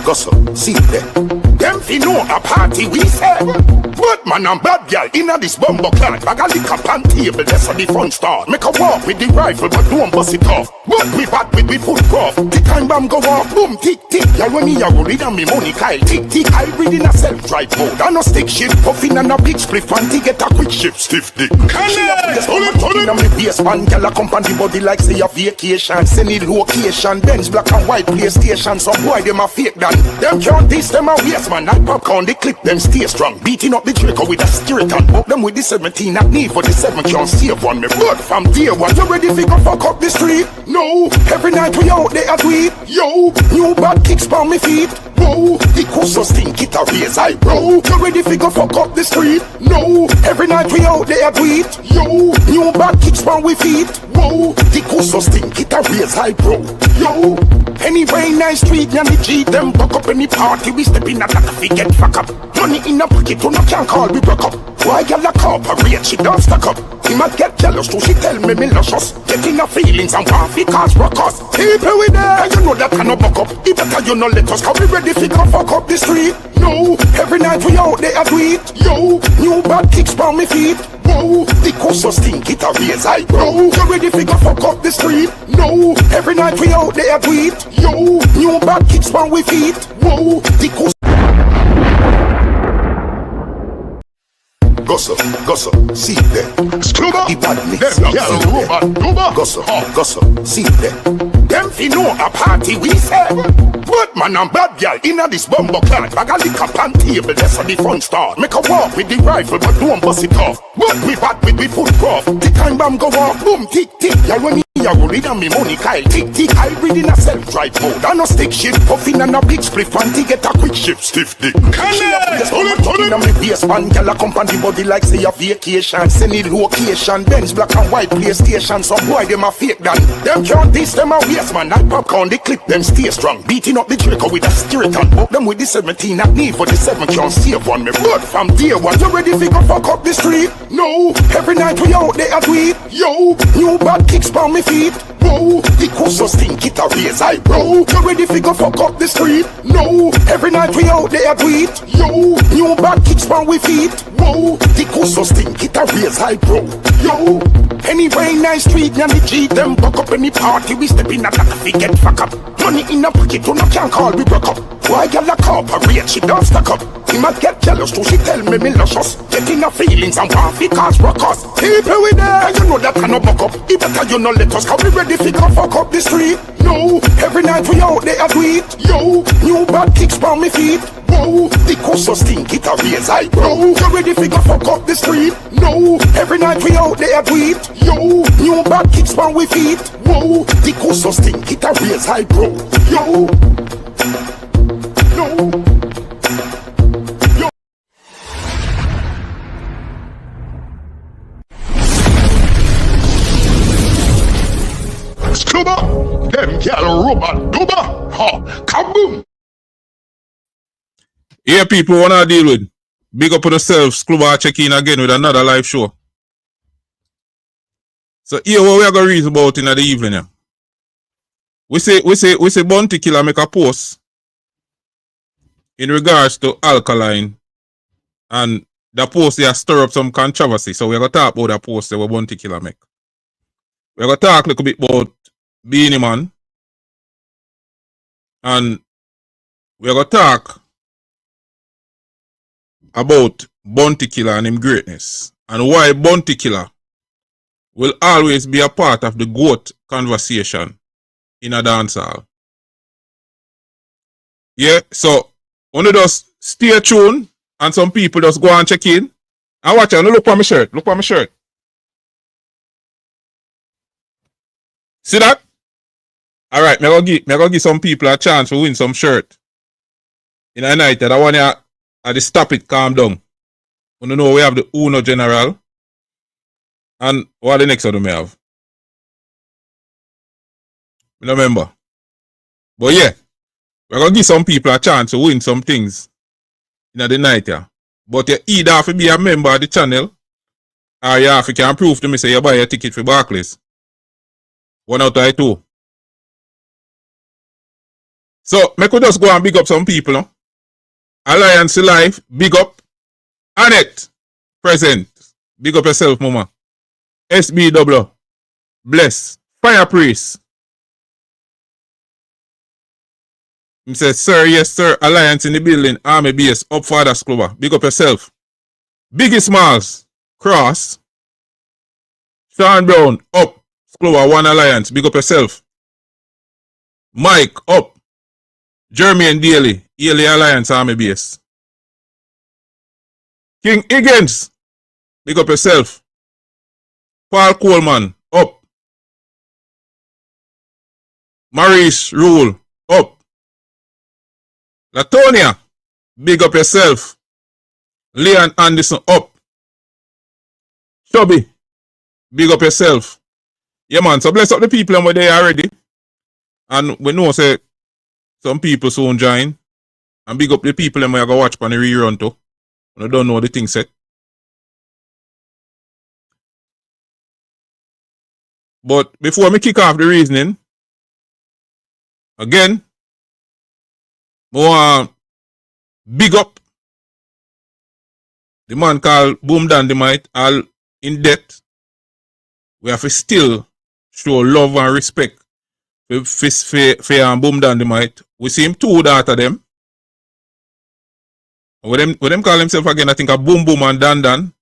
Gossip, see them. Them fi know a party we say. But man and bad girl inna this bumbo clan. Bag a liquor pan table, that's how the fun start. Make a walk with the rifle, but don't bust it off. But we bad with foot craft. The time bomb go off, boom, tick, tick. Y'all when me a roll it and me money Kyle, tick, tick. I read in a self-drive mode. I no stick shit, puffin' and a big split. Panty get a quick shift, stiff dick. She a put the stomach in a me waistband. Girl a come on the body like say a vacation. Send it location, Benz black and white PlayStation. Some boy them a fake done. Them can't diss them a waste man. Like popcorn, they clip them stay strong. Beating up the Draco with a skeleton. Book them with the 17 at need for the 7 can't save one. Me blood from day one. You ready to go fuck up the street? No. Every night we out there at weed. Yo, new bad kicks on me feet. Whoa, the coastal stink it a raise eyebrow. You ready to go fuck up the street? No. Every night we out there at weed. Yo, new bad kicks on we feet. Whoa, the coastal stink it a raise eyebrow. Yo, anyway nice street and the G them buck up any party we step in at that we get fuck up. Money in a pocket, you no can call we broke up. Why y'all a cooperate, she don't stack up. He might get jealous too, she tell me luscious. Getting her feelings and want fi cause ruckus. People with there, and you know that cannot buck up. If better you no let us, cause we ready fi go fuck up the street. No, every night we out there at weed. Yo, new bad kicks on me feet. Whoa, the coastal stink it a raise eyebrow. You ready fi go fuck up the street? No, every night we out there at weed. Yo, new bad kicks on we feet. Whoa, the coastal. Gossip, see them. The badness, Gossip, see them. Them fi know a party we say. But man and bad girl inna this bumbo clan. Bag a liquor pan table, that's how the fun start. Make a walk with the rifle, but don't bust it off. But we bad with foot craft. The time bomb go off, boom, tick, tick. Y'all when me a roll it and me money Kyle, tick, tick. I read in a self-drive mode. I no stick shit, puffin' and a big split. Panty get a quick shift, stiff dick. She a put the stomach in a me waistband. Girl a come on the body like say a vacation. Send it location, Benz black and white PlayStation. Some boy them a fake done. Them can't diss them a waste man. Like popcorn, they clip them stay strong. Beating up the Draco with a skeleton. Book them with the 17 at need for the 7 can't save one. Me blood from day one. You ready to go fuck up the street? No. Every night we out there at weed. Yo, new bad kicks on me feet. Whoa, the coastal stink it a raise eyebrow. You ready to go fuck up the street? No. Every night we out there at weed. Yo, new bad kicks on we feet. Whoa, the coastal stink it a raise eyebrow. Yo, anyway nice street and the G them buck up any party we step in at that we get fuck up. Money in a pocket, you no can call we broke up. Why y'all a cooperate, she don't stack up. He might get jealous too, she tell me luscious. Getting her feelings and want fi cause ruckus. People with there, and you know that cannot buck up. If better you no let us, cause we ready fi go fuck up the street. No, every night we out there at weed. Yo, new bad kicks on me feet. Whoa, the coastal stink it a raise eyebrow. You ready fi go fuck up the street? No, every night we out there at weed. Yo, new bad kicks on we feet. Whoa, the coastal stink it a raise eyebrow. Yo, no. Scuba, them gyal rubber duba, ha, kaboom. Yeah, people wanna deal with. Big up on yourselves. Club check in again with another live show. So here what we are gonna read about in the evening. Yeah. We say Bounty Killer make a post in regards to Alkaline, and the post here stir up some controversy. So we're gonna talk about that post that Bounty Killer make. We're gonna talk a little bit about Beenie Man, and we're gonna talk about Bounty Killer and him greatness, and why Bounty Killer will always be a part of the G.O.A.T conversation in a dancehall. Yeah, so one of those stay tuned, and some people just go and check in and watch it. Look at my shirt. Look at my shirt. See that? All right, me gonna give some people a chance to win some shirt in a night. That I want you at the Stop It Calm Down. You know we have the Uno General, and what the next one we have? I don't remember. But yeah, we're gonna give some people a chance to win some things in the night. Yeah. But you either have to be a member of the channel, or you have to can prove to me say you buy a ticket for Barclays. 1 out of 2. So, me could just go and big up some people, no? Alliance Life, big up. Annette, present. Big up yourself, mama. SBW, bless. Fire Priest. He says, sir, yes, sir. Alliance in the building. Army base. Up Father's Clover. Big up yourself. Biggie Smalls. Cross. Sean Brown. Up. Clover. One Alliance. Big up yourself. Mike. Up. Jermaine Daly. Daily Alliance Army base. King Higgins. Big up yourself. Paul Coleman. Up. Maurice Rule. Up. Latonia, big up yourself. Leon Anderson, up. Chubby, big up yourself. Yeah, man, so bless up the people and we're there already. And we know, say, some people soon join. And big up the people and we're going to watch on the rerun too. And I don't know the thing set. But before me kick off the reasoning, again, more big up the man called Boom Dandimite, all in debt. We have to still show love and respect for and Boom Dandimite. We see him two daughter them. When them call himself again, I think a Boom Boom and Dan Dan.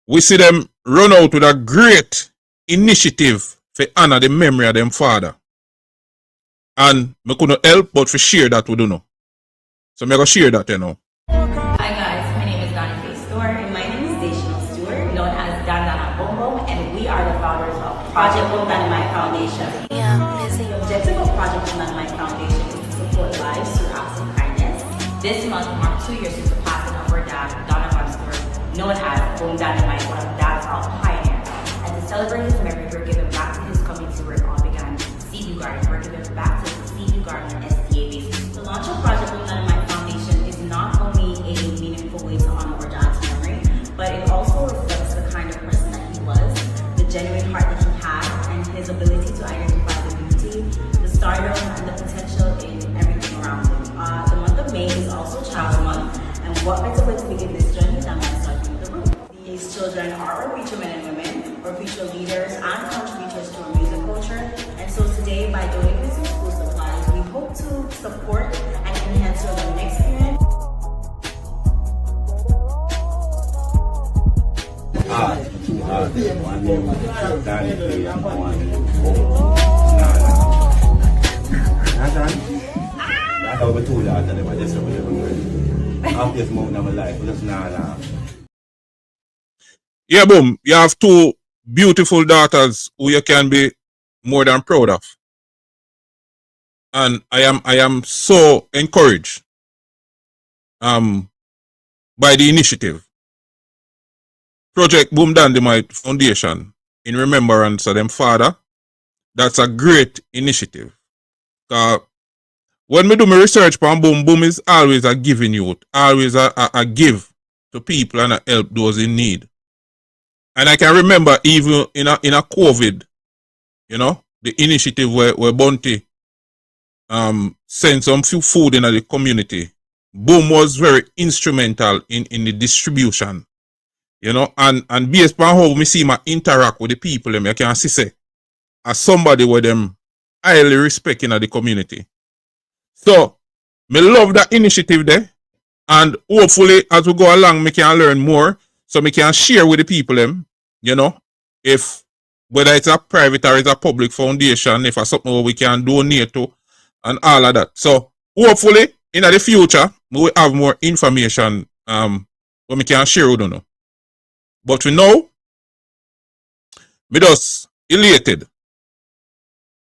We see them run out with a great initiative to honor the memory of them father. And me couldn't help but to share that we don't know. So I'm going to share that, you know. Hi guys, my name is Alkaline Stir and my name is Dancehall, known as Dandimite, and we are the founders of Project Dandimite Foundation. The objective of Project Dandimite Foundation is to support lives through acts of kindness. This month marks 2 years since the passing of our dad, Dandimite Stir, known as Boom Dandimite, one of Dancehall pioneers. And to celebrate his memory, we're giving back to his community where it all began. Garden. We're giving back to the CB Garden and SDA base. The launch of Project Dandimite Foundation is not only a meaningful way to honor our dad's memory, but it also reflects the kind of person that he was, the genuine heart that he had, and his ability to identify the beauty, the stardom, and the potential in everything around him. The month of May is also Child Month, and what better way to begin this journey than by starting with the root? These children are our future men and women, our future leaders and contributors to our music culture. So today, by donating some school supplies, we hope to support and enhance your learning experience. Yeah, boom. You have two beautiful daughters who you can be more than proud of. And I am so encouraged by the initiative. Project Boom Dandimite Foundation in remembrance of them father. That's a great initiative. When we do my research on Boom, Boom is always a giving youth, always a give to people and a help those in need. And I can remember even in a COVID, you know, the initiative where Bounty sent some few food in the community. Boom was very instrumental in the distribution. You know, and based on how me see my interact with the people, I can see say as somebody with them highly respecting the community. So me love that initiative there. And hopefully as we go along, me can learn more. So me can share with the people them, you know, if whether it's a private or it's a public foundation, if it's something where we can donate to and all of that. So hopefully in the future we will have more information when we can share with them. But we know me just elated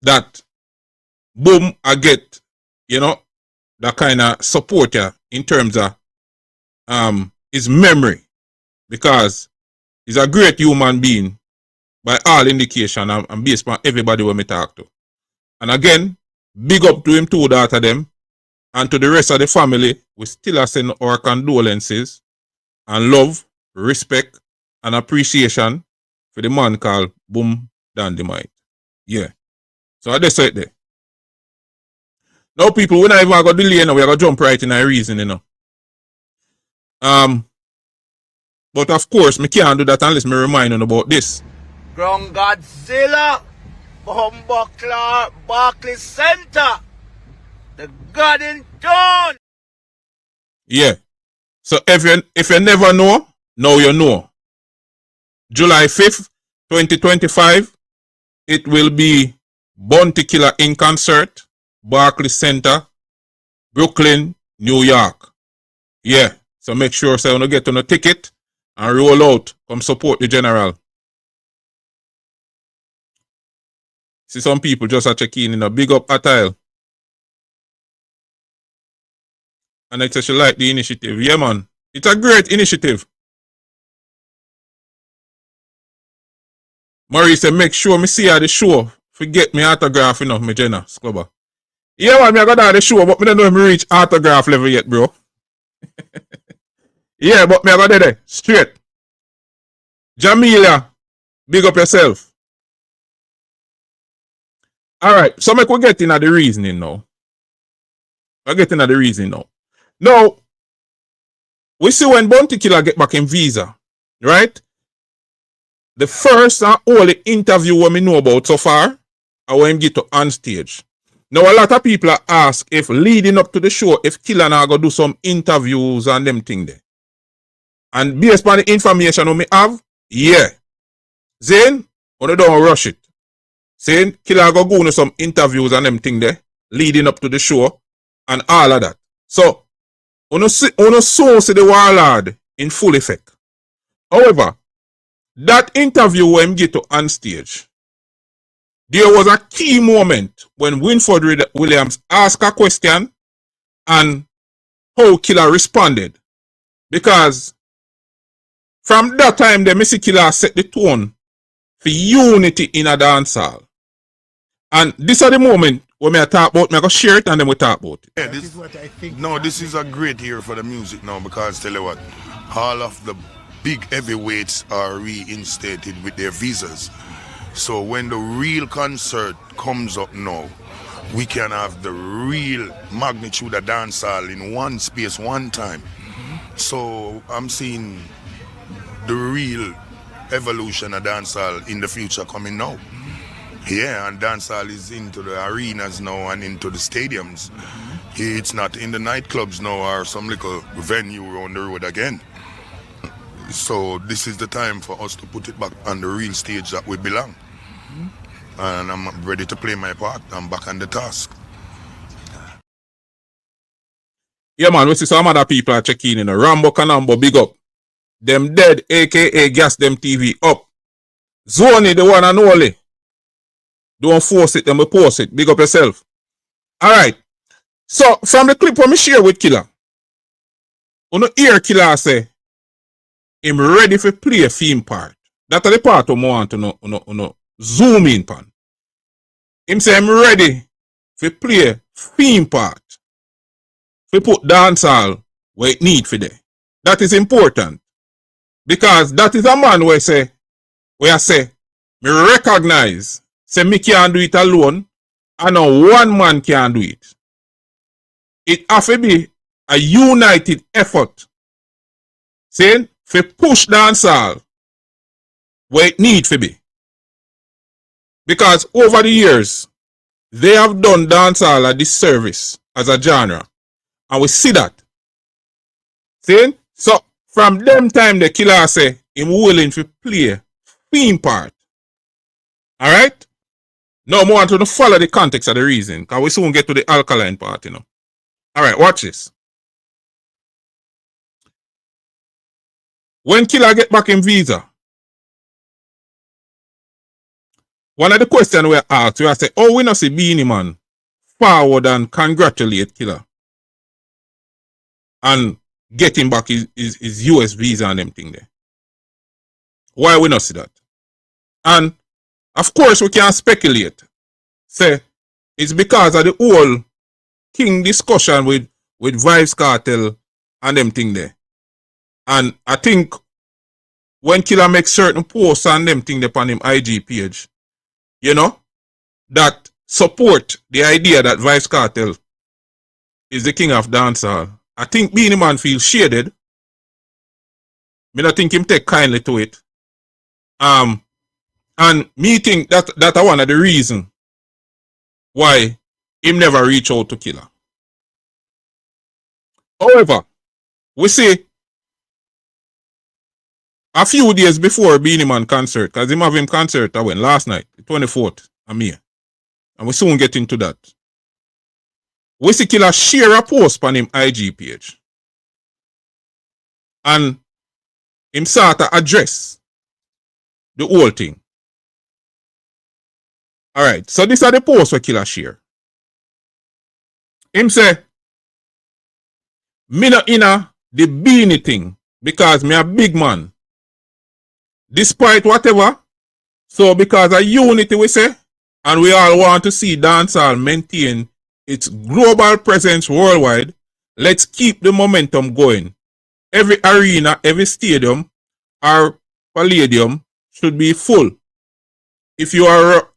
that Boom I get, you know, that kind of support in terms of his memory, because he's a great human being by all indication and based on everybody when me talk to. And again, big up to him two daughter them, and to the rest of the family, we still send our condolences and love, respect, and appreciation for the man called Boom Dandimite. Yeah. So I just said there. Now, people, we're not even going to delay now. We're going to jump right in a reason, you know. But of course, me can't do that unless me remind you about this. Ground Godzilla, Humbuckler, Barclays Center, the God in town. Yeah. So if you never know, now you know. July 5th, 2025, it will be Bounty Killer in concert, Barclays Center, Brooklyn, New York. Yeah. So make sure so you get on a ticket and roll out. Come support the general. See some people just are checking in a big up Atile. And I said she like the initiative. Yeah, man. It's a great initiative. Marie said, make sure me see her the show. Forget me autograph, you know, me Jenna Scrubber. Yeah, man, I got out the show, but me don't know if me reach autograph level yet, bro. Yeah, but me I got there. Straight. Jamila, big up yourself. Alright, so we get into the reasoning now. We're getting at the reason now. Now, we see when Bounty Killer get back in Visa, right? The first and only interview we know about so far, I want him get to on stage. Now, a lot of people ask if leading up to the show, if Killer now go do some interviews and them thing there. And based on the information we have, yeah. Then, we don't rush it. Saying Killer go do some interviews and them thing there, leading up to the show, and all of that. So, on see the warlord in full effect. However, that interview when him get to on stage, there was a key moment when Winford Williams asked a question and how Killer responded. Because from that time, the Missy Killer set the tone for unity in a dancehall. And this is the moment when I talk about, I go share it and then we talk about it. Yeah, this is what I think. No, this is a great year for the music now, because tell you what, all of the big heavyweights are reinstated with their visas. So when the real concert comes up now, we can have the real magnitude of dancehall in one space, one time. So I'm seeing the real evolution of dancehall in the future coming now. Yeah, and dancehall is into the arenas now and into the stadiums. It's not in the nightclubs now or some little venue on the road again. So this is the time for us to put it back on the real stage that we belong. And I'm ready to play my part. I'm back on the task. Yeah, man, we see some other people are checking in. Rambo Canambo, big up. Them dead, aka Gas Them TV, up. Zoni, the one and only. Don't force it, then we post it. Big up yourself. Alright. So, from the clip when we share with Killer, you know, hear Killer say, him ready for play a theme part. That's the part we want to know, zoom in pan. Him say, I'm ready for play a theme part. We put dancehall where it need for there. That is important. Because that is a man where I say, me recognize, say me can't do it alone, and no one man can do it. It has to be a united effort. Saying, for push dancehall where it need to be. Because over the years, they have done dancehall a disservice as a genre. And we see that. See? So, from them time, the Killer say, him willing to play theme part. Alright? Now, I want to follow the context of the reason. Because we soon get to the alkaline part, you know. Alright, watch this. When Killer get back in Visa, one of the questions we asked, we say, oh, we not see Beenie Man forward and congratulate Killer. And get him back his US visa and them thing there. Why we not see that? And of course we can speculate. Say it's because of the whole king discussion with Vybz Kartel and them thing there. And I think when Killer makes certain posts and them thing there on him IG page, you know, that support the idea that Vybz Kartel is the king of dancehall. I think Beenie Man feels shaded. Me not think him take kindly to it. And me think that one of the reason why him never reach out to Killer. However, we see a few days before Beenie Man concert, because him have him concert that went last night, the 24th of May. And we soon get into that. We see Killer share a post on him IG page. And him sort of address the whole thing. Alright, so this are the posts where Killer share. Him say, me not inna the Beenie thing because me a big man. Despite whatever, so because of unity we say, and we all want to see dancehall maintain its global presence worldwide, let's keep the momentum going. Every arena, every stadium or palladium should be full. If you are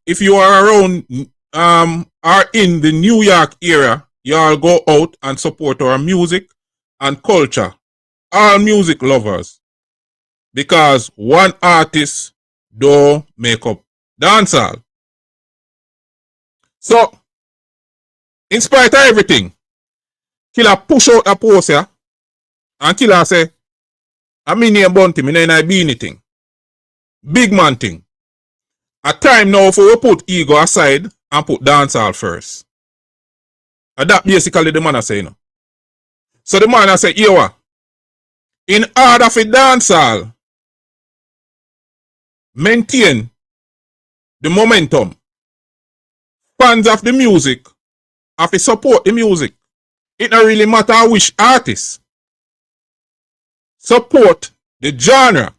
around or in the New York area, you all go out and support our music and culture. All music lovers. Because one artist don't make up dancehall. So, in spite of everything, Killer push out a post here, and Killer say, I'm in here Bounty, me in a Beenie thing. Big man thing. A time now for we put ego aside and put dancehall first. And that basically the man I say, you know. So the man I say, yo, in order for dancehall maintain the momentum, fans of the music have to support the music. It don't really matter which artist. Support the genre.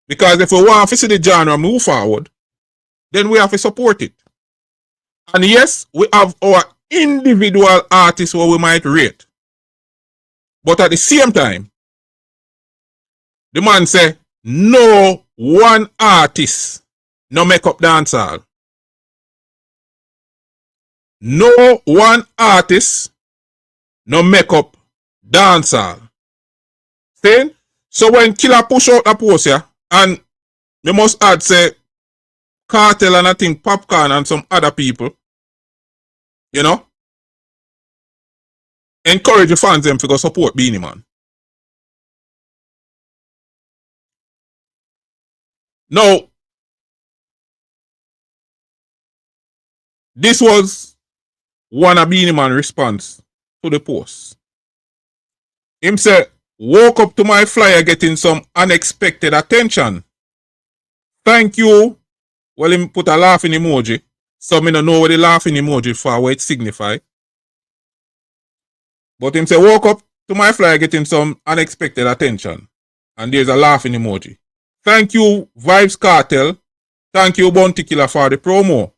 Because if we want to see the genre move forward, then we have to support it. And yes, we have our individual artists who we might rate. But at the same time, the man say, no one artist no make up dancehall. No one artist no make up dancehall. Saying? So when Killer push out a post here, and we must add say Kartel and I think Popcorn and some other people, you know, encourage the fans them to go support Beenie Man. Now, this was one of Beenie Man response to the post. Him said, woke up to my flyer getting some unexpected attention. Thank you. Well, him put a laughing emoji. So me don't know what the laughing emoji for, what it signify. But him say, woke up to my flyer getting some unexpected attention. And there's a laughing emoji. Thank you, Vybz Kartel. Thank you, Bounty Killer, for the promo.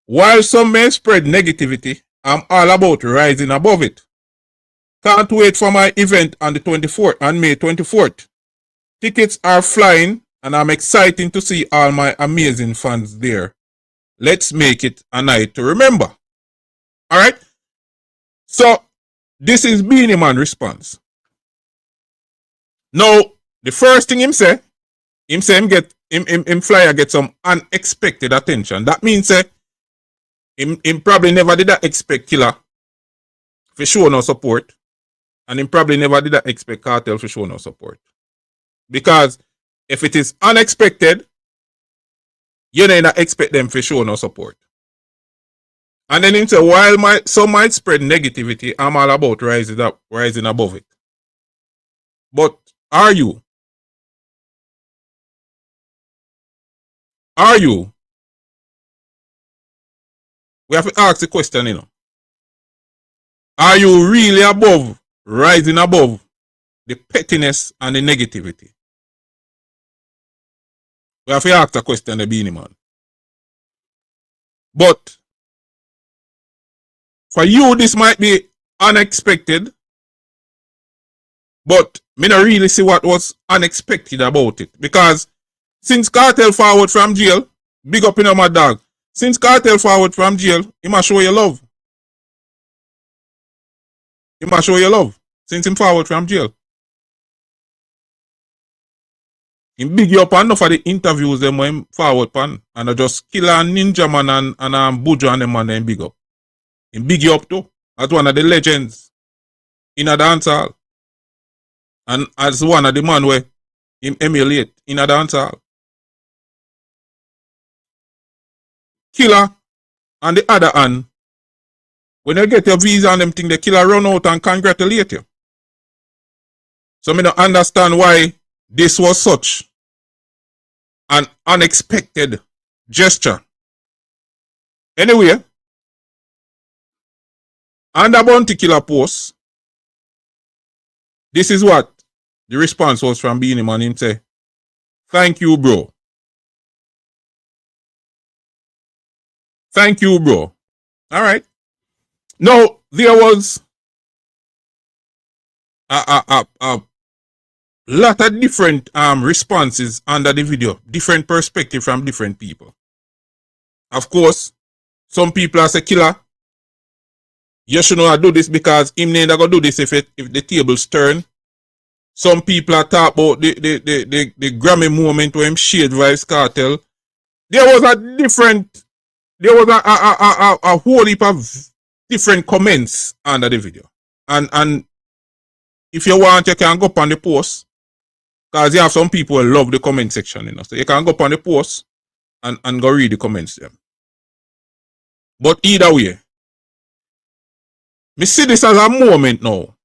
While some may spread negativity, I'm all about rising above it. Can't wait for my event on the 24th, on May 24th. Tickets are flying and I'm excited to see all my amazing fans there. Let's make it a night to remember. Alright? So, this is Beenie Man response. Now, the first thing him flyer get some unexpected attention. That means him probably never did that expect Killer for show no support. And him probably never did that expect Kartel for show no support. Because if it is unexpected, you don't expect them for show no support. And then him say, while some might spread negativity, I'm all about rising above it. But are you? Are you? We have to ask the question, you know. Are you really rising above the pettiness and the negativity? We have to ask the question, the Beenie Man. But for you, this might be unexpected. But me not really see what was unexpected about it. Because since Kartel forward from jail, big up in my dog. Since Kartel forward from jail, he must show you love. He must show you love since him forward from jail. Him big you up on enough of the interviews them when him forward pan. And I just Killer and Ninja Man and Bujo and them man them big up. Him big you up too. As one of the legends in a dancehall. And as one of the man where him emulate in a dancehall. Killer and the other hand, when you get your visa and them thing, the killer run out and congratulate you. So me don't understand why this was such an unexpected gesture. Anyway, under Bounty Killer post, this is what the response was from Beenie Man. Him say, "Thank you, bro. Thank you, bro." All right. Now, there was a lot of different responses under the video, different perspective from different people. Of course, some people are say, "Killer, you should know I do this because him never gonna do this if the tables turn." Some people are talk about the Grammy moment where him shade Vybz Kartel. There was a whole heap of different comments under the video. And if you want, you can go up on the post. Because you have some people who love the comment section, you know. So you can go up on the post and go read the comments them. But either way, me see this as a moment now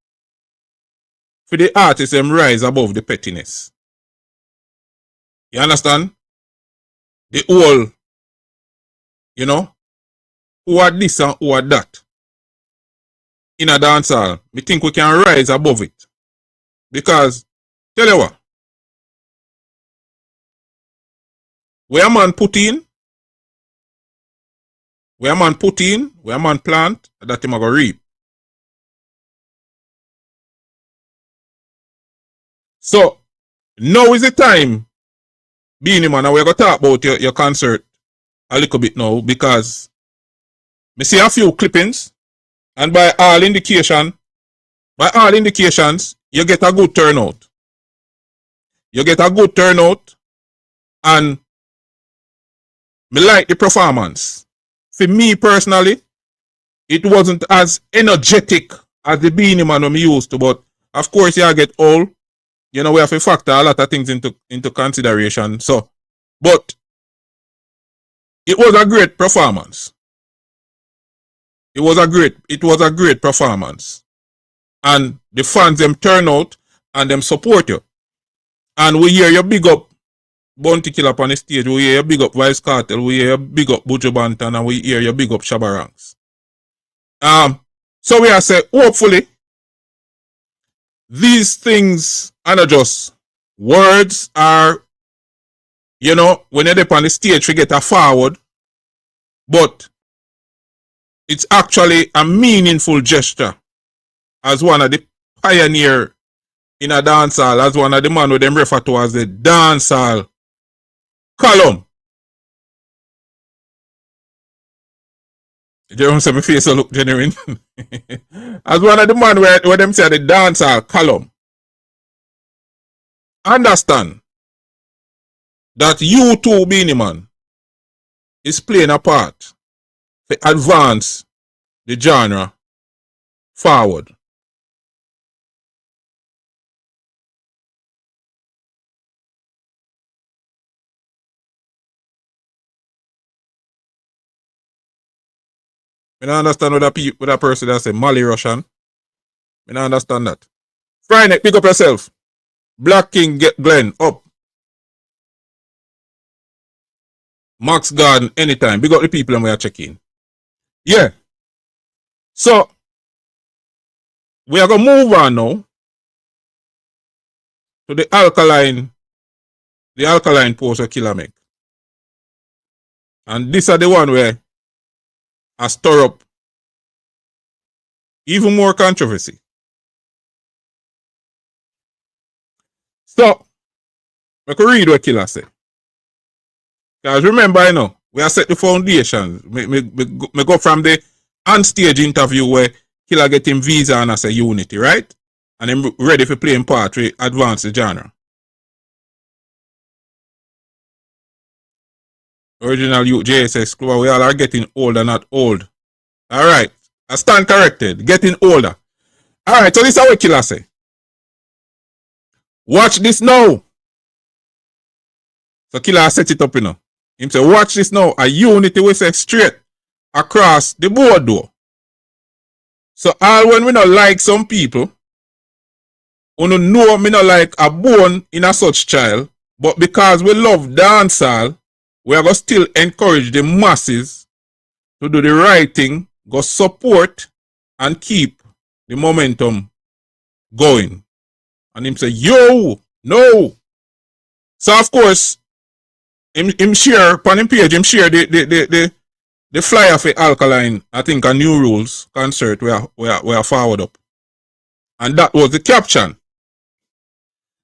for the artists them rise above the pettiness. You understand? The whole, you know, who are this and who are that. In a dancehall, me think we can rise above it. Because, tell you what, where a man put in, where a man plant, that him a go reap. So, now is the time, Beenie Man, and we're going to talk about your concert a little bit now, because me see a few clippings, and by all indications, you get a good turnout. You get a good turnout, and me like the performance. For me personally, it wasn't as energetic as the Beenie Man we used to, but of course you get old. You know, we have to factor a lot of things into consideration. So, but it was a great performance. It was a great performance. And the fans them turn out and them support you. And we hear you big up Bounty Killer up on the stage. We hear you big up Vybz Kartel. We hear you big up Buju Banton, and we hear you big up Shabba Ranks. So we are saying, hopefully, these things are not just words, are, you know, when you're up on the stage, we get a forward, but it's actually a meaningful gesture as one of the pioneer in a dancehall, as one of the man who them refer to as the dancehall column. You don't see my face look genuine. As one of the man where them say the dancehall column. Understand that you too, Beenie Man, is playing a part to advance the genre forward. I don't understand what that person that say Mali Russian. I don't understand that. Friday, pick up yourself. Black King get Glenn up. Max Garden anytime. Big up the people and we are checking. Yeah. So we are gonna move on now to the alkaline post of Killer make. And this are the one where I stir up even more controversy. So, I can read what Killer say. Because remember, you know, we have set the foundation. Me go from the on-stage interview where Killer get him visa and as a unity, right? And him ready for playing part to advance the genre. Original youth JSS club, we all are getting older, not old. Alright. I stand corrected. Getting older. Alright, so this is what Killer say. Watch this now. So Killer set it up, you know. Him say, watch this now. A unity we say straight across the board door. So all when we not like some people, we don't know me not like a bone in a such child, but because we love dancehall, we are going to still encourage the masses to do the right thing, go support and keep the momentum going. And him say, yo, no. So of course, him share upon him page, him share the flyer for Alkaline, I think a New Rules concert where forward up. And that was the caption.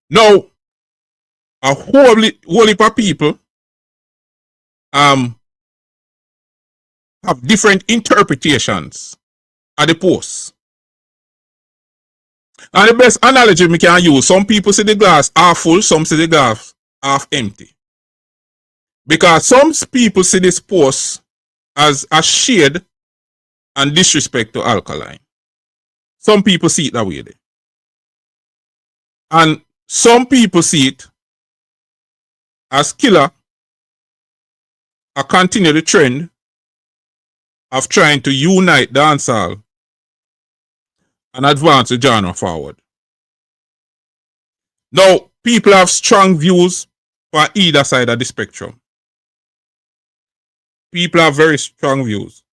Now, a whole heap of people have different interpretations of the post. And the best analogy we can use, some people see the glass half full, some see the glass half empty. Because some people see this post as a shade and disrespect to Alkaline. Some people see it that way. And some people see it as Killer continue the trend of trying to unite dancehall and advance the genre forward. Now, people have strong views for either side of the spectrum. People have very strong views.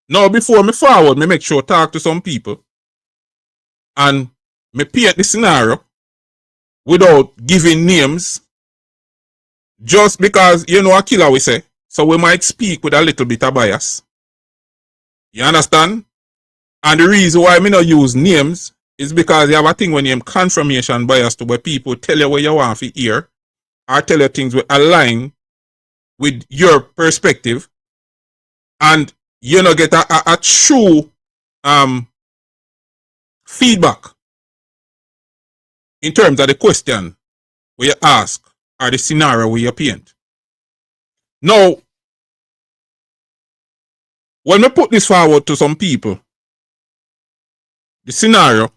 Now, before me forward, me make sure talk to some people and me paint the scenario without giving names, just because you know a Killer we say, so we might speak with a little bit of bias. You understand? And the reason why me not use names is because you have a thing when you have confirmation bias to where people tell you what you want to hear or tell you things will align with your perspective, and you know get a true feedback in terms of the question where you ask or the scenario where you paint. Now, when we put this forward to some people, the scenario,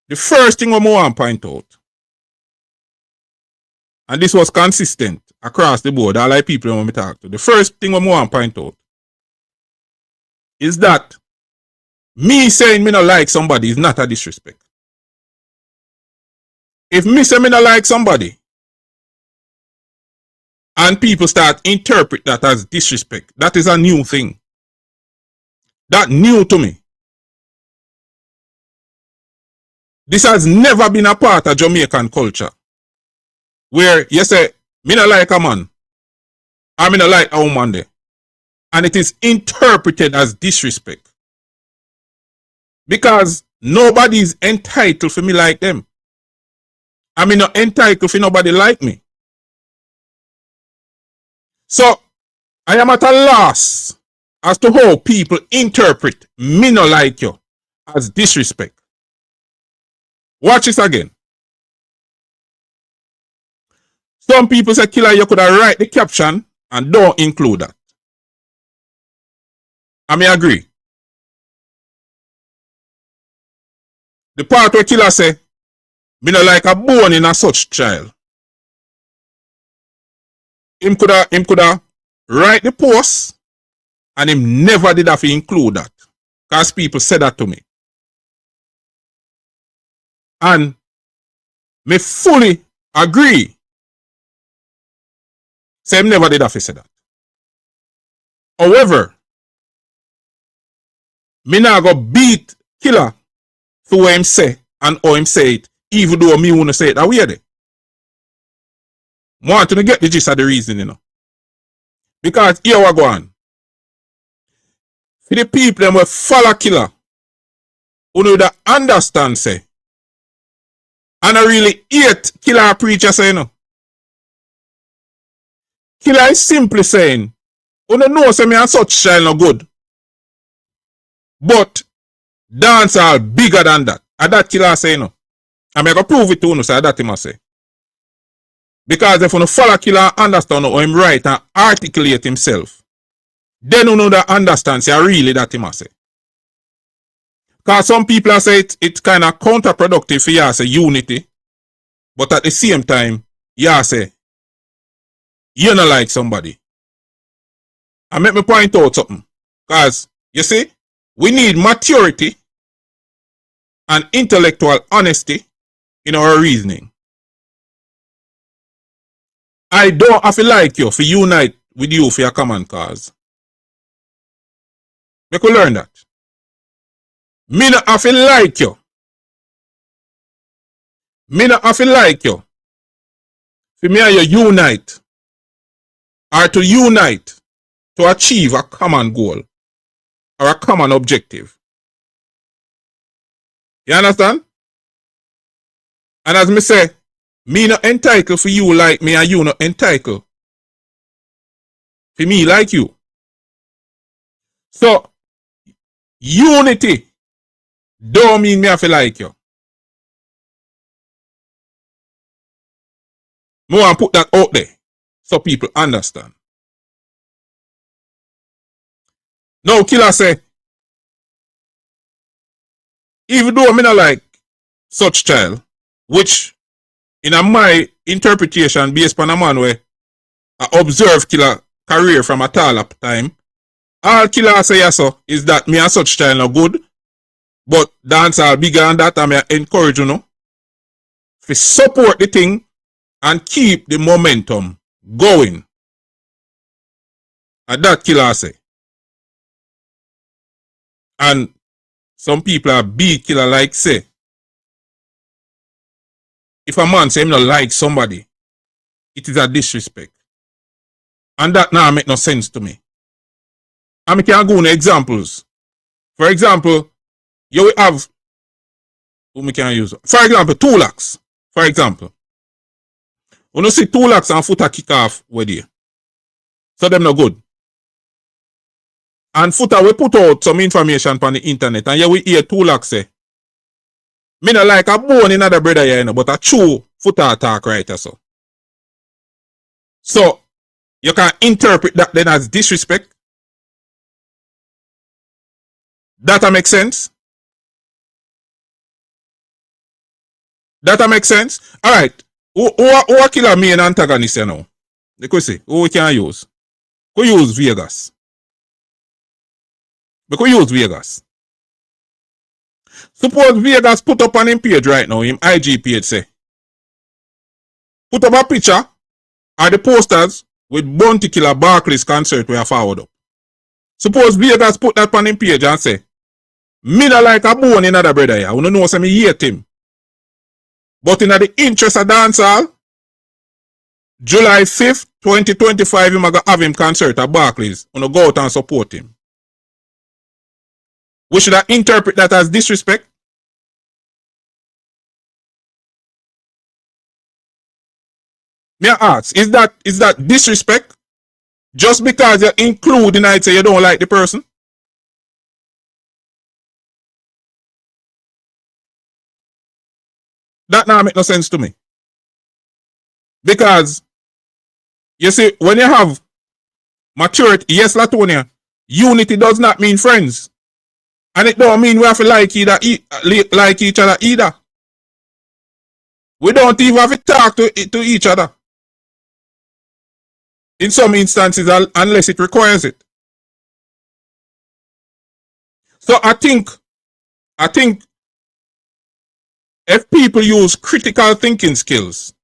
the first thing we want to point out, and this was consistent across the board, all like people when we talk to, the first thing we want to point out is that me saying me not like somebody is not a disrespect. If me say me not like somebody and people start interpret that as disrespect, that is a new thing. That new to me. This has never been a part of Jamaican culture, where you say, me not like a man, or me not like a woman there, and it is interpreted as disrespect. Because nobody is entitled for me like them. I mean not entitled for nobody like me. So, I am at a loss as to how people interpret me not like you as disrespect. Watch this again. Some people say, Killer, you could have write the caption and don't include that. I may agree. The part where Killer say, me not like a bone in a such child. Him coulda write the post and him never did have to include that. Because people said that to me. And me fully agree. Say him never did have to say that. However, me now go beat Killer for what him say and how him say it, even though me wanna say it that way there. Want to get the gist of the reason, you know. Because here we go on. For the people them will follow Killer, who know that understand say, and I really hate Killer preacher say, you know. Killer is simply saying, who don't know say me and such child no good. But dancehall bigger than that. And that killer say no. I'm going to prove it to you, so that him say. Because if you follow killer understand how him write and articulate himself, then you know that understand say really that him say. Because some people say it's kind of counterproductive for you say unity, but at the same time, you say you not like somebody. I make me point out something. Because you see, we need maturity and intellectual honesty in our reasoning. I don't have to like you for unite with you for your common cause. We could learn that. Me not have to like you. Me not have to like you for me and you unite. Or to unite to achieve a common goal or a common objective. You understand? And as me say, me not entitled for you like me and you not entitled for me like you. So, unity don't mean me have to like you. Me want to put that out there so people understand. Now, killer say, even though me not like such child, which in my interpretation based on a man where I observe killer career from a tall up time, all killer say yes so is that me and such child not good, but dancehall bigger than that, and me encourage you know to support the thing and keep the momentum going. And that killer say. And some people are big killer like say, if a man say him not like somebody, it is a disrespect. And that now make no sense to me. And I can go on examples. For example, you will have, who we can use? For example, Tulax. For example. When you see Tulax and Footer kick off with you. So them not good. And Footer we put out some information on the internet and you will hear Tulax say, me not like a bone in other brother here, you know, but a true Footer attack right so. So, you can interpret that then as disrespect. That make sense? That make sense? Alright. Who killer me an antagonist you know? You could say, who we can use? We could use Vegas. We could use Vegas. Suppose Vegas put up on him page right now, him IG page say. Put up a picture of the posters with Bounty Killer Barclays concert we are forward up. Suppose Vegas put that on him page and say, me not like a bone in other brother here. You don't know say me hate him. But in the interest of dancehall, July 5th, 2025, you might have him concert at Barclays. You go out and support him. We should interpret that as disrespect. May I ask, is that disrespect? Just because you include in it say you don't like the person? That now make no sense to me. Because, you see, when you have maturity, yes, Latonia, unity does not mean friends. And it don't mean we have to like each other either. We don't even have to talk to each other. In some instances, unless it requires it. So I think if people use critical thinking skills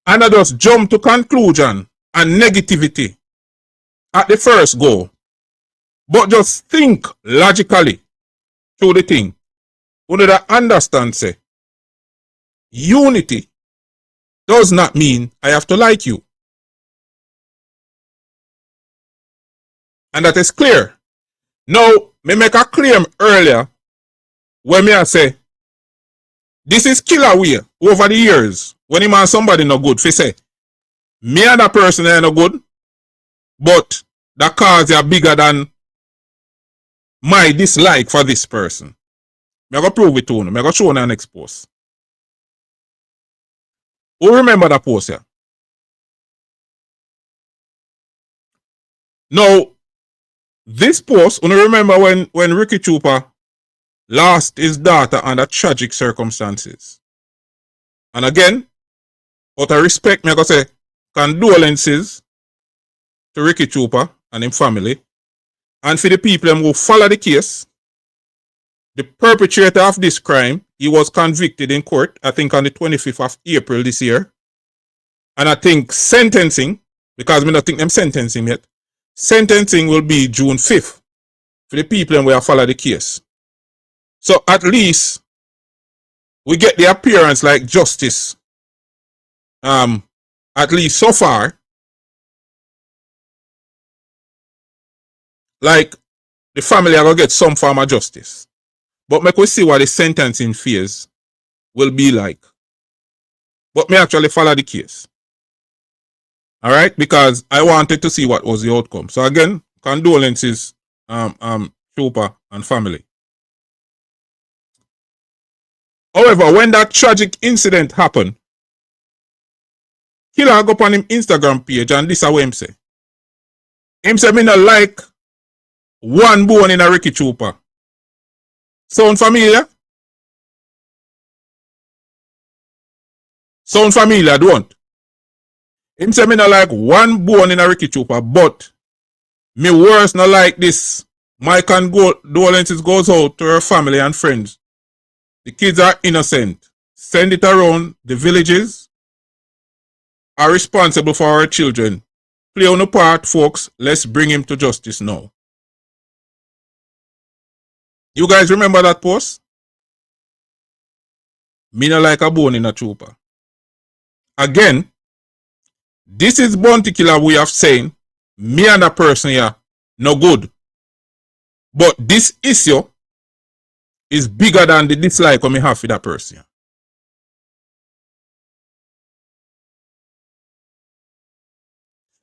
and not just jump to conclusion and negativity at the first go, but just think logically through the thing, you know that understand say, unity does not mean I have to like you. And that is clear. Now, me make a claim earlier when me I say, this is killer way over the years when him and somebody no good, fi say, me and that person ain't no good, but the cause are bigger than my dislike for this person. I'm going to prove it to you. I'm going to show you in the next post. Who remember that post here? Now, this post, you remember when Ricky Chupa lost his daughter under tragic circumstances. And again, out of respect, I'm going to say condolences to Ricky Chupa and his family. And for the people who follow the case, the perpetrator of this crime, he was convicted in court, I think on the 25th of April this year. And I think sentencing, because I don't think them sentencing him yet, sentencing will be June 5th for the people who follow the case. So at least we get the appearance like justice, at least so far. Like the family are going to get some form of justice. But make we see what the sentencing phase will be like. But me actually follow the case. Alright? Because I wanted to see what was the outcome. So again, condolences, Chupa and family. However, when that tragic incident happened, Killer go up on him Instagram page and this is what him say. Him say me not like one bone in a Ricky Chupa. Sound familiar? Sound familiar, don't? Him say me not like one bone in a Ricky Chupa, but me worse not like this. My condolences goes out to her family and friends. The kids are innocent. Send it around the villages. Are responsible for our children. Play on the part, folks. Let's bring him to justice now. You guys remember that post? Me not like a bone in a chupa. Again, this is Bounty Killer we have saying, me and a person here, no good. But this issue is bigger than the dislike I have for that person.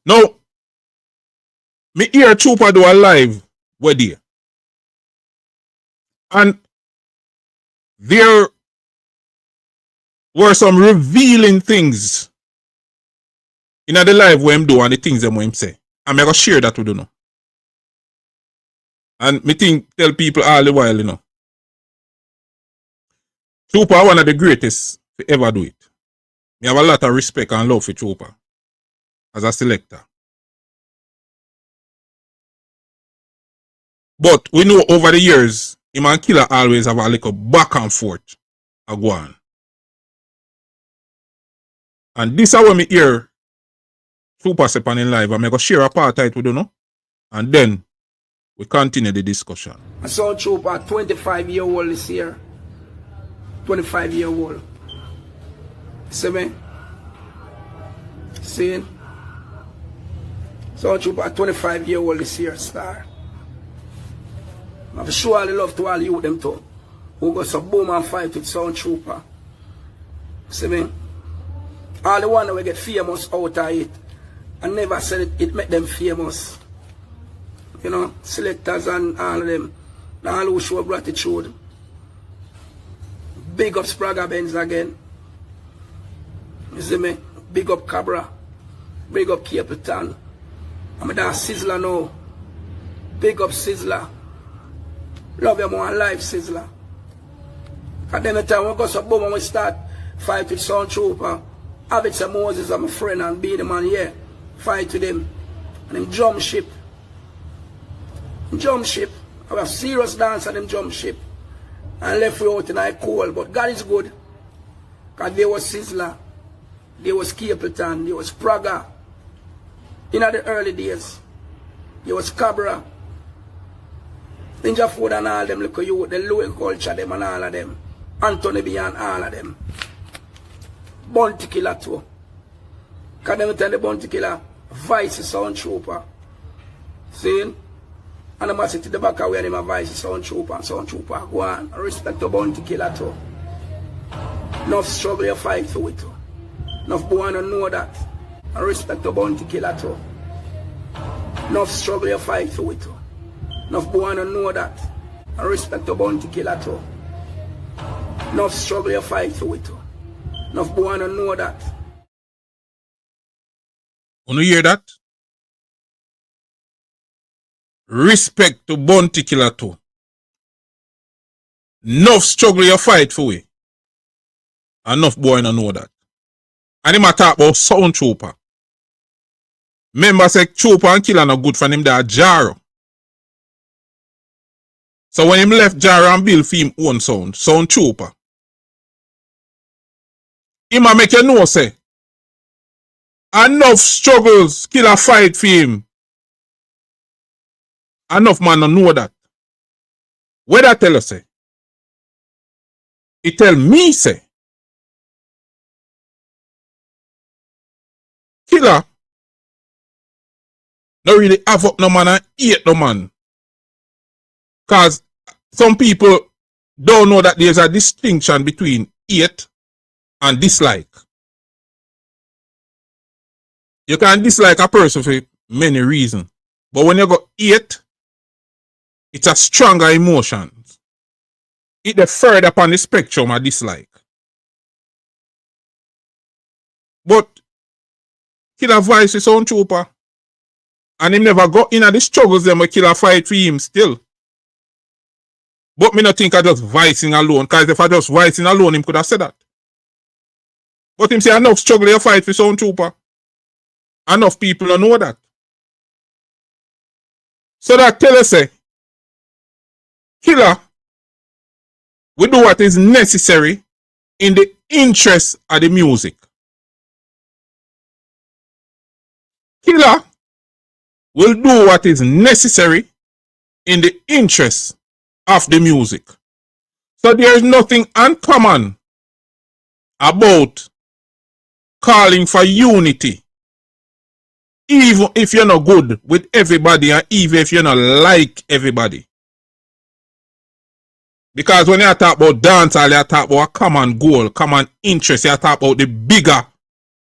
Now, me hear Chupa do a live with you. And there were some revealing things in the live where him do and the things them him say. I'm going to share that with you now. And me think tell people all the while, you know. Chupa one of the greatest to ever do it. Me have a lot of respect and love for Chupa as a selector. But we know over the years, him and Killer always have a little back and forth a go on. And this is when me hear Chupa Sepan in live. I'm going to share a part of it with you know. And then we continue the discussion. I saw Chupa 25-year-old this year. 25-year-old. See me? See? So Chupa 25-year-old this year, star. I'm sure all the love to all you them too. Who got some boom and fight with Sound Trooper. See me? All the one that will get famous out of it. I never said it make them famous. You know, selectors and all of them. All who show gratitude. Big up Spraga Benz again. You see me? Big up Cabra. Big up Capleton. I'm a dance Sizzler now. Big up Sizzler. Love you more life, Sizzler. At them time we go so boom when we start fight with Sound Trooper. Have some Moses and my friend and Beenie Man, yeah. Fight with him. And him jump ship. Jump ship. I have serious dance on them jump ship. And left we out in I cold. But God is good. Because there was Sizzler. There was Capleton. There was Praga. In the early days. There was Cabra. Ninja Food and all them look at you, the low culture them and all of them. Anthony B and all of them. Bounty Killer too. Can them tell the Bounty Killer, Vice Sound Trooper. See? And I must sit to the back of where them a Vice Sound Trooper and Sound Trooper. Go on. Respect to Bounty Killer too. Enough struggle you fight for it too. Enough boy don't know that. And respect to Bounty Killer too. Enough struggle you fight for it too. Enough boy don't know that. And respect to bounty killer too. Enough struggle you fight for it too. Enough boy don't know that. Wanna hear that? Respect to bounty killer too. Enough struggle you fight for it. Enough boy don't know that. And him a talk about sound trooper. Remember say trooper and killer no good for him that Jaro. So when him left Jaro and build for him own sound trooper. Him a make you know say enough struggles killer fight for him. Enough man don't know that. What that tell us say? It tell me say killer don't really have up no man and hate no man. Cause some people don't know that there's a distinction between hate and dislike. You can dislike a person for many reasons. But when you go hate, it's a stronger emotion. It's the further upon the spectrum of dislike. But killer voice is own trooper. And him never got in at the struggles them where killer fight for him still. But me not think I just voicing alone. Cause if I just voicing alone, him could have said that. But him say enough struggle you fight for sound trooper. Enough people don't know that. So that tell us say killer will do what is necessary in the interest of the music. Killer will do what is necessary in the interest of the music. So there is nothing uncommon about calling for unity. Even if you're not good with everybody and even if you're not like everybody. Because when you talk about dancehall, you talk about a common goal, common interest, you talk about the bigger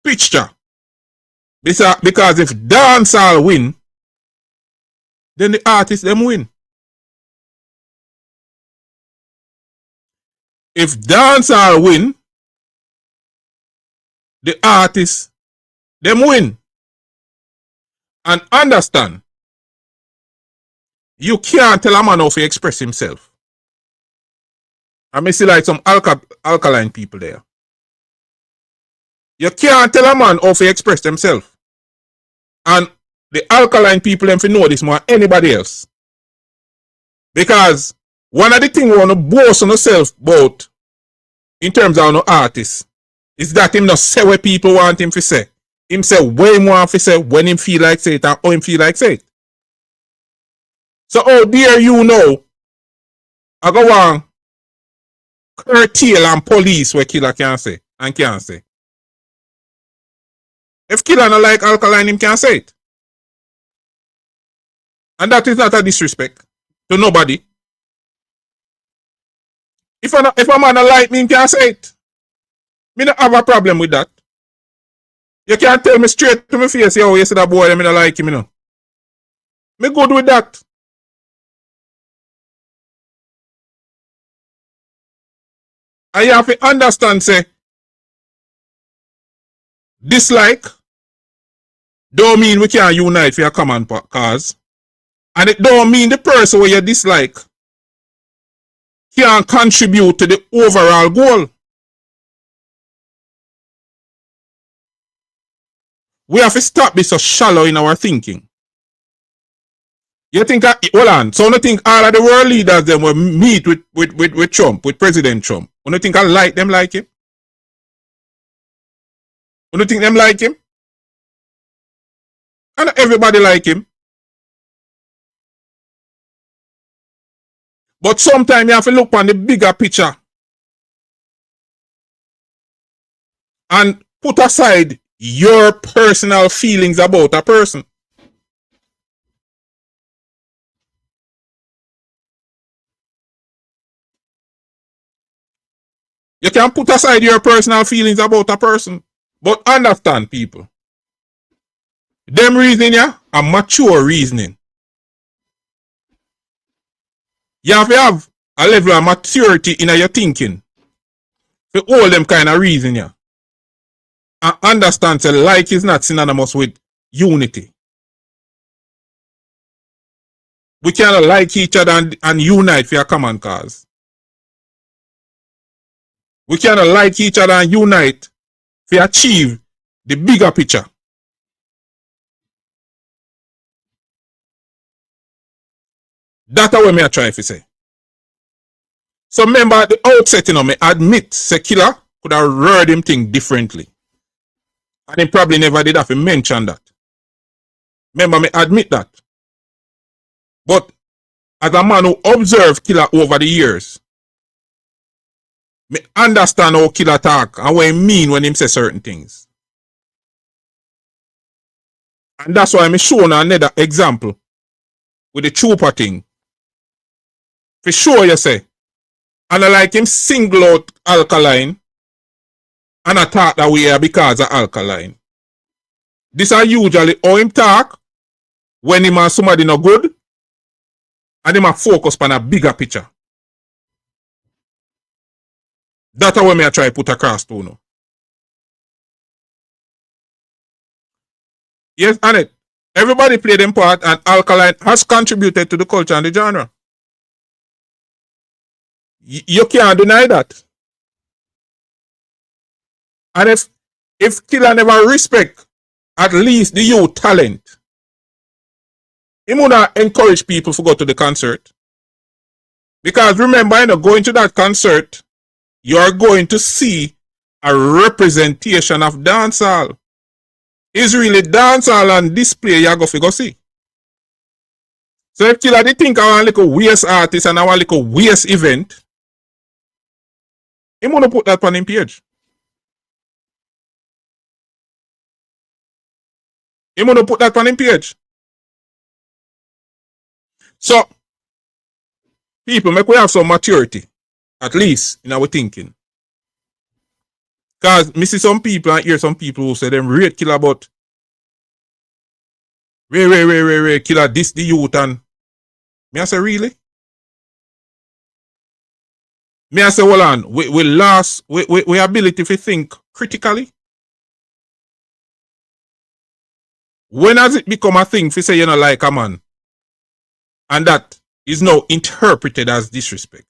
picture. Because if dancehall win, then the artists them win. If dancehall win, the artists them win. And understand, you can't tell a man how to express himself. I may see like some alkaline people there. You can't tell a man how to express themselves. And the alkaline people them to know this more than anybody else. Because one of the things we want to boast on yourself about in terms of no artist is that him not say what people want him to say. Him say what him want to say when him feel like say it and how him feel like say it. So how dare you know I go on curtail and police where killer can say and can't say. If killer not like alkaline, him can't say it. And that is not a disrespect to nobody. If a man not like me, him can't say it. Me not have a problem with that. You can't tell me straight to my face, yo, you see that boy, me not like him, you know. Me good with that. And you have to understand, say, dislike don't mean we can't unite for a common cause. And it don't mean the person where you dislike can contribute to the overall goal. We have to stop being so shallow in our thinking. You think, hold on, so I don't think all of the world leaders them will meet with Trump, with President Trump. I don't think I like them like him. I don't think them like him. And everybody like him. But sometimes you have to look on the bigger picture and put aside your personal feelings about a person. You can put aside your personal feelings about a person. But understand, people. Them reasoning, yeah, are mature reasoning. You have to have a level of maturity in your thinking. For all them kind of reason, yeah. And understand that like is not synonymous with unity. We cannot like each other and unite for a common cause. We cannot like each other and unite to achieve the bigger picture. That's what I try to say. So remember at the outset, me admit say Killer could have heard him think differently. And he probably never did have to mention that. Remember, me admit that. But as a man who observed Killer over the years, me understand how Killer talk and what he mean when him say certain things. And that's why I'm showing another example with the trooper thing. For sure, you say. And I like him single out Alkaline and I talk that way because of Alkaline. This are usually how him talk when him and somebody no good and him a focus on a bigger picture. That's what I try to put across to you. Yes, Annette. Everybody played their part and Alkaline has contributed to the culture and the genre. You can't deny that. And if Killer never respect at least the youth talent, he would not encourage people to go to the concert. Because remember, going to that concert, you are going to see a representation of dancehall. It's really dancehall and display you're going to go see. So if Killer they think I want a little waste artist and I want a little waste event, he want to put that on his page. He want to put that on his page. So, people, make we have some maturity, at least in our thinking. Because I see some people and hear some people who say them rate Killer but Ray, Killer this the youth and me I say really? Me I say hold on, we lost we ability to think critically. When has it become a thing to say you know like a man? And that is now interpreted as disrespect.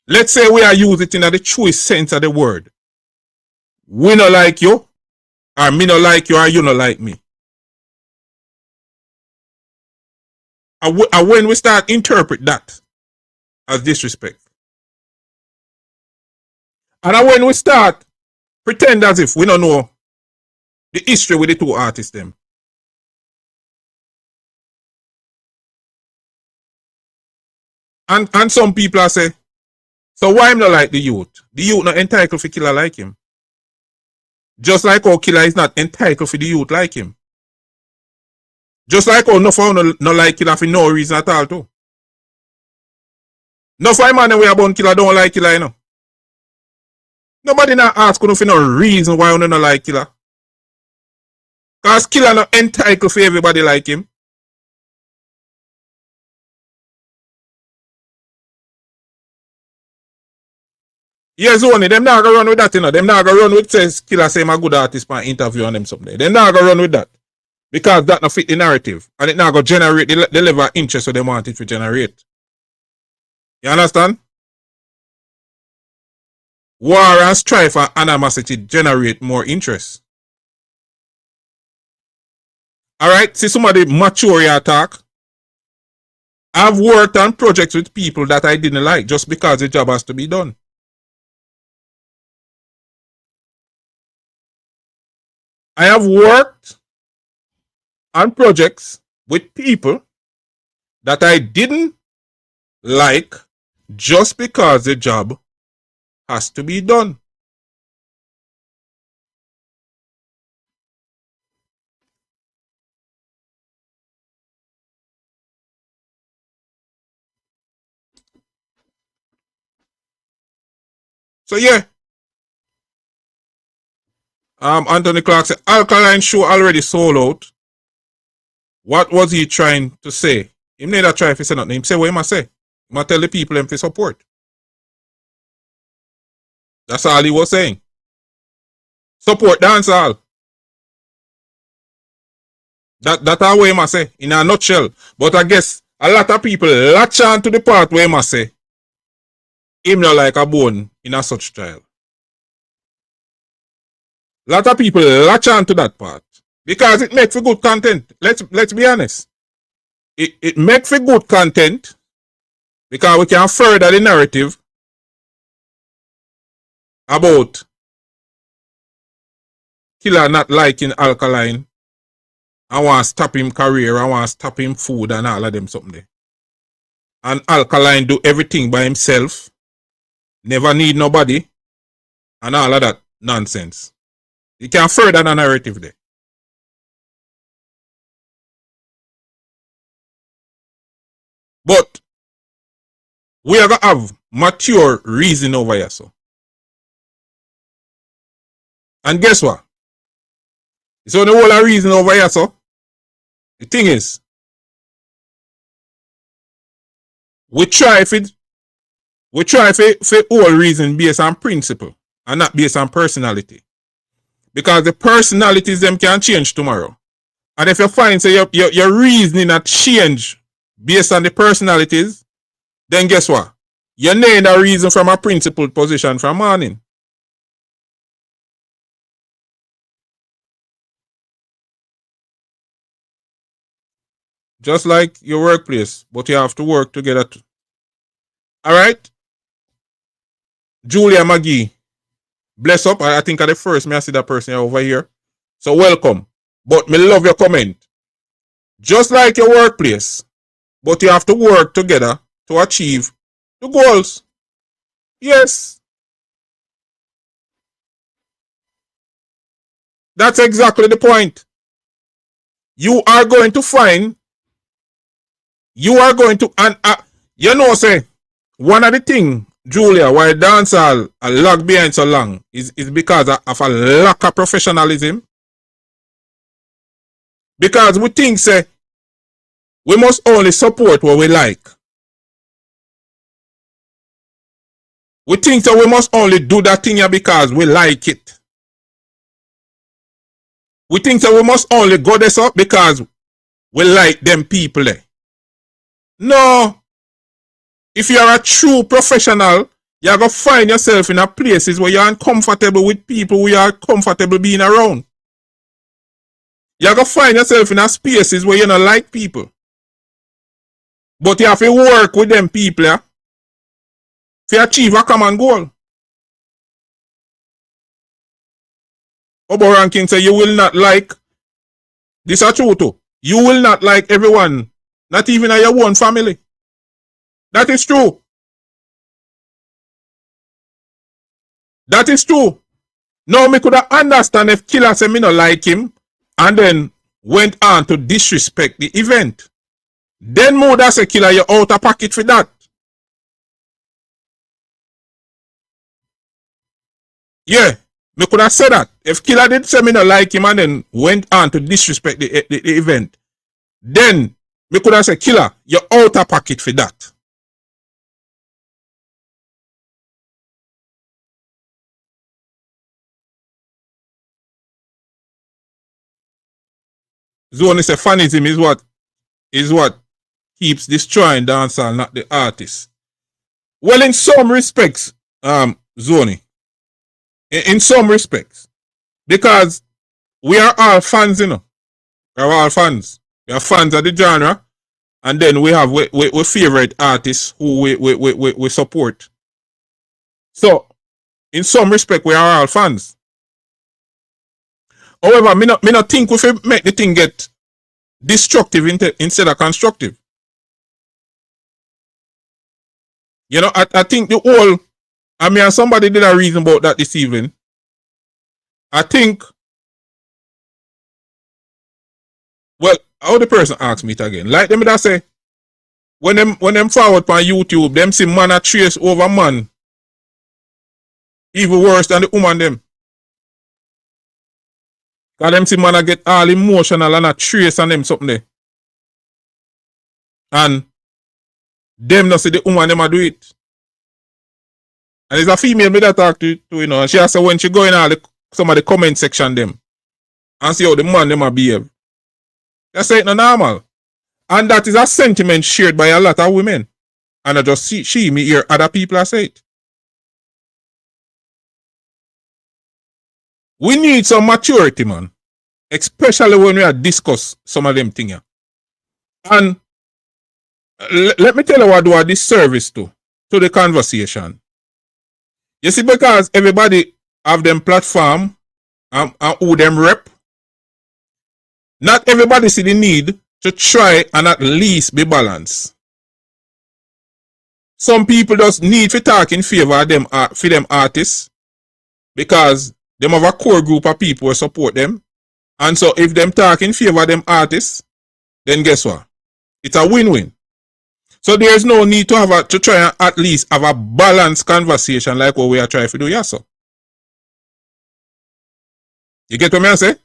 Let's say we are using it in the truest sense of the word. We not like you, or me not like you, or you not like me. And when we start interpret that as disrespect. And when we start pretend as if we don't know the history with the two artists them. And some people are say, so why him not like the youth? The youth not entitled for Killer like him. Just like how Killer is not entitled for the youth like him. Just like how no for no like Killer for no reason at all too. No for man we about Killer don't like Killer, you know. Nobody not ask you for no reason why you don't like Killer. Because Killer not entitled for everybody like him. Yes, only them not gonna run with that, you know. Them not gonna run with says Killer say I'm a good artist for an interview on them someday. Them not gonna run with that. Because that not fit the narrative. And it not gonna generate the level of interest so they want it to generate. You understand? War and strife and animosity generate more interest. Alright, see somebody mature your talk. I've worked on projects with people that I didn't like just because the job has to be done. I have worked on projects with people that I didn't like just because the job has to be done. So yeah. Anthony Clark said, Alkaline show already sold out. What was he trying to say? Him neither try if he say nothing. Him say what he must say. He must tell the people him for support. That's all he was saying. Support dancehall. That's all he must say in a nutshell. But I guess a lot of people latch on to the part where he must say him not like a bone in a such trial. A lot of people latch on to that part because it makes for good content. Let's be honest. It makes for good content because we can further the narrative about Killer not liking Alkaline and want to stop him career and want to stop him food and all of them something there. And Alkaline do everything by himself, never need nobody, and all of that nonsense. You can further the narrative there. But we are going to have mature reason over here, so. And guess what? It's only the whole reason over here, so. The thing is, we try for all reason based on principle and not based on personality. Because the personalities them can change tomorrow. And if you find say your reasoning not change based on the personalities, then guess what? You need a reason from a principled position from morning. Just like your workplace, but you have to work together too. Alright? Julia McGee. Bless up. I think at the first me I see that person over here. So welcome. But me love your comment. Just like your workplace, but you have to work together to achieve the goals. Yes. That's exactly the point. You are going to find, and you know, say, one of the things, Julia, why dancehall a lag behind so long is because of a lack of professionalism. Because we think, say, we must only support what we like. We think that we must only do that thing here because we like it. We think that we must only go this up because we like them people there. No. If you are a true professional, you're going to find yourself in a places where you're uncomfortable with people who you are comfortable being around. You're going to find yourself in a spaces where you don't like people. But you have to work with them people, yeah, to achieve a common goal. Obo Ranking say you will not like, this is true too. You will not like everyone, not even your own family. That is true. That is true. Now me could understand if Killer said me not like him and then went on to disrespect the event. Then more that say Killer you out of pocket for that. Yeah, me could have said that. If Killer did say me not like him and then went on to disrespect the event, then me could have said Killer you out of pocket for that. Zone say fanism is what keeps destroying dancehall, not the artist. Well, in some respects, Zoni. In some respects. Because we are all fans, you know. We are all fans. We are fans of the genre. And then we have we favorite artists who we support. So, in some respect, we are all fans. However, me not think we should make the thing get destructive instead of constructive. You know, I think the whole, I mean, somebody did a reason about that this evening. I think, well, how the person asked me it again. Like them that say, when them forward on YouTube, them see man a trace over man. Even worse than the woman them. Cause them see man a get all emotional and a trace on them something there. And them not see the woman them a do it. And it's a female me that talk to you know, and she has said when she go in all the, some of the comment section them and see how the man them a behave. They say it's not normal. And that is a sentiment shared by a lot of women. And I just see me hear other people say it. We need some maturity, man. Especially when we are discuss some of them things. And let me tell you what do a disservice to the conversation. You see, because everybody have them platform and who them rep, not everybody see the need to try and at least be balanced. Some people just need to talk in favor of them for them artists because them have a core group of people who support them. And so if them talk in favor of them artists, then guess what? It's a win-win. So there's no need to try and at least have a balanced conversation like what we are trying to do here. So you get what I say?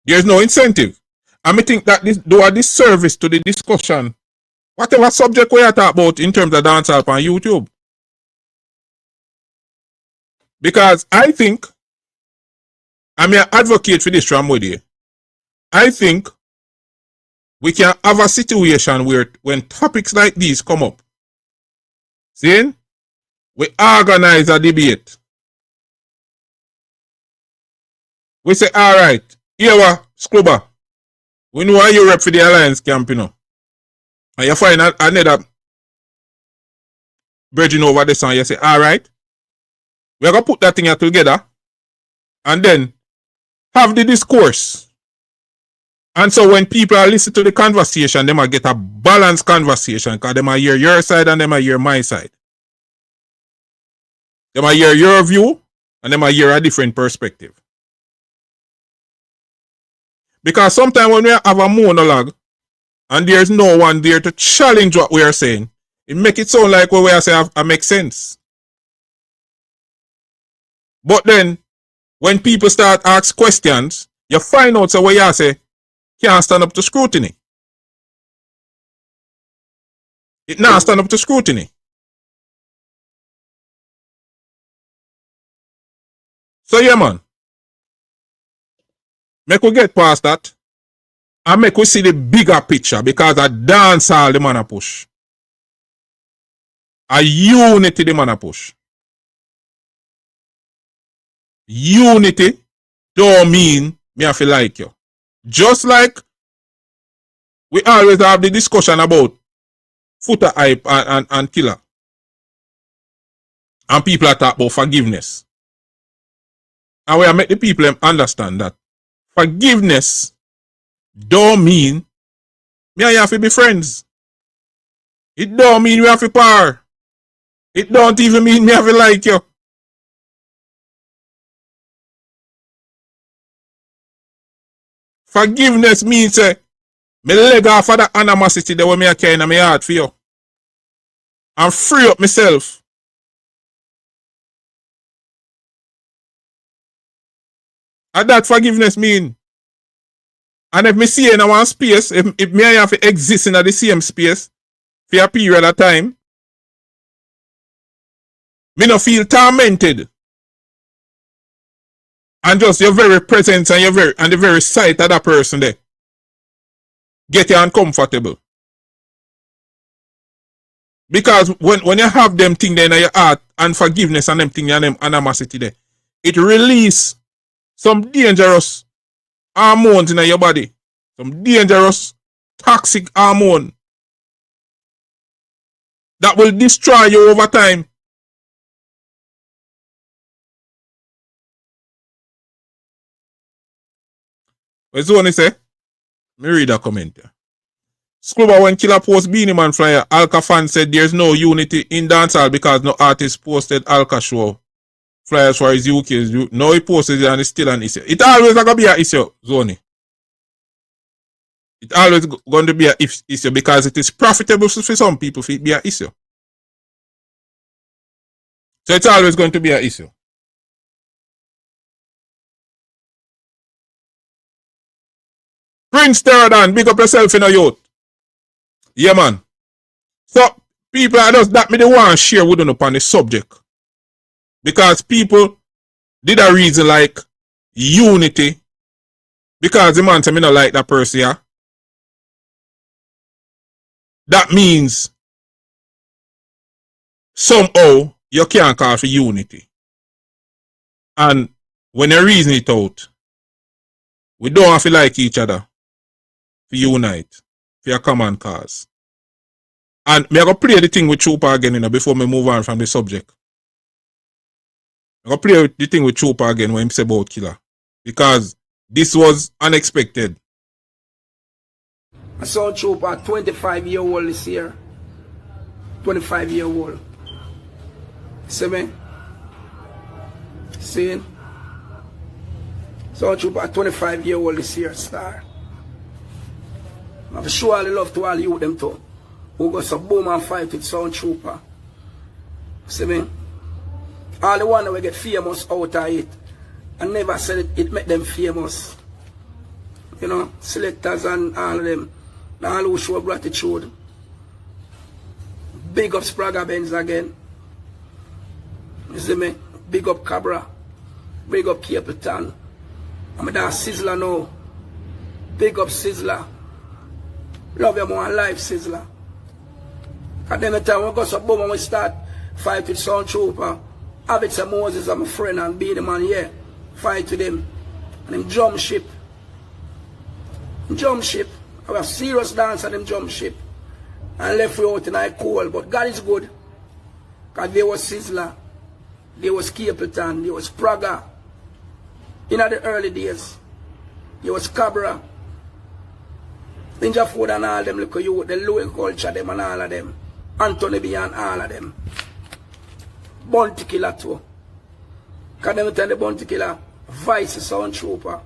There's no incentive. And I think that this do a disservice to the discussion. Whatever subject we are talking about in terms of dancehall on YouTube. Because I think, I'm an advocate for this from Woody. I think we can have a situation where when topics like these come up, see, we organize a debate. We say, all right, here we Scrubber. We know how you rep for the Alliance camp, you know. And you find another bridging over this and you say, all right, we're going to put that thing here together and then have the discourse. And so when people are listening to the conversation, they might get a balanced conversation because they might hear your side and they might hear my side. They might hear your view and they might hear a different perspective. Because sometimes when we have a monologue and there's no one there to challenge what we are saying, it make it sound like what we are saying makes sense. But then, when people start ask questions, you find out so what you say can't stand up to scrutiny. It not stand up to scrutiny. So yeah, man. Make we get past that and make we see the bigger picture because a dancehall the man a push. A unity the man a push. Unity don't mean me have to like you. Just like we always have the discussion about footer hype and killer. And people are talking about forgiveness. And we make the people understand that forgiveness don't mean me and you have to be friends. It don't mean we have to par. It don't even mean me have to like you. Forgiveness means me leg off of the animosity that me carry in my heart for you. And free up myself. And that forgiveness mean. And if me see in one space, if me have to exist in the same space for a period of time, me no feel tormented. And just your very presence and the very sight of that person there get you uncomfortable. Because when you have them things there in your heart and forgiveness and them things and them animosity there, it release some dangerous hormones in your body. Some dangerous toxic hormone that will destroy you over time. What's the one he say? Let me read a comment here. Scrubber when Killer post Beenie Man flyer, Alka fan said there's no unity in dancehall because no artist posted Alka show flyers for his UK. No, he posted it and it's still an issue. It always going to be an issue, Zoni. It always going to be an issue because it is profitable for some people to be an issue. So it's always going to be an issue. Prince Terradan, big up yourself in a youth. Yeah, man. So, people are just that me they want to share with them upon the subject. Because people did a reason like unity. Because the man say me not like that person, yeah. That means somehow you can't call for unity. And when you reason it out, we don't have to like each other to unite for a common cause. And me I go play the thing with Trooper again, you know, before me move on from the subject. I go play the thing with Trooper again when he say about killer. Because this was unexpected. I saw Trooper 25-year-old this year. 25-year-old. See me? See? Sound Trooper 25-year-old this year, star. I'm sure all the love to all you them too. Who got some boom and fight with Sound Trooper. See me? All the one that will get famous out of it. I never said it make them famous. You know, selectors and all of them. All who show gratitude. Big up Spraga Benz again. You see me? Big up Cabra. Big up Capleton. I'm a dance Sizzler now. Big up Sizzler. Love you more life, Sizzler. At the time we go so boom and we start fight with Sound Trooper. Habits and Moses are my friend and Beenie Man, yeah. Fight with him. And him jump ship. Jump ship. I was serious dance at them jump ship. And left we out in I cool. But God is good. Because there was Sizzler. There was Capleton. There was Praga. In the early days. There was Cabra. Ninja Food and all them look at you. The low culture them and all of them. Anthony B and all of them. Bounty Killer too. Because them tell the Bounty Killer Vice Sound Trooper.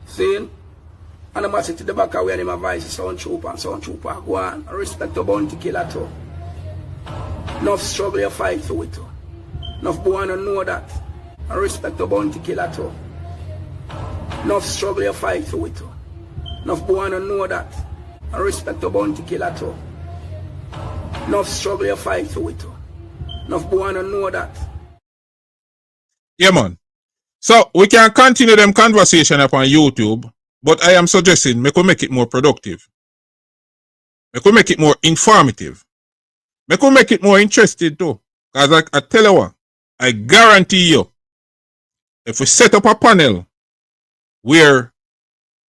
See? And I must sit to the back of where them a Vice Sound Trooper and Sound Trooper go on. Respect to Bounty Killer too. Enough struggle you fight for it too. Enough boy don't know that. And respect to Bounty Killer too. Enough struggle you fight for it too. Enough boy don't know that. And respect to Bounty Killer too. Enough struggle you fight for it too. Enough boy don't know that. Yeah, man. So we can continue them conversation upon YouTube, but I am suggesting we could make it more productive. We could make it more informative. We could make it more interesting too. Because I tell you what, I guarantee you, if we set up a panel where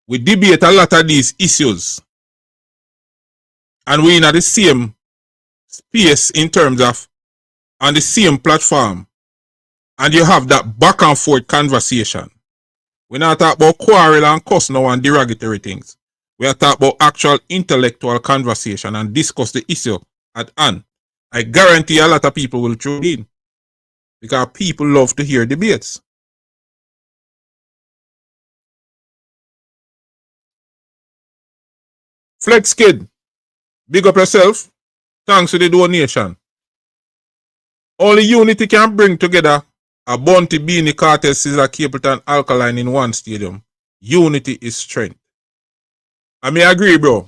we debate a lot of these issues and we in the same space in terms of on the same platform, and you have that back and forth conversation. We're not talking about quarrel and cuss now and derogatory things. We are talking about actual intellectual conversation and discuss the issue at hand. I guarantee a lot of people will tune in. Because people love to hear debates. Flex Kid, big up yourself. Thanks for the donation. Only unity can bring together a Bounty, Beenie, Kartel, Scissor, Capleton, Alkaline in one stadium. Unity is strength. I may agree, bro.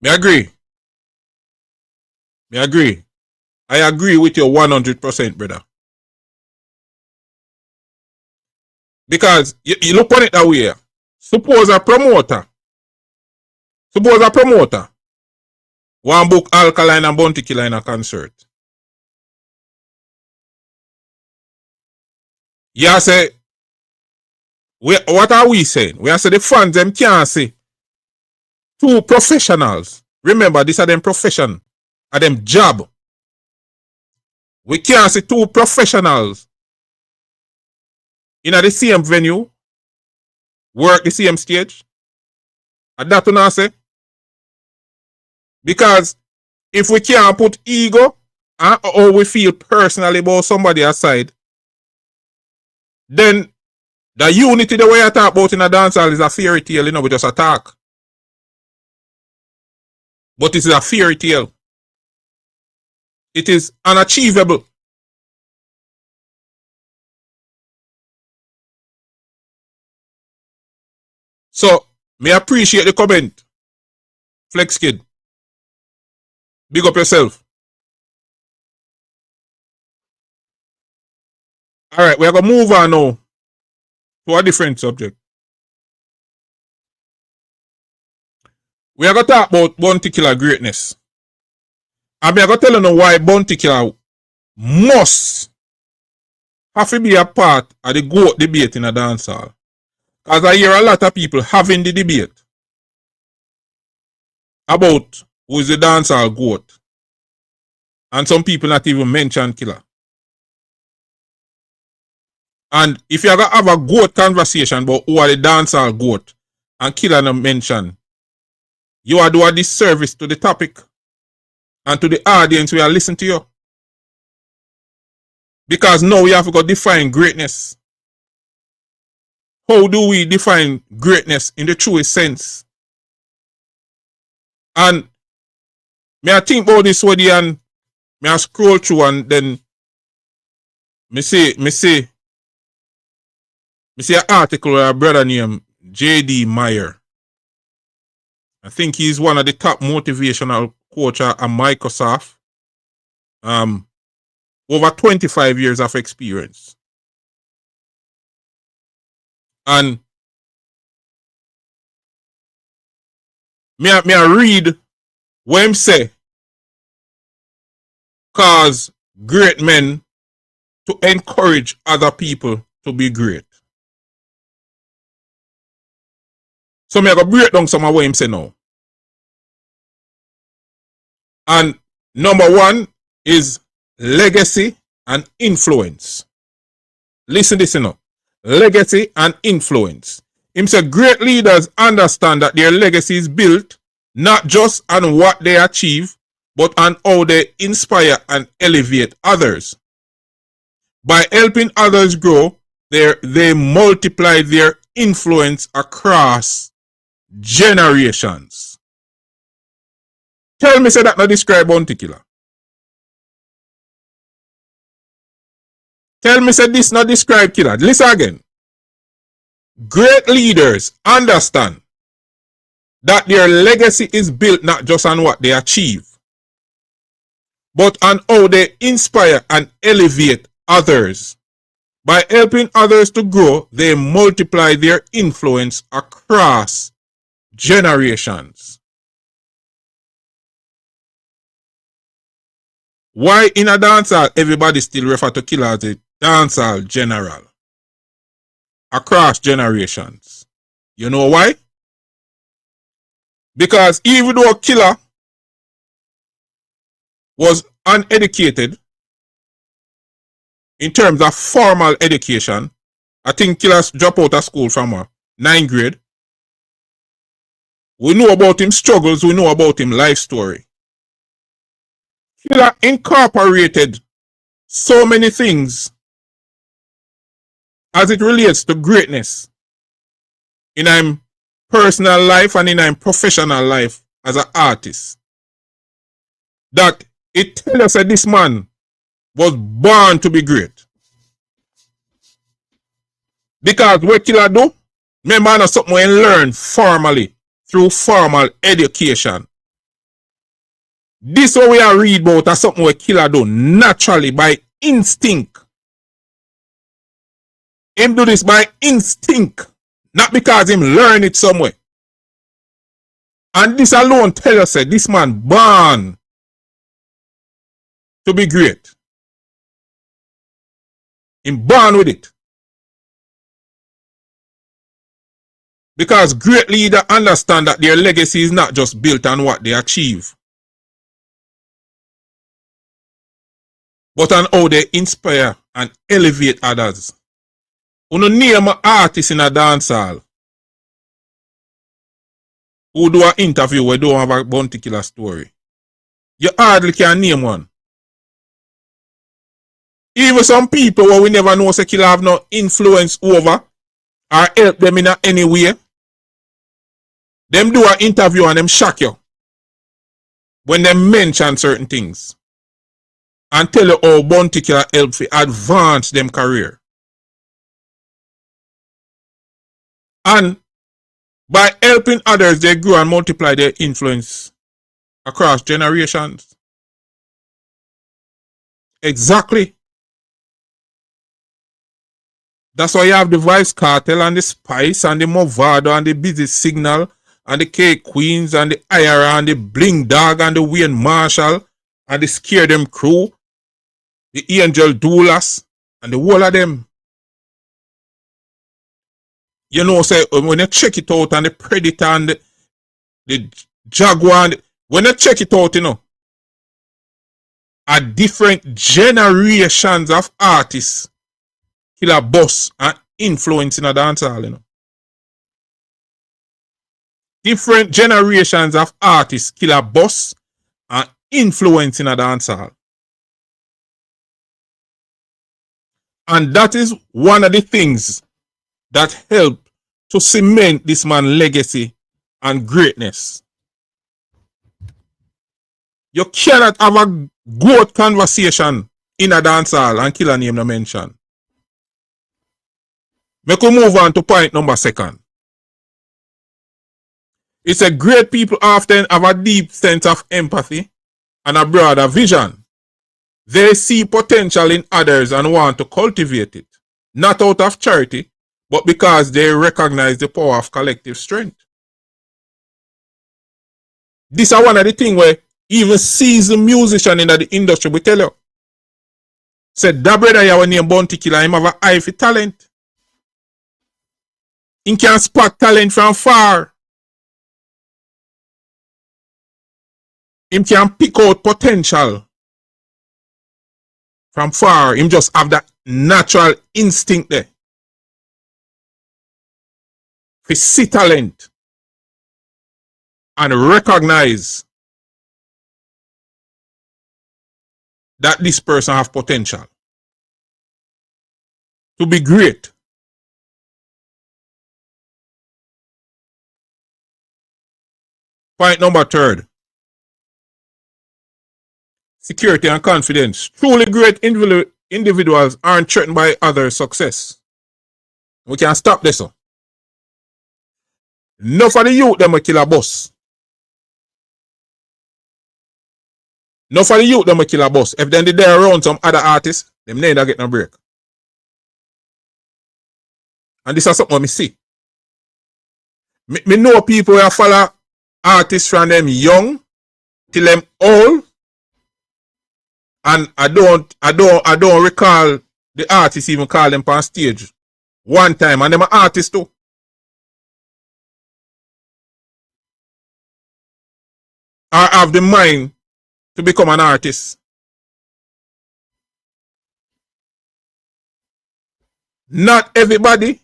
Me agree. Me agree. I agree with you 100%, brother. Because you look on it that way. Suppose a promoter one book Alkaline and Bounty Killer in a concert. Yeah, say, what are we saying? We are saying the fans them can't say two professionals. Remember, these are them profession, are them job. We can't see two professionals in the same venue, work the same stage. And that do not say. Because if we can't put ego or we feel personally about somebody aside, then the unity the way I talk about in a dancehall is a fairy tale, we just attack. But it is a fairy tale. It is unachievable. So, me appreciate the comment Flex Kid. Big up yourself. Alright, we're going to move on now to a different subject. We are going to talk about Bounty Killer greatness. And we are going to tell you why Bounty Killer must have to be a part of the G.O.A.T debate in a dancehall. Because I hear a lot of people having the debate about who is the dancehall G.O.A.T. And some people not even mention Killer. And if you're going to have a G.O.A.T conversation about who are the dancehall G.O.A.T and Killer not mention, you are doing a disservice to the topic and to the audience who are listening to you. Because now we have to go define greatness. How do we define greatness in the truest sense? And me I think about this one and me I scroll through and then me see an article where a brother named J.D. Meyer. I think he's one of the top motivational coaches at Microsoft. Over 25 years of experience. And me I read what him say cause great men to encourage other people to be great. So me I go break down some of what him say now. And number one is legacy and influence. Listen this now. Legacy and influence. Him say great leaders understand that their legacy is built not just on what they achieve, but on how they inspire and elevate others. By helping others grow, they multiply their influence across generations. Tell me say that not describe Bounty Killer. Tell me say this not describe Killer. Listen again. Great leaders understand that their legacy is built not just on what they achieve, but on how they inspire and elevate others. By helping others to grow, they multiply their influence across generations. Why in a dancehall everybody still refer to Killer as a dancehall general? Across generations. You know why? Because even though Killer was uneducated in terms of formal education, I think Killer dropped out of school from 9th grade. We know about him struggles, we know about him life story. Killer incorporated so many things as it relates to greatness in his personal life and in his professional life as an artist, that it tells us that this man was born to be great. Because what Killer do, remember that's something we learn formally through formal education. This what we are read about is something we Killer do naturally by instinct. Him do this by instinct, not because him learn it somewhere. And this alone tell us that this man born to be great. Him born with it. Because great leaders understand that their legacy is not just built on what they achieve, but on how they inspire and elevate others. You name an artist in a dancehall who do an interview where don't have a Bounty Killer story. You hardly can name one. Even some people where we never know say Killer have no influence over or help them in any way, them do an interview and them shock you when they mention certain things and tell you how Bounty Killer help to advance them career. And By helping others, they grow and multiply their influence across generations. Exactly. That's why you have the Vybz Kartel and the Spice and the Movado and the Busy Signal and the K Queens and the IRA and the Bling Dog and the Wayne Marshall and the Scare Them Crew, the Angel Doulas and the whole of them. You know, say when you check it out and the Predator and the Jaguar, when you check it out, you know, are different generations of artists kill a boss and influence in a dancehall, you know. Different generations of artists kill a boss and influence in a dancehall. And that is one of the things that help to cement this man's legacy and greatness. You cannot have a good conversation in a dancehall and kill a name no mention. We could move on to point number 2. It's a great people often have a deep sense of empathy and a broader vision. They see potential in others and want to cultivate it, not out of charity, but because they recognize the power of collective strength. This is one of the things where even seasoned musician in the industry will tell you. Said that brother you name Bounty Killer, him have a eye for talent. He can spot talent from far. He can pick out potential from far. Him just have that natural instinct there. To see talent and recognize that this person have potential to be great. Point number 3. Security and confidence. Truly great individuals aren't threatened by others' success. We can stop this. Enough of the youth them will kill a boss. Enough of the youth them will kill a boss. If then they there around some other artists, them never get no break. And this is something I see. Me know people who follow artists from them young till them old. And I don't recall the artists even call them on stage one time, and them are artists too. Or have the mind to become an artist. Not everybody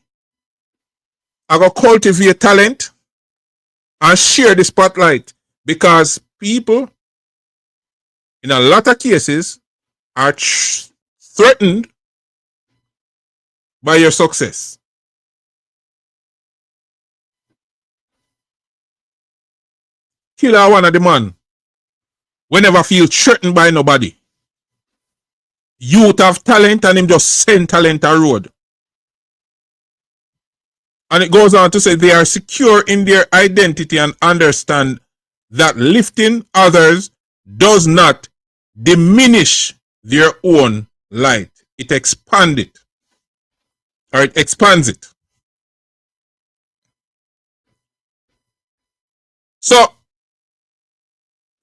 are going to cultivate talent and share the spotlight, because people in a lot of cases are threatened by your success. Killer one of the man whenever feel threatened by nobody. Youth have talent and him just send talent a road. And it goes on to say they are secure in their identity and understand that lifting others does not diminish their own light. It expands it. Or it expands it. So,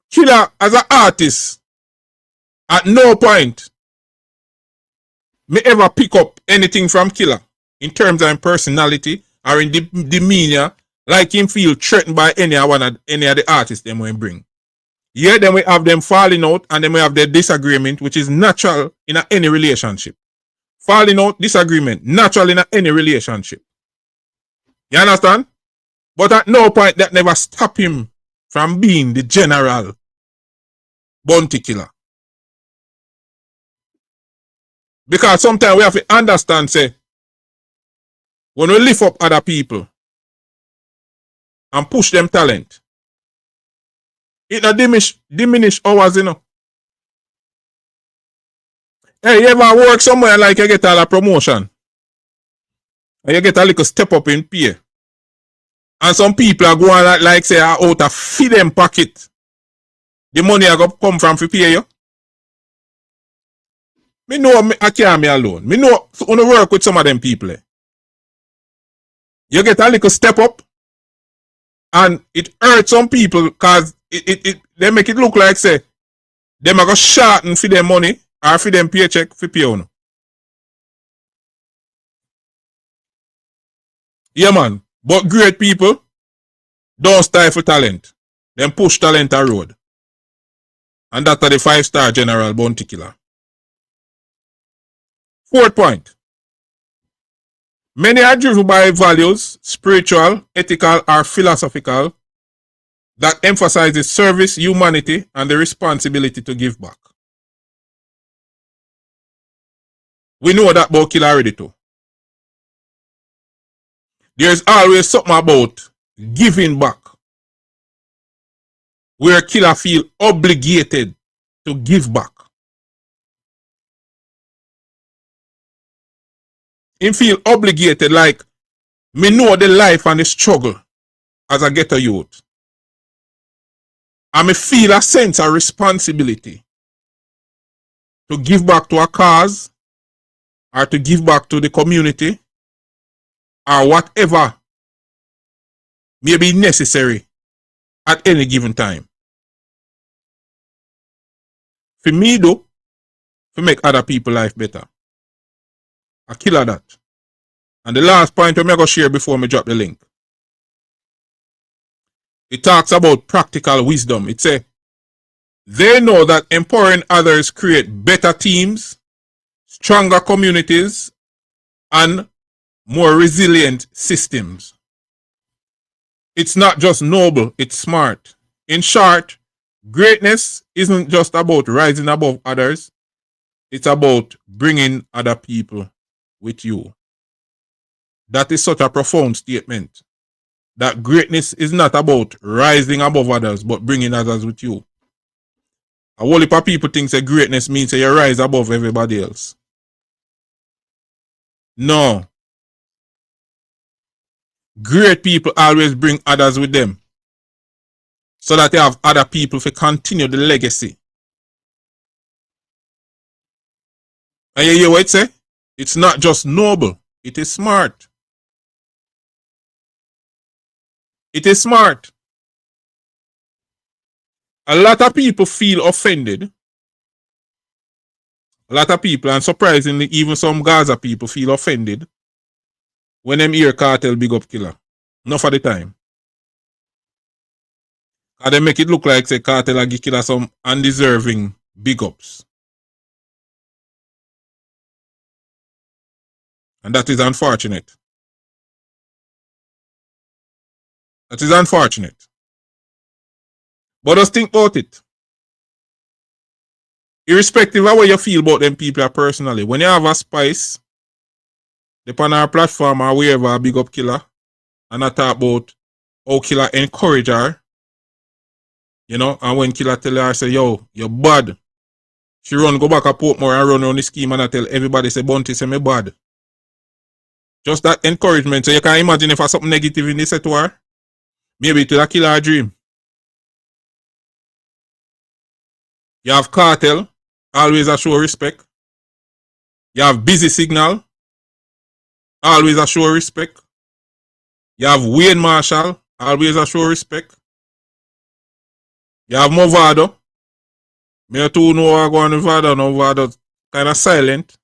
Killer as an artist, at no point may ever pick up anything from Killer in terms of personality or in demeanor, like him feel threatened by any of the artists them we bring. Yeah, then we have them falling out and then we have their disagreement, which is natural in any relationship. Falling out, disagreement, natural in any relationship. You understand? But at no point that never stop him from being the general bounty killer. Because sometimes we have to understand, say, when we lift up other people and push them talent, it not diminish ours, you know. Hey, you ever work somewhere like you get all a promotion and you get a little step up in pay, And some people are going like say out of feed them pocket. The money are going to come from to pay you. Me know I can't me alone. Me know when you work with some of them people. You get a little step up and it hurts some people because they make it look like say them are going to shorten for their money or for them paycheck for pay you. Yeah man, but great people don't stifle talent. Them push talent a road. And that's the 5-star general bounty killer. Fourth point. Many are driven by values, spiritual, ethical, or philosophical, that emphasizes service, humanity, and the responsibility to give back. We know that about killer already too. There's always something about giving back, where killer feel obligated to give back. Him feel obligated like me know the life and the struggle as a ghetto youth. And me feel a sense of responsibility to give back to a cause or to give back to the community or whatever may be necessary at any given time. For me though, to make other people's life better. I kill that. And the last point I'm going to share before I drop the link. It talks about practical wisdom. It says, they know that empowering others create better teams, stronger communities, and more resilient systems. It's not just noble, it's smart. In short, greatness isn't just about rising above others. It's about bringing other people with you. That is such a profound statement. That greatness is not about rising above others, but bringing others with you. A whole heap of people think that greatness means that you rise above everybody else. No. Great people always bring others with them, so that they have other people to continue the legacy. And you hear what it say? It's not just noble, it is smart. It is smart. A lot of people feel offended. A lot of people, and surprisingly, even some Gaza people feel offended when them hear Kartel big up killer. Not for the time. And they make it look like say Kartel a give killer some undeserving big ups. And that is unfortunate. That is unfortunate. But just think about it. Irrespective of what you feel about them people personally, when you have a spice, depend on our platform or wherever a big up killer, and I talk about how killer encourage her, you know, and when killer tell her, say, yo, you're bad. She run, go back a Portmore and run on the scheme and I tell everybody, say, Bounty, say me bad. Just that encouragement. So you can imagine if I something negative in this set to her, maybe it will kill her dream. You have Kartel, always a show respect. You have Busy Signal, always a show respect. You have Wayne Marshall, always a show respect. You have Movado. Me too know what going on with Movado. Movado kind of silent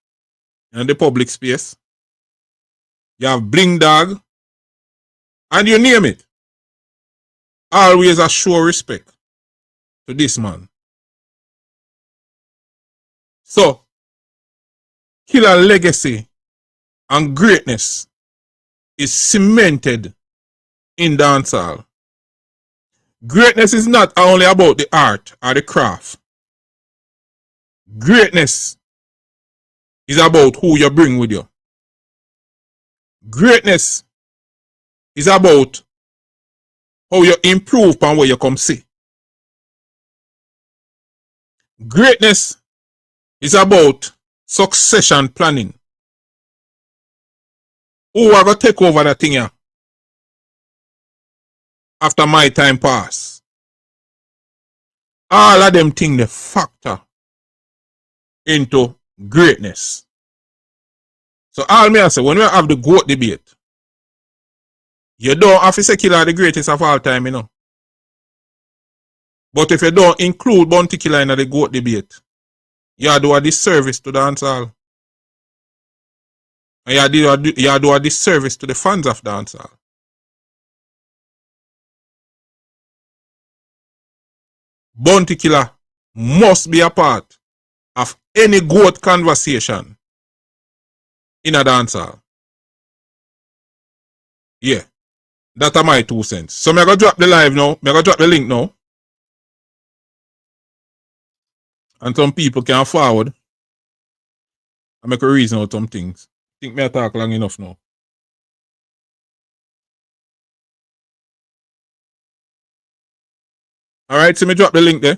in the public space. You have Bling Dog. And you name it. Always a show respect to this man. So, killer legacy and greatness is cemented in dancehall. Greatness is not only about the art or the craft. Greatness is about who you bring with you. Greatness is about how you improve upon what you come see. Greatness is about succession planning. Who are going to take over that thing here? after my time pass. All of them things they factor into greatness. So all me I say, when we have the GOAT debate, you don't have to say Killer the greatest of all time, you know. But if you don't include Bounty Killer in the GOAT debate, you do a disservice to the dancehall. And you do a disservice to the fans of dancehall. Bounty Killer must be a part of any GOAT conversation in a dancehall. Yeah. That are my 2 cents. So I'm going to drop the live now. I'm going to drop the link now. And some people can forward. I make a reason out some things. I think me talk long enough now. Alright, so me drop the link there.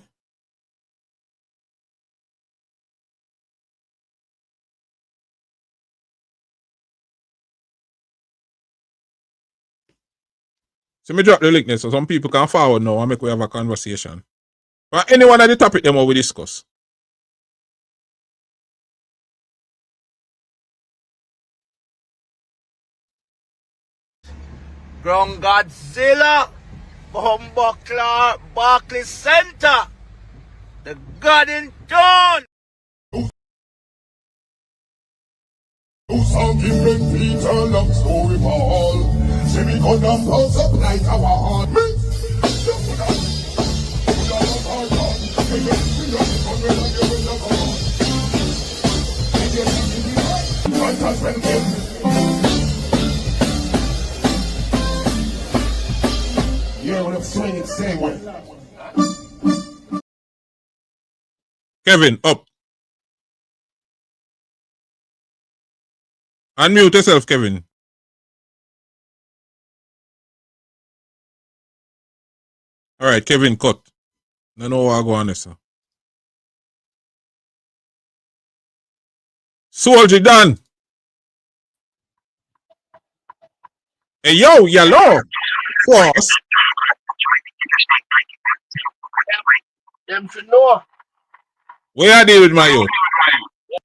So me drop the link there so some people can forward now and make we have a conversation. But anyone at the topic them we discuss. Ground Godzilla, Bumbleclaw, Barclays Center, the God in town. Some different feet and long story for all. See me gun and pulse up like our heart. Yeah, when I'm swinging, same way. Kevin, up. Unmute yourself, Kevin. Alright, Kevin, cut. I know what I go on this. Soldier done. Hey, yo, yellow. Force. Them should know. Where I deal with my youth?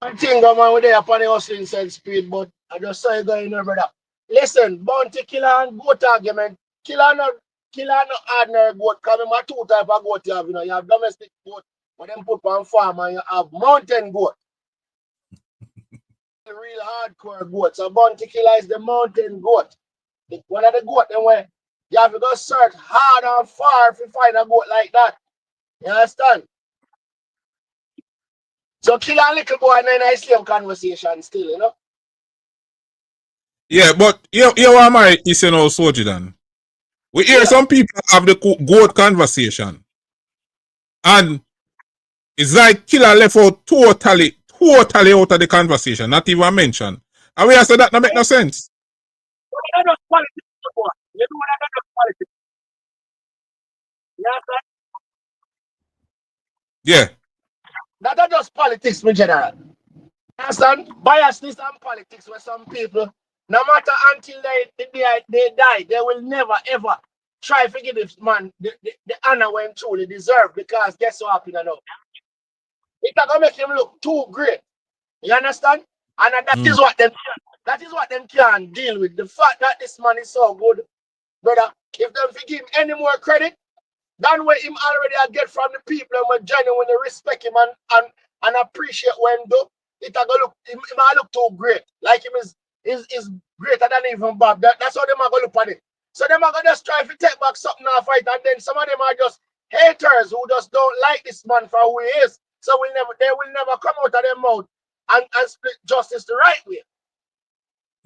One thing, man, we're there upon the hustling side speed, but I just saw you going there, brother. Listen, Bounty Killer and GOAT argument. Killer no ordinary goat. Because remember 2 types of goat you have, you know. You have domestic goat, but them put on farm, and you have mountain goat. The real hardcore goat. So Bounty Killer is the mountain goat. One of the goat, then where you have to go search hard and far if you find a goat like that. You understand? So Killer and Little Boy and then I slave conversation still, you know? Yeah, but here am I, is you know, Soldier done. We hear some people have the GOAT conversation. And it's like Killer left out totally out of the conversation, not even mentioned. And we have said that don't make no sense. That does politics, boy. You know that does politics. You understand? Yeah. That just politics, my general. You understand? Biasness and politics where some people, no matter until they die, they will never ever try to give this man the honor when truly deserved, because guess what happened now? It's not gonna make him look too great. You understand? And that is what them can't deal with. The fact that this man is so good, brother, if them give him any more credit than what him already get from the people and when genuinely respect him and appreciate when do, it gonna look him might look too great. Like him is greater than even Bob. That's how them are gonna look at it. So them are gonna just try to take back something off fight, and then some of them are just haters who just don't like this man for who he is. So they will never come out of their mouth and split justice the right way.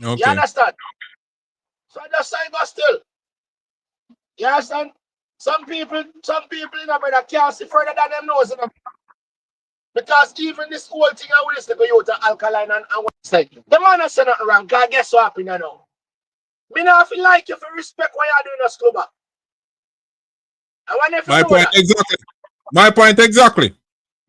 Okay. You understand? So I just say go still. You understand? Some people in America can't see further than them nose. Because even this whole thing I will listen to you to Alkaline and what say. The man has said nothing wrong, because guess what happened now? Me not feel like you for respect what you're doing us club. I want you to My know point that. exactly. My point exactly.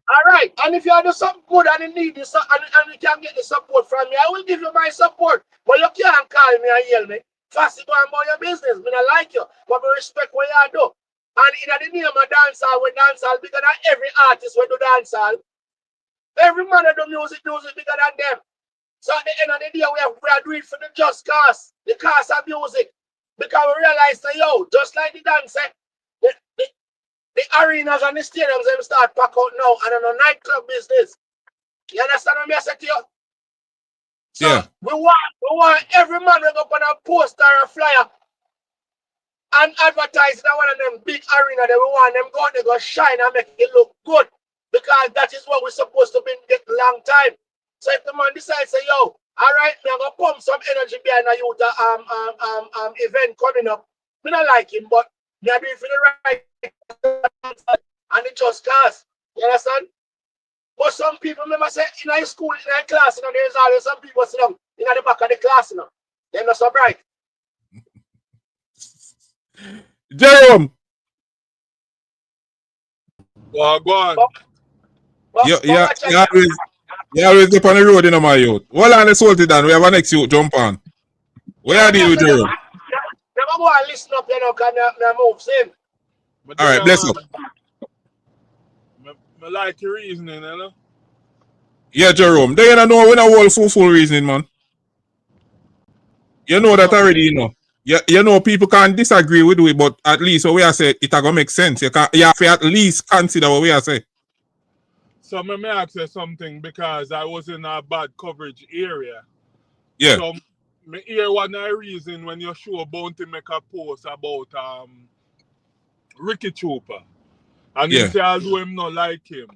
Alright, and if you do something good and you need this and you can get the support from me, I will give you my support. But you can't call me and yell me Fussy go about your business. Me not like you, but me respect what you do. And in the name of dancehall, when dancehall bigger than every artist when do dancehall, every man that do music bigger than them. So at the end of the day, we are doing it for the just cause, the cause of music. Because we realize that, yo, just like the dance, the arenas and the stadiums, they start pack out now, and on a nightclub business. You understand what I'm saying to you? So Yeah. we want every man to go up on a poster or a flyer and advertise in one of them big arena. That we want them go, they go shine and make it look good. Because that is what we're supposed to be get long time. So if the man decides, say, yo, all right, I'm gonna pump some energy behind a youth event coming up. Me not like him, but me are doing for the right and it just cause. You understand? But some people remember say in high school, in high class, you know, there's always some people sit down in the back of the class, you know. They're not so bright. Jerome. Well, go on. You always up on the road, you know, my youth. Well, on the salty down, we have a next youth jump on. Where are you, Jerome? Never go and listen up, you know, because I move same. All right, bless up. I like your reasoning, you know? Yeah, Jerome. They don't know when I want full reasoning, man. You know that already, you know. You know people can disagree with we, but at least what we are saying, it gonna make sense. You have to at least consider what we are saying. So let me ask you something because I was in a bad coverage area. Yeah. So me hear one reason when your show Bounty make a post about Ricky Trooper. And he say although him not like him,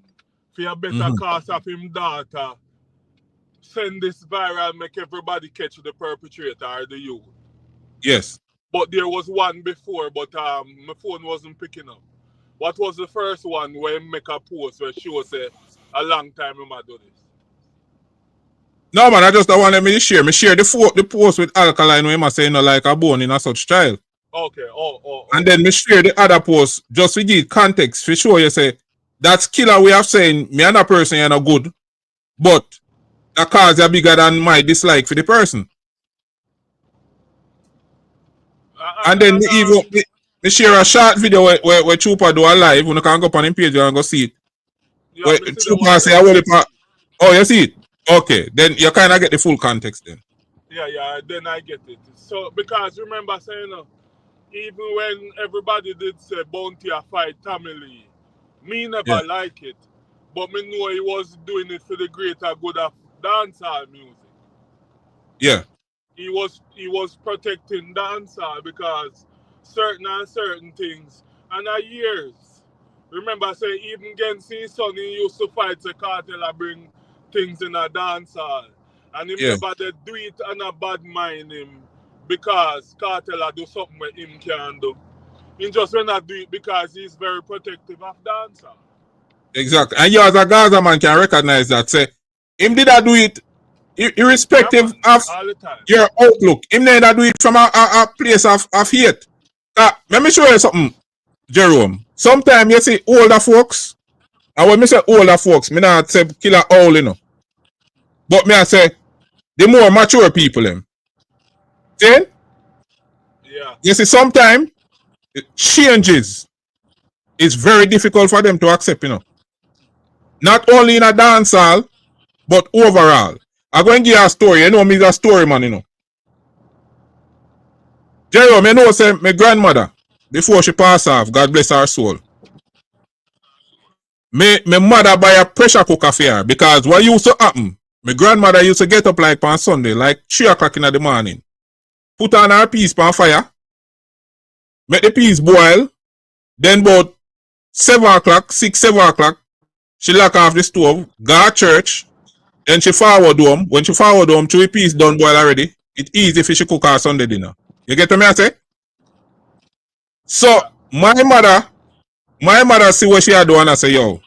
for a better cause of him daughter, send this viral, make everybody catch the perpetrator or the youth. Yes. But there was one before, but my phone wasn't picking up. What was the first one where he make a post where she was a long time him a do this? No man, I just don't want me to share. Me share the post with Alkaline where I say no like a bone in a such child. Okay. And then me share the other post just to give context for sure. You say that's killer way of saying me and a person are not good, but the cause are bigger than my dislike for the person. And then me share a short video where Trooper do a live. When you can go up on him page and go see it. Yeah, where Trooper say, oh, you see it? Okay, then you kind of get the full context then. Yeah, then I get it. So, because remember saying, even when everybody did say Bounty a fight family, me never like it. But me know he was doing it for the greater good of dancehall music. Yeah. He was protecting dancehall because certain things and years. Remember say even against his son he used to fight the cartel and bring things in a dancehall. And him never did do it and a bad mind him because cartel do something where him can do. He just will not do it because he's very protective of dancehall. Exactly. And you as a Gaza man can recognize that. Say him did not do it irrespective of your outlook. Him never do it from a place of hate. Let me show you something, Jerome. Sometimes you see older folks, and when I say older folks, I not say killer owl, you know. But me I say the more mature people them. See? Yeah. You see, sometimes changes is very difficult for them to accept, you know. Not only in a dance hall, but overall. I'm going to give you a story. You know me is a story man, you know. Jerome, you know, say my grandmother, before she passed off, God bless her soul. My mother buy a pressure cooker for her because what used to happen, my grandmother used to get up like on Sunday, like 3 o'clock in the morning, put on her peas on fire, make the peas boil, then about 7 o'clock, 7 o'clock, she lock off the stove, go to church, then she forward home. When she forward home, 3 peas done boil already. It's easy if she cook her Sunday dinner. You get what I say? So, my mother see what she had done and I say, yo,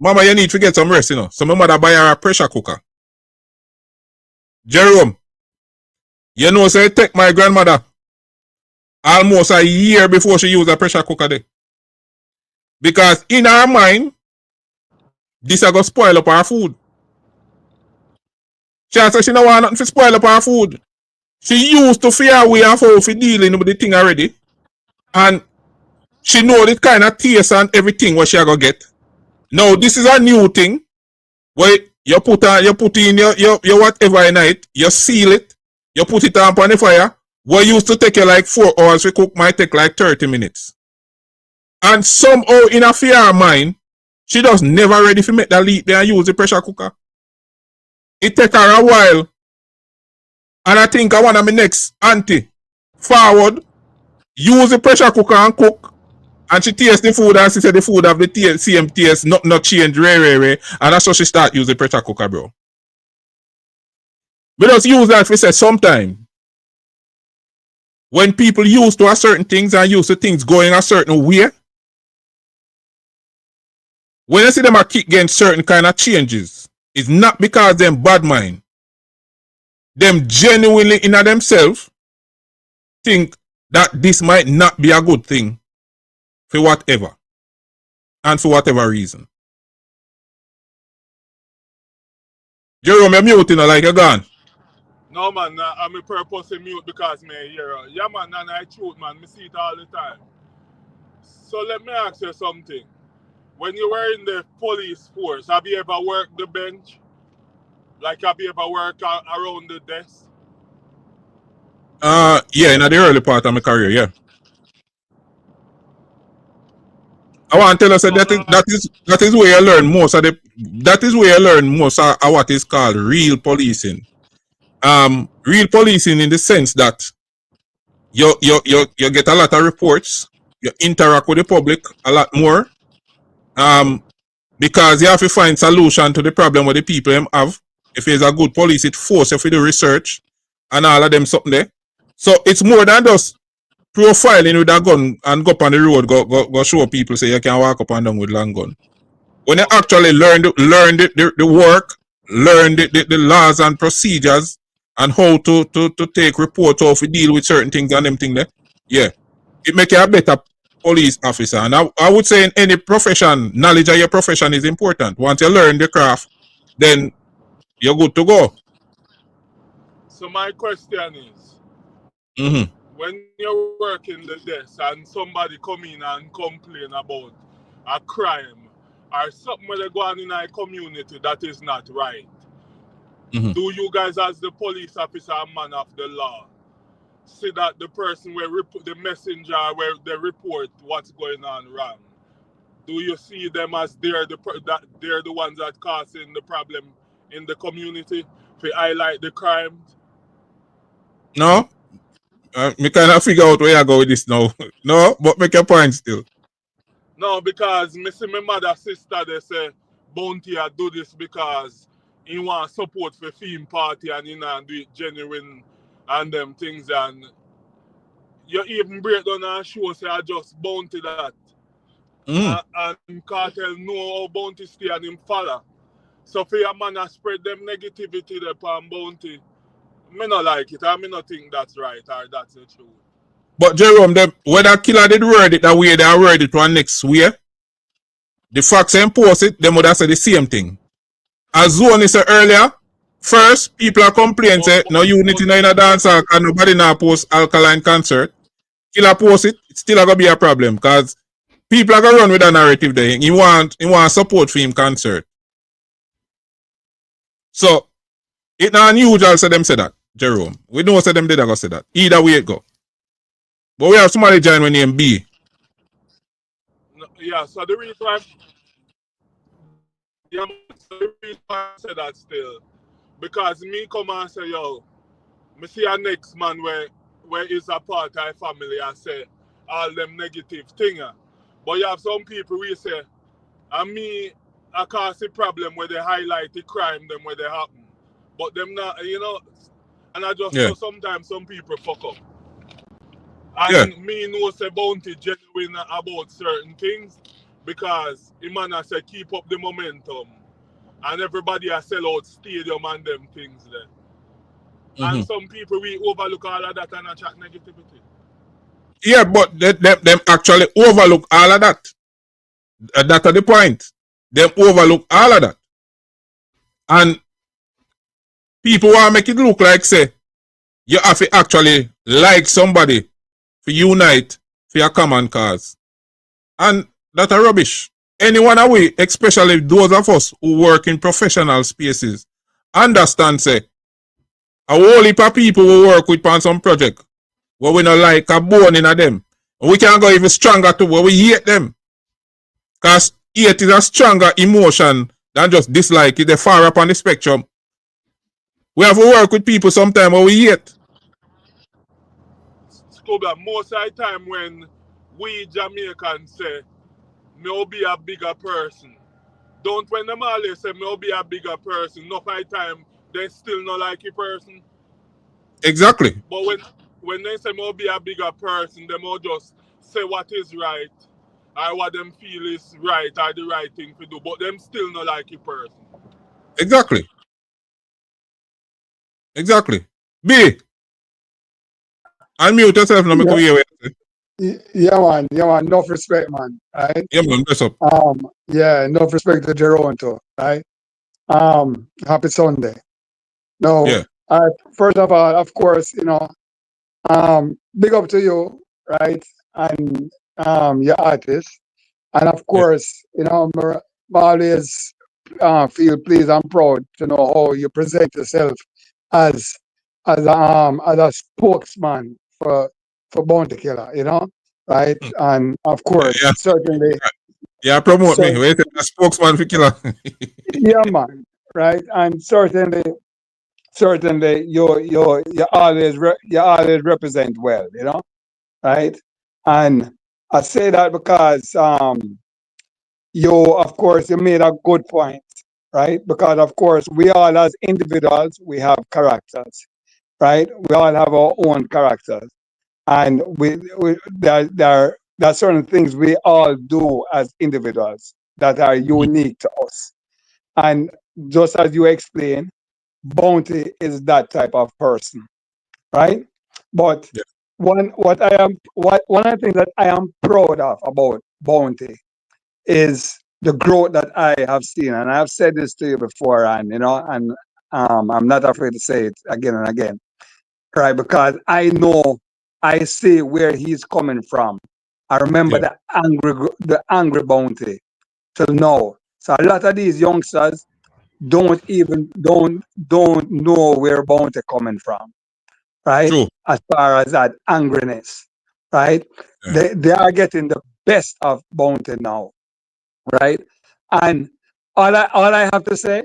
Mama, you need to get some rest, you know. So my mother buy her a pressure cooker. Jerome, you know, say take my grandmother almost a year before she used a pressure cooker there. Because in her mind, this is going to spoil up her food. She said she don't want nothing to spoil up her food. She used to fear we have how for dealing with the thing already. And she know the kind of taste and everything what she gonna get. Now this is a new thing where you put in your whatever in it, you seal it, you put it on the fire. What used to take you like 4 hours to cook might take like 30 minutes. And somehow in a fear mind, she just never ready to make that leap there and use the pressure cooker. It take her a while. And I think I want my next auntie forward, use the pressure cooker and cook. And she tastes the food and she said the food have the same taste, not change, and that's how she start using the pressure cooker, bro. We just use that, we say sometime. When people used to a certain things and used to things going a certain way, when you see them are kick against certain kind of changes, it's not because them bad mind. Them genuinely in themselves think that this might not be a good thing for whatever and for whatever reason. Jerome, you're muting like you're gone. No man, I'm a purposely mute because me hear. Yeah man, and I truth man, me see it all the time. So let me ask you something. When you were in the police force, have you ever worked the bench? Like have you ever worked around the desk? Yeah, in the early part of my career, yeah. I want to tell us that is where you learn most of what is called real policing. Real policing in the sense that you get a lot of reports, you interact with the public a lot more. Because you have to find solution to the problem what the people have. If there's a good police, it forces you to do research and all of them something there. So it's more than just profiling with a gun and go up on the road, go show people say you can walk up and down with long gun. When you actually learn the work, learn the laws and procedures and how to take reports, how to deal with certain things and them things there, yeah, it make you a better police officer. And I would say in any profession, knowledge of your profession is important. Once you learn the craft, then you're good to go. So my question is, when you're working the desk and somebody come in and complain about a crime or something where they go on in a community that is not right, do you guys as the police officer and man of the law see that the person where the messenger where they report what's going on wrong? Do you see them as they're the ones that causing the problem in the community to highlight the crimes? No? Me kind of figure out where I go with this now. No, but make your point still. No, because me see my mother sister they say Bounty do this because he want support for theme party and he not do it genuine and them things, and you even break down and show say I just Bounty that. And Kartel know how Bounty stay and him follow. So for your man to spread them negativity upon Bounty, me not like it. I me not think that's right or that's the truth. But Jerome, whether killer did word it that way, they word it one next way. The facts and post it, them would have said the same thing. As Zone said earlier, first people are complaining say no unity in a dancehall and nobody now post Alkaline concert. Killer post it, it's still gonna be a problem because people are gonna run with a narrative there. He want support for him concert. So it's not unusual say them say that, Jerome. We don't say them did go say that. Either way it go. But we have somebody join when name B. No, yeah, so the reason why I say that still, because me come and say, yo, me see a next man where is a part of family and say all them negative things. But you have some people who say, and me, I cause the problem where they highlight the crime them where they happen. But them not, and I just know sometimes some people fuck up. And me know say Bounty genuine about certain things because the man has said keep up the momentum and everybody has sell out stadium and them things there. And some people we overlook all of that and chat negativity. Yeah, but them actually overlook all of that. That's the point. Them overlook all of that. And people want to make it look like say you have to actually like somebody to unite for your common cause. And that's a rubbish. Anyone away, especially those of us who work in professional spaces, understand say a whole heap of people who work with on some project where we not like a bone in a them. And we can go even stronger too where we hate them. Because hate is a stronger emotion than just dislike. It's far up on the spectrum. We have to work with people sometimes where we hate. Scobler, most of the time when we Jamaicans say, me be a bigger person. Don't when them always say me be a bigger person, enough of the time they still not like a person. Exactly. But when they say me be a bigger person, they will just say what is right or what them feel is right or the right thing to do. But them still not like a person. Exactly. Exactly. B. Unmute yourself now, make we hear what you say. Yeah, man. Enough respect, man. Right? Yeah, man, bless up. Yeah, enough respect to Jerome too. Right? Happy Sunday. No, Yeah. first of all, of course, big up to you, right? And your artist. And of course, I always feel pleased and proud to know how you present yourself as a spokesman for Bounty Killer, right? And of course, Yeah. certainly, Yeah, promote me. Wait, a spokesman for killer. yeah, man, right? And certainly, you always represent well, right? And I say that because of course, you made a good point, right? Because of course, we all as individuals, we have characters, right? We all have our own characters, and there are certain things we all do as individuals that are unique to us. And just as you explained, Bounty is that type of person, right? But Yeah. one of the things that I am proud of about Bounty is the growth that I have seen, and I've said this to you before, and I'm not afraid to say it again and again, right? Because I see where he's coming from. I remember Yeah. the angry Bounty till now. So a lot of these youngsters don't know where Bounty coming from, right? True. As far as that angriness, right? Yeah. They are getting the best of Bounty now, right? And all I have to say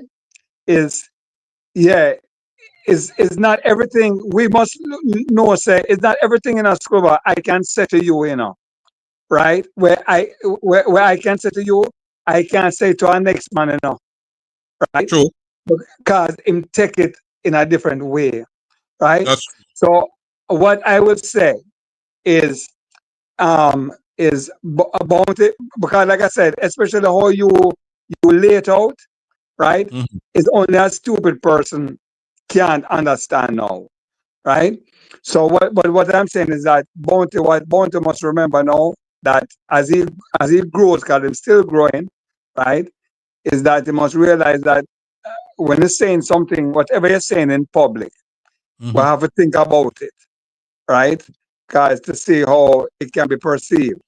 is, yeah, is not everything we must know. Say it's not everything in a scuba I can say to you, right? Where I can say to you, I can't say to our next man, right? True. Because him take it in a different way, right? That's So what I would say is about it, because like I said, especially how you lay it out, right? Mhm. Is only a stupid person can't understand now, right? So what I'm saying is that what Bounty must remember now, that as he grows, because he's still growing, right? Is that he must realize that when he's saying something, whatever you're saying in public, we have to think about it, right? Guys, to see how it can be perceived,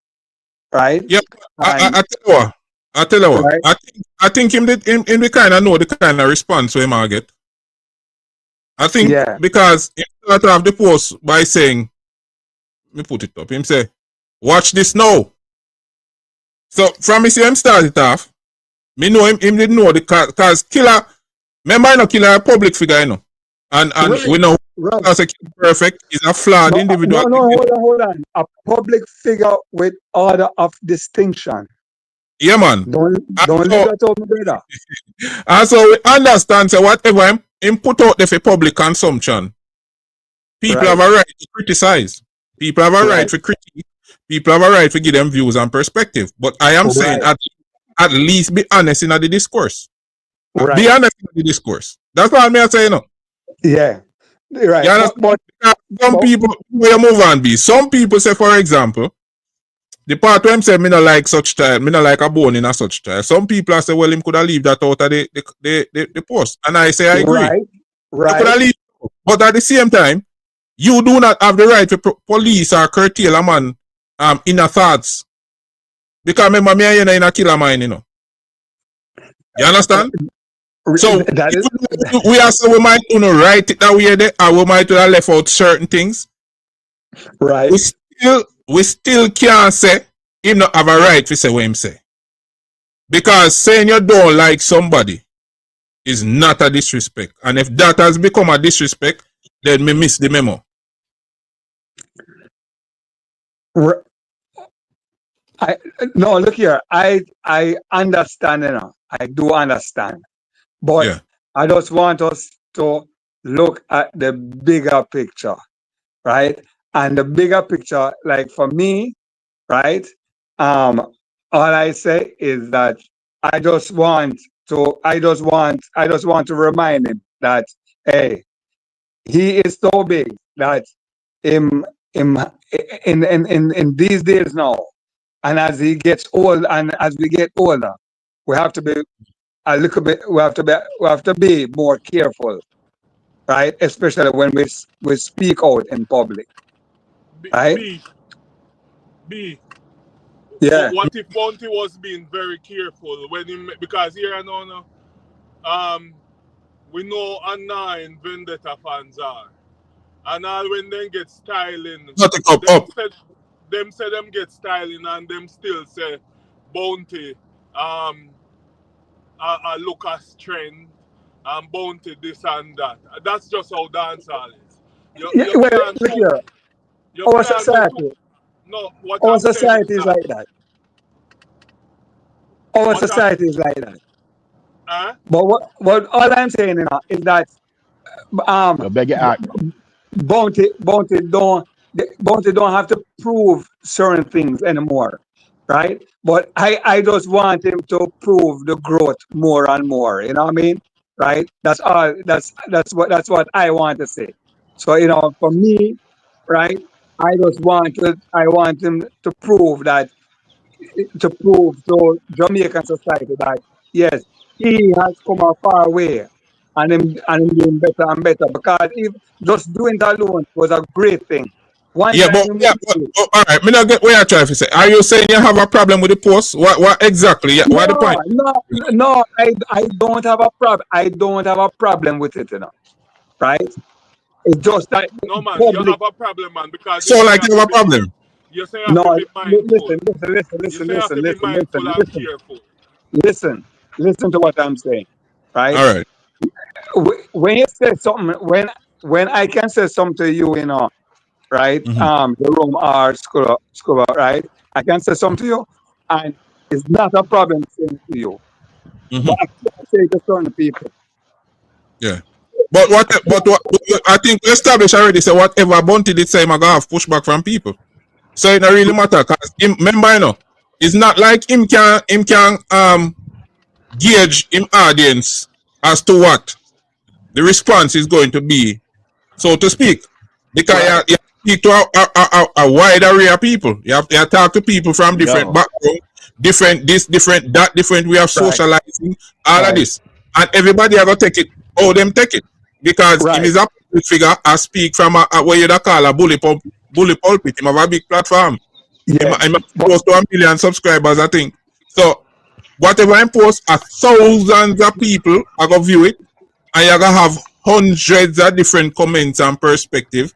right? Yeah. And I tell you what. I tell you what. right, I think him the kind of know the kind of response we might get. I think yeah, because he start off the post by saying, me put it up. Him say, watch this now. So from me see him start it off, me know him didn't know the cause killer. Remember, I know killer a public figure, and right, we know right. as a killer perfect is a flawed individual. No, hold on. A public figure with order of distinction. Yeah, man. Don't leave that out, my brother. And so we understand so whatever him put out there for public consumption, people Right. have a right to criticize. People have a right Right. to critique. People have a right to give them views and perspective. But I am saying Right. at least be honest in the discourse. Be Right. honest in the discourse. That's what I'm saying. Yeah. Right. You understand? But Because some people, where move on be. Some people say, for example, the part where him say, me not like such child, me not like a bone in a such child. Some people I say, well, him could have leave that out of the post. And I say, I agree. right. You could have Right. leave. But at the same time, You do not have the right to police or curtail a man inner thoughts. Because remember, me and you in a killer mind, you know. You understand? So that is we are so we might write it that way there, or we might have left out certain things. right. We still can't say him not have a right to say what him say. Because saying you don't like somebody is not a disrespect. And if that has become a disrespect, then me miss the memo. No, look here. I understand, you know. I do understand. But Yeah. I just want us to look at the bigger picture, right? And the bigger picture, like for me, right? All I say is that I just want to remind him that hey, he is so big that in these days now, and as he gets old and as we get older, we have to be a little bit we have to be more careful, right? Especially when we speak out in public, right? B, B. Yeah. What if Bounty was being very careful when he because here and now, we know online Vendetta fans are, and all when they get styling, Nothing up. them say them get styling, and them still say Bounty, a look as trend, and Bounty this and that. That's just how dancehall is. You Well, can't look put, here. you Our can't say society, no. What our I'm saying is society is that like that. Our what I'm society is like that. But what all I'm saying, you know, is that You beg your heart. Bounty don't have to prove certain things anymore, right? But I just want him to prove the growth more and more. You know what I mean? Right? That's all. That's what I want to say. So you know, for me, right? I want him to prove that to prove to Jamaican society that yes, he has come a far way and him doing better and better. Because if just doing that alone was a great thing. One Yeah, time but him yeah, but, all right. Me not get what you're trying to say. Are you saying you have a problem with the post? What exactly? Yeah, what the point? no, I don't have a problem. I don't have a problem with it, you know. Right? It's just that no man, you public. have a problem, man, because you So say like you have a problem. you say you have No, to be mindful. You listen, say you have to be mindful and listen, careful. listen to what I'm saying. Right? All right. When you say something, when I can say something to you, you know, right? The room or school, right? I can say something to you, and it's not a problem saying to you. But I can't say to certain people. Yeah. But what I think we established already say whatever Bounty did say, I'm gonna have pushback from people. So it don't really matter because remember, you know, it's not like him can gauge him audience as to what the response is going to be, so to speak. Because Right. you speak to a wide array of people. You have to talk to people from different Yo. backgrounds, different this, different that, different way of Right. socializing, all of Right. this. And everybody are gonna take it, how them take it. Because him Right. is a public figure I speak from a what you call a bully pulpit. Him have a big platform. Yeah. I'm But, close to 1 million subscribers, I think. So whatever I post, thousands of people are gonna view it, and you're gonna have hundreds of different comments and perspective,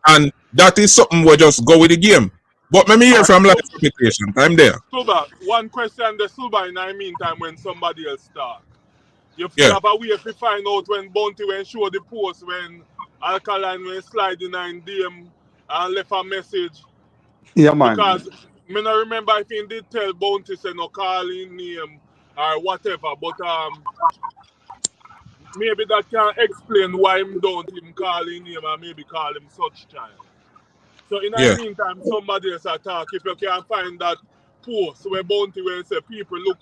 and that is something we just go with the game. But let me hear from life application. I'm there. Suba, one question the Suba in the meantime when somebody else start. You Yeah. have a way to find out when Bounty when show the post when Alkaline when slide in DM and left a message. yeah, man. Because me not remember if he did tell Bounty say no call in name or whatever, but maybe that can explain why him don't him call in name and maybe call him such child. So in the Yeah. meantime, somebody else attack if you can find that post where Bounty when say people look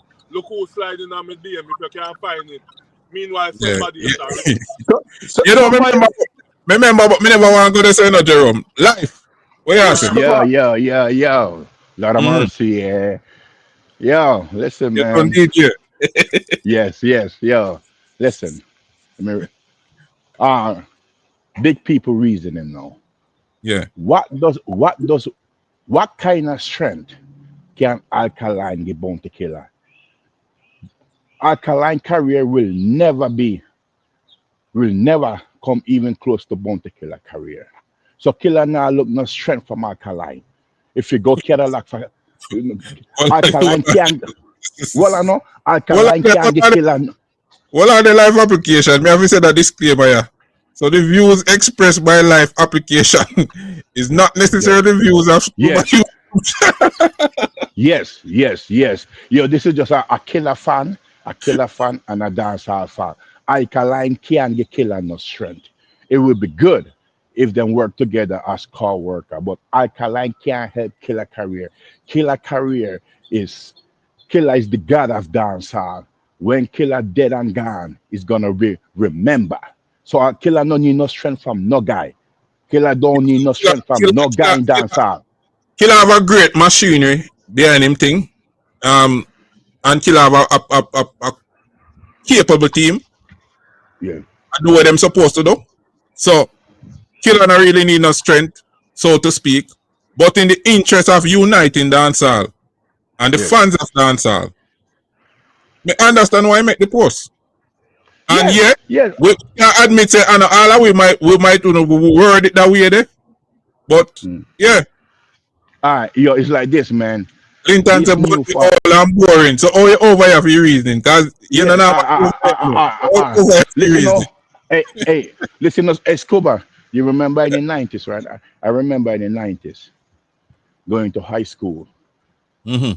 who's sliding on my DM if you can find it. Meanwhile, Yeah. somebody else are You know, Somebody, remember, but me never want to go to say no, Jerome. Life. What you say? Yo. Lord of mercy, yeah. Yo, listen, You don't man. DJ. Yes, yo. Listen. Big people reasoning now. Yeah. What kind of strength can Alkaline the Bounty Killer? Alkaline career will never come even close to Bounty Killer career. So Killer now look no strength from Alkaline. If you go Cadillac for Alkaline can well I know Alkaline can get Killer. What are the live application? Me have to say that disclaimer here. So the views expressed by live application is not necessarily the views of Yes. Yo, this is just a Killer fan and a dancehall fan. Alkaline can get Killer no strength. It would be good if them work together as co-worker, but Alkaline can't help Killer career. Killer is the god of dancehall. When Killer dead and gone, is gonna be remember. So Killer don't need no strength from no guy. Killer don't need no strength from no guy in dancehall. Killer have a great machinery behind him thing. And Killer have a capable team. Yeah. And do what them supposed to do. So Killer not really need no strength, so to speak. But in the interest of uniting dancehall and the fans of dancehall, me understand why I make the post. And we can admit say and all we might word it that way there. But yeah. Alright, yo, it's like this, man. Clinton said all I'm boring. So all you over here for your reason. Because you know now hey, listen us Escobar. You remember in the 90s, right? I remember in the 90s going to high school.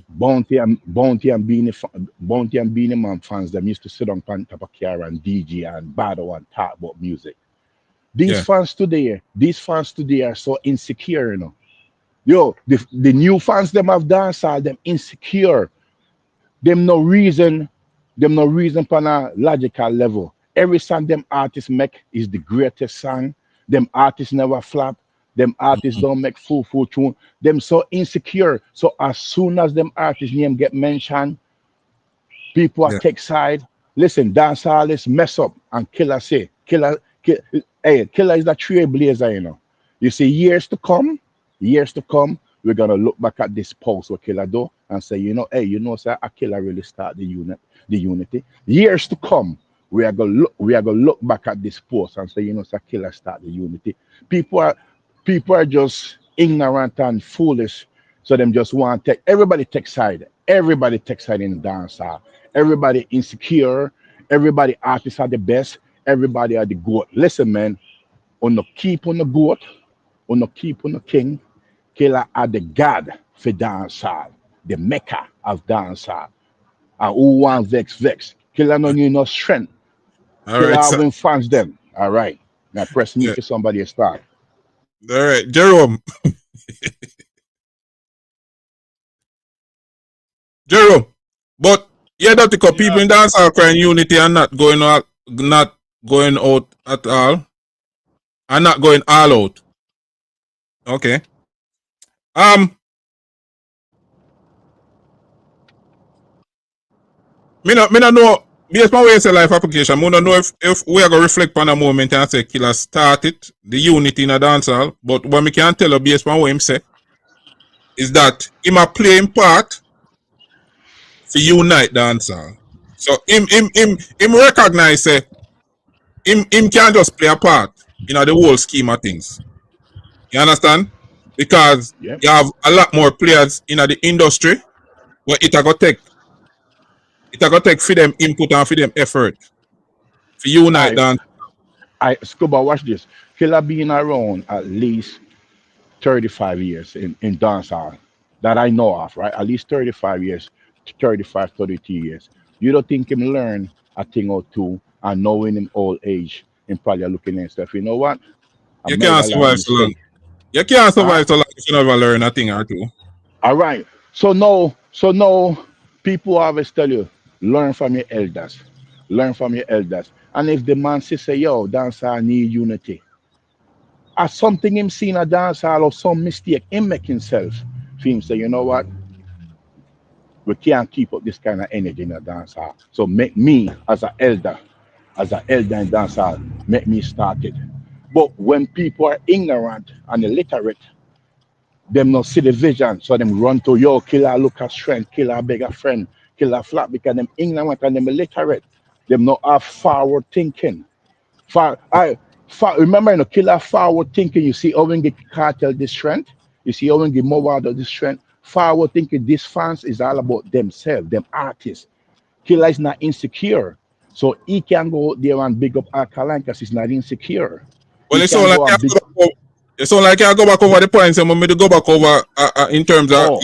Bounty and Beenie Man fans them used to sit on top of car and DJ and battle and talk about music. These fans today are so insecure, you know. Yo, the new fans them have dancehall, them insecure. Them no reason on a logical level. Every song them artists make is the greatest song. Them artists never flop. Them artists don't make full tune. Them so insecure. So as soon as them artists name get mentioned, people are take side. Listen, dancehall is mess up and Killer say. Killer is the trailblazer, you know. You see, years to come, we're gonna look back at this post what Killer do and say, sir, a Killer really start the unity. Years to come, we are gonna look back at this post and say, sir, Killer start the unity. People are just ignorant and foolish, so them just want to take everybody take side. Everybody take side in the dancehall. Everybody insecure. Everybody artists are the best. Everybody are the GOAT. Listen, man, on the keep on the GOAT, on the keep on the king. Killer are the god for dancehall, the mecca of dancehall. And who want vex? Killer no need no strength. Killer having fans them. All right. Now press me for somebody to start. All right, Jerome. But that because people in dancehall crying unity and not going out at all, and not going all out. Okay. Me not know. Based on way say life application, I don't know if we are gonna reflect on a moment and say Killer started the unity in a dancehall. But what me can tell you based on what him say is that him a playing part to unite dancehall. So him recognize say him can't just play a part in the whole scheme of things. You understand? Because you have a lot more players in the industry where it go take for them input and for them effort for unite dance. Scuba, watch this. Killer been around at least 35 years in dancehall that I know of, right? At least 35 years, 32 years. You don't think him learn a thing or two and knowing him old age and probably looking at stuff. You know what? You can't survive so long. You can't survive so long if you never learn a thing or two. All right. So now people always tell you, learn from your elders. Learn from your elders. And if the man say, yo, dancehall need unity. As something him seen a dancehall or some mistake, him make himself. Him say, you know what? We can't keep up this kind of energy in a dancehall. So make me as an elder in dancehall, make me start it. But when people are ignorant and illiterate, them not see the vision, so them run to yo, killer look at strength, killer beg a friend, killer flat because them ignorant and them illiterate. Them not have forward thinking. Remember, killer forward thinking. You see, how when get cartel this strength, you see, how when get mobile this strength. Forward thinking, this fans is all about themselves, them artists. Killer is not insecure, so he can go out there and big up Alkaline because he's not insecure. Well, He it's all can like go and big. it's all like I go back over the points and want me to go back over in terms of Oh,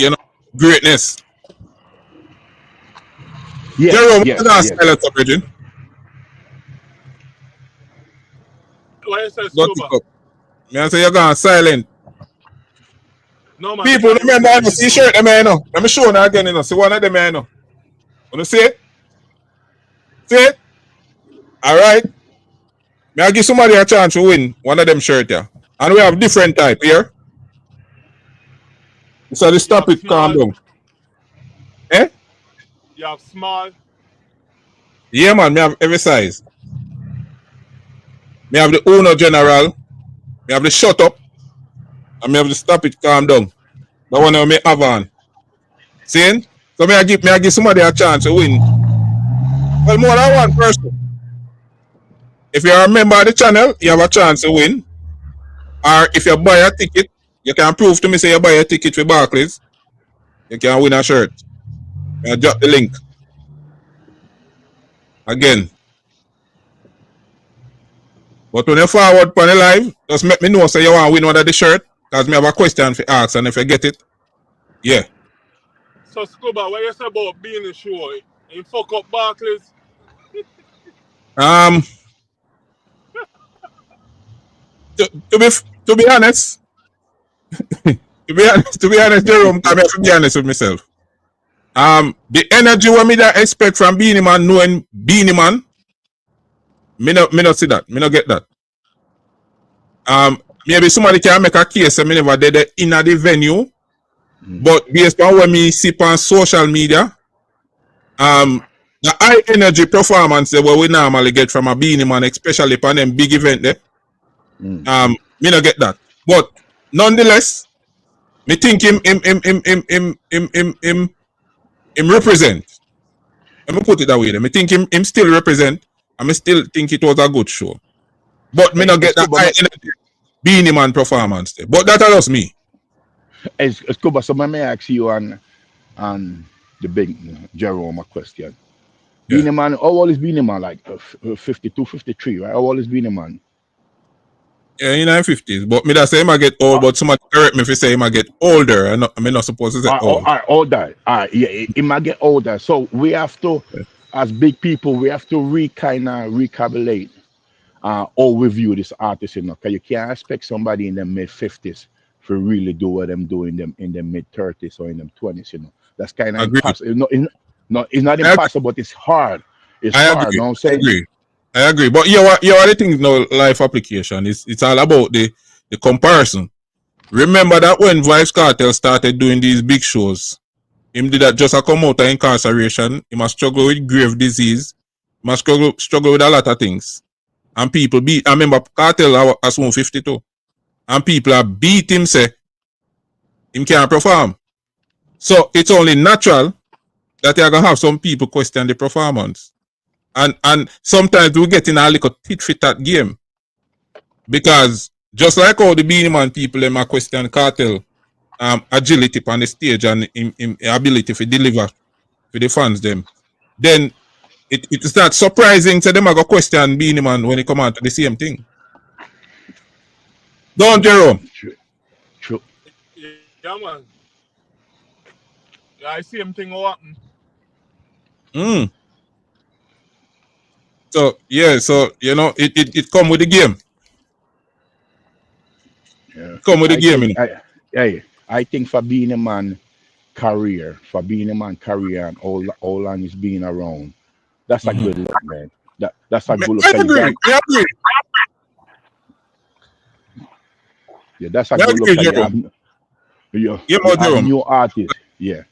greatness. yes, Jerome, yes, that's yes. silence up, Regine. Why you say Got scuba? it up. Me I say you're gone silent. No man. People, remember I see shirt them I know. Let me show you again, See one of them I know. Wanna see it? See it? Alright. May I give somebody a chance to win one of them shirt here. And we have different type here. So the stop it, calm down. Eh? You have small. Yeah man, me have every size. Me have the owner general, me have the shut up, and me have the stop it, calm down. That one I me have on. See? So may I give somebody a chance to win. Well, more than one person. If you're a member of the channel, you have a chance to win. Or if you buy a ticket, you can prove to me say you buy a ticket for Barclays, you can win a shirt. I drop the link. Again. But when you forward on the live, just make me know say you want to win one of the shirt. Because me have a question for ask, and if you get it, yeah. So scuba, what you say about being a show? You fuck up Barclays? To be honest, to be honest, Jerome, I have to be honest with myself. The energy what me that expect from Beenie Man, knowing Beenie Man, me not see that. Me not get that. Maybe somebody can make a case and me never did it in the venue. But based on what me see on social media, the high energy performance that we normally get from a Beenie Man, especially on them big event there, me not get that. But nonetheless, me think him represent. Let me put it that way. Me think him still represent, and me still think it was a good show. But me not get that high energy Beenie Man performance there. But that was me. It's Cuba, so may I ask you on the big Jerome a question. Yeah. Beenie Man, how old is Beenie Man? Like 52, 53, right? How old is Beenie Man? Yeah, in the 50s. But me that say him I get old, but somebody correct me if you say him I get older. I'm not supposed to say old. Older. Yeah, he might get older. So we have to, as big people, we have to recalculate how we view this artist, because you can't expect somebody in the mid-50s to really do what them doing them in the mid-30s or in them 20s, That's kind of impossible. It's not impossible, but it's hard. It's hard, agree. You know what I'm saying? I agree. But you are the thing now, life application. It's all about the comparison. Remember that when Vybz Kartel started doing these big shows, him did that just a come out of incarceration. He must struggle with grave disease. He must struggle with a lot of things. And people beat. I remember Kartel as 152. And people are beat him say him can't perform. So it's only natural that you're gonna have some people question the performance. And sometimes we get in a little tit for tat game. Because just like all the Beenie Man people them are question Kartel agility on the stage and ability to deliver to the fans them, then it's not surprising to them I go question Beenie Man when it come out to the same thing. Don't Jerome? True. Yeah, man. Yeah, I see him thing what happen. So it come with the game. Yeah. Come with the game. I think for Beenie Man career, and all long is being around, that's a good look, man. That's a good look. I agree. Yeah, that's a good look. You have new artists. Yeah.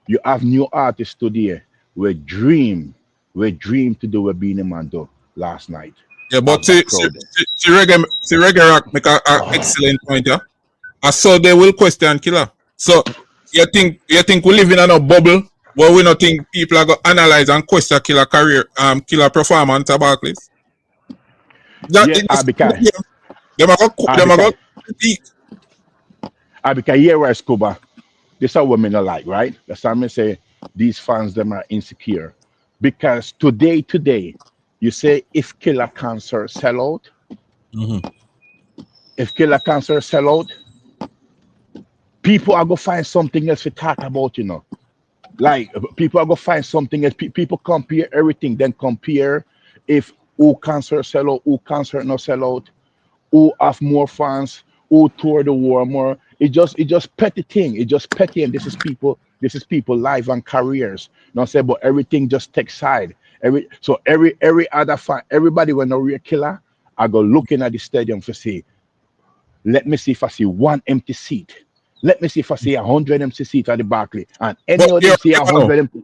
You have new artists today. We dream to do what Beenie Man did last night. Yeah, but of that crowd. see reggae rock make a excellent point, yeah. And so they will question killer. So you think we live in a bubble where we not think people are gonna analyze and question killer career, killer performance at Barclays? That Yeah, it just because them are go critique. because here where Scuba, this are women are like, right? That's why I say these fans them are insecure. Because today, you say if Killer Cancer sell out, Mm-hmm. if Killer Cancer sell out, people are gonna find something else to talk about, you know. Like people are gonna find something else. People compare everything, then compare if who cancer sell out, who cancer not sell out, who have more fans, who tour the war more. It just petty thing. It just petty, and this is people life and careers. Not say, but everything just takes side. Every other fan, everybody when a real killer, I go looking at the stadium to see. Let me see if I see one empty seat. Let me see if I see 100 empty seats at the Barclay, and any But of them see 100 empty.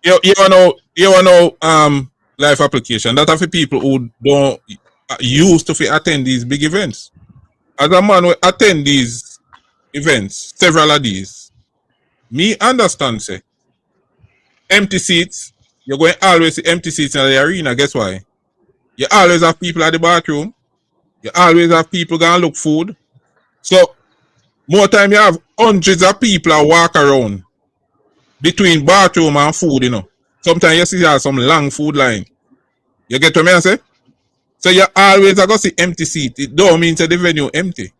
you know life application that are for people who don't used to attend these big events. As a man who attend these events, several of these, me understand say empty seats, you're going to always see empty seats in the arena. Guess why? You always have people at the bathroom, you always have people going to look food. So more time you have hundreds of people that walk around between bathroom and food, you know. Sometimes you see some long food line. You get what I say? So you always going to see empty seat. It don't mean that the venue empty.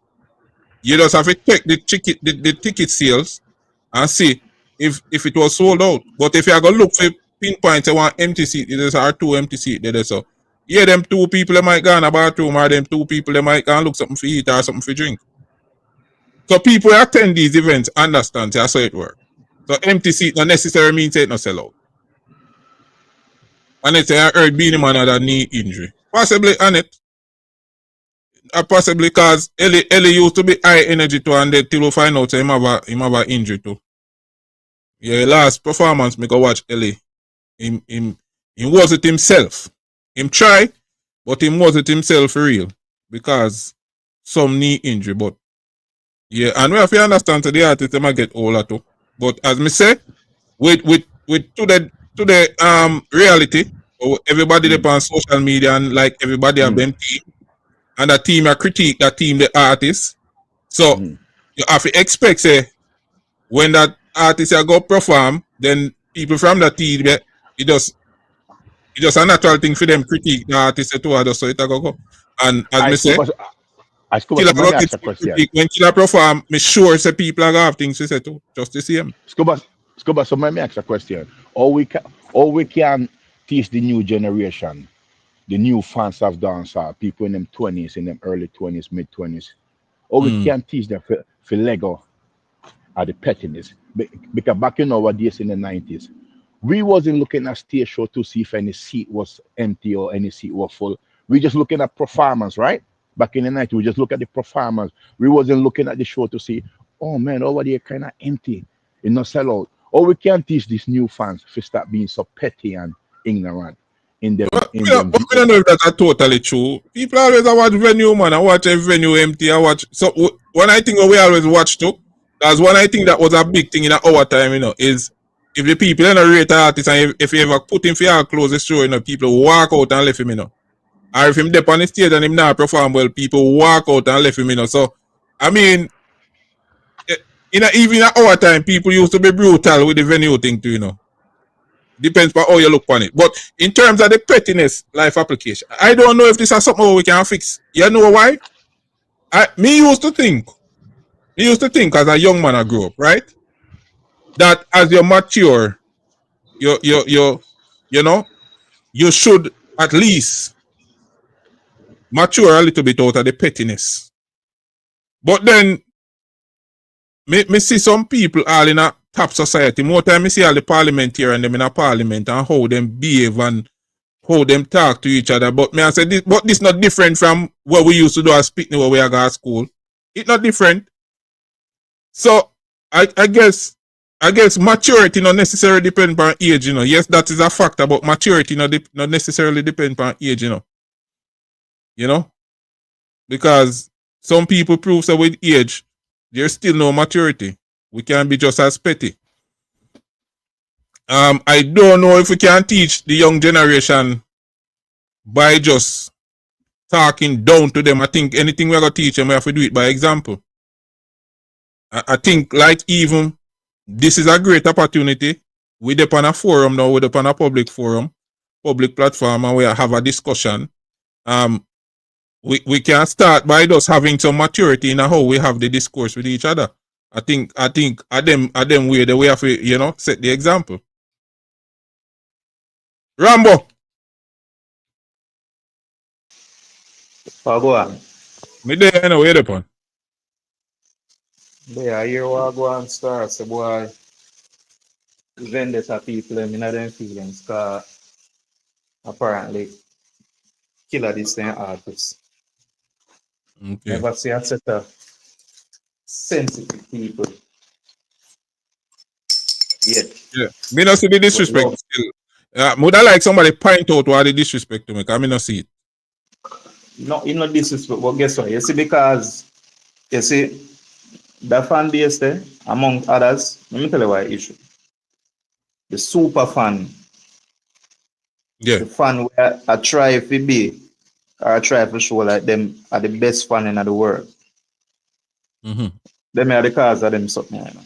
You just have to check the ticket sales and see if it was sold out. But if you are gonna look for pinpoint one empty seat, there's are two empty seat there. So yeah, them two people they might go in a bathroom, or them two people they might go and look something for eat or something for drink. So people who attend these events understand that's how it works. So empty seat not necessarily means it not sell out. And it's I heard Beenie Man had a knee injury. Possibly on it. Possibly because Ellie used to be high energy too, and then till we find out him have a injury too. Yeah, last performance me go watch Ellie. Him wasn't himself. Him try, but him wasn't himself for real. Because some knee injury. But yeah, and we have to understand to the artist they might get older too. But as me say, with to the reality, everybody dep on social media and like everybody have them team. And the team a critique that team the artist. So you have to expect say when that artist go perform, then people from the team it just a natural thing for them critique the artist to others, so it go. And as I me say, scuba, I scuba. Killer So let go me get ask a question. critique when Killer perform, me sure say people are gonna have things to say too. Just the same. Scuba. So let me ask a question. All we can teach the new generation, the new fans of dancehall, people in them 20s, in them early 20s, mid 20s. All we Mm. can teach them for Lego are the pettiness. Because back in our days in the 90s, we wasn't looking at stage show to see if any seat was empty or any seat was full. We just looking at performance, right? Back in the 90s, we just look at the performance. We wasn't looking at the show to see, oh man, over there kind of empty. It not sell out. Or we can teach these new fans to start being so petty and ignorant in them But in we them. don't know if that's totally true. People always watch venue, man. I watch every venue empty. I watch. So one I think we always watch too. That's one I think that was a big thing in our time, you know, is if the people in a rate artist and if you ever put him for your close the show, you know, people walk out and left him, you know. Or if him dip on the stage and him not perform well, people walk out and left him, you know. So I mean, even in our time, people used to be brutal with the venue thing too, you know. Depends on how you look on it. But in terms of the pettiness life application, I don't know if this is something we can fix. You know why? Me used to think as a young man I grew up, right? That as you mature, you know, you should at least mature a little bit out of the pettiness. But then me see some people all in a top society. More time me see all the parliamentarians and them in a parliament and how them behave and how them talk to each other. But me I say this not different from what we used to do as Pitney when we are at school. It's not different. So I guess maturity not necessarily depend on age, you know. Yes, that is a factor, but maturity not necessarily depend on age, you know. You know? Because some people prove that with age, there's still no maturity. We can't be just as petty. I don't know if we can teach the young generation by just talking down to them. I think anything we're going to teach them, we have to do it by example. I think like even this is a great opportunity. We're up on a forum now, we're up on a public forum, public platform, and we have a discussion. We can start by just having some maturity in how we have the discourse with each other. I think at them way the way have to, you know, set the example. Rambo. Go on. Me there, you know, where upon. Yeah, here we go and start. So boy, vendetta people, them in them feelings, cause apparently killer this thing artist. Okay. Never see a set of sensitive people. Yet. Yeah. Me not see the disrespect still. Would I like somebody point out why the disrespect to me? Because I not see it. No, you know disrespect, but guess what? You see, because you see the fan base there, among others, let me tell you why issue. The super fan. Yeah. The fan where I try to be, or I try to show like them are the best fan in the world. Mm-hmm. Them are the cause of them something, you know.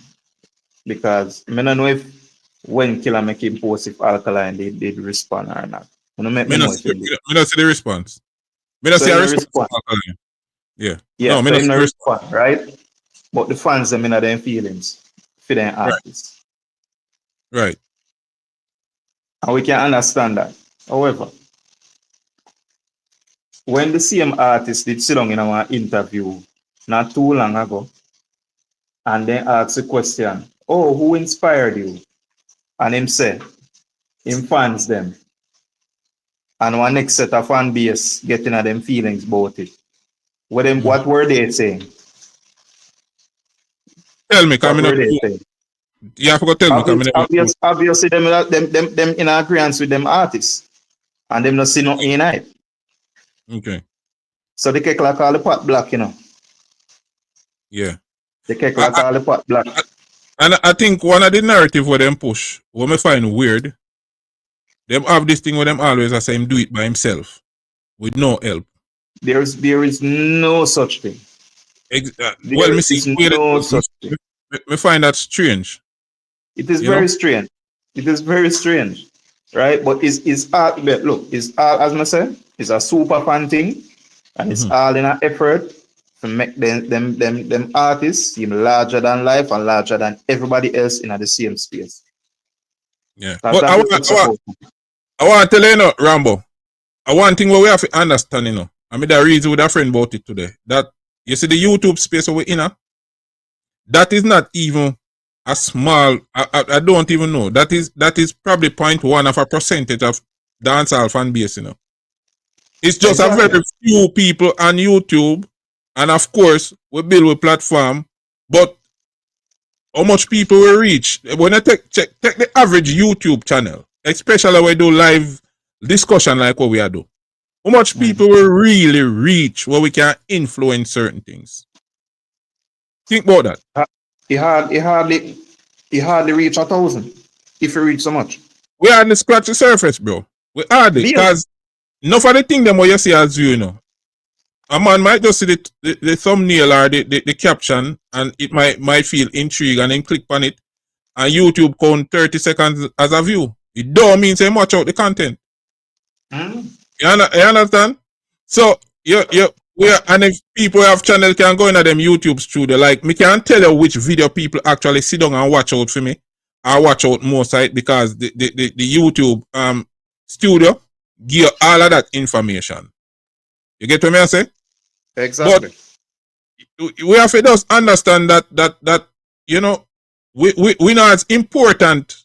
Because I don't know if when Killer make him post if Alkaline did respond or not. I don't Me not see the response. Me not So see a him response. respond. to Alkaline. Yeah. Yeah, No, me so not him see no the response. respond, right? But the fans them in them feelings for them artists. Right. And we can understand that. However, when the same artist did sit down in our interview not too long ago, and then ask the question, oh, who inspired you? And him say, him fans them. And one next set of fan base getting at them feelings about it. What were they saying? Tell me, What because were they saying? you have to tell me. Obviously, them in agreement with them artists. And them not see nothing in it. Okay. So they can call the pot black, you know. Yeah. They can call the pot black. And I think one of the narrative where them push, what me find weird, them have this thing where them always say him do it by himself with no help. There is no such thing. Well, me see no such thing. Me find that strange. It is very strange. It is very strange, right? But it's all. Look, it's all, as I said, it's a super fan thing, and it's all in an effort to make them artists seem larger than life and larger than everybody else in the same space. Yeah. But I want to tell you, know, Rambo. I want thing where we have to understand, you know. I made a reason with a friend about it today. That you see the YouTube space we're in, that is not even a small. I don't even know. That is probably 0.1% of dancehall fan base, you know. It's just a very few people on YouTube, and of course we build a platform. But how much people will reach when I take the average YouTube channel, especially when we do live discussion like what we are doing? How much people will really reach where we can influence certain things? Think about that. He hardly reach 1,000 if he reach so much. We hardly scratch the surface, bro. We hardly, because enough of the thing them what you see as you know. A man might just see the thumbnail or the caption, and it might feel intrigued and then click on it, and YouTube count 30 seconds as a view. It don't mean say much out the content. You understand? So and if people have channel can go into them YouTube studio, like me can't tell you which video people actually sit down and watch out for me. I watch out more site because the YouTube studio give you all of that information. You get what I say? Exactly. But we have to just understand that you know we not as important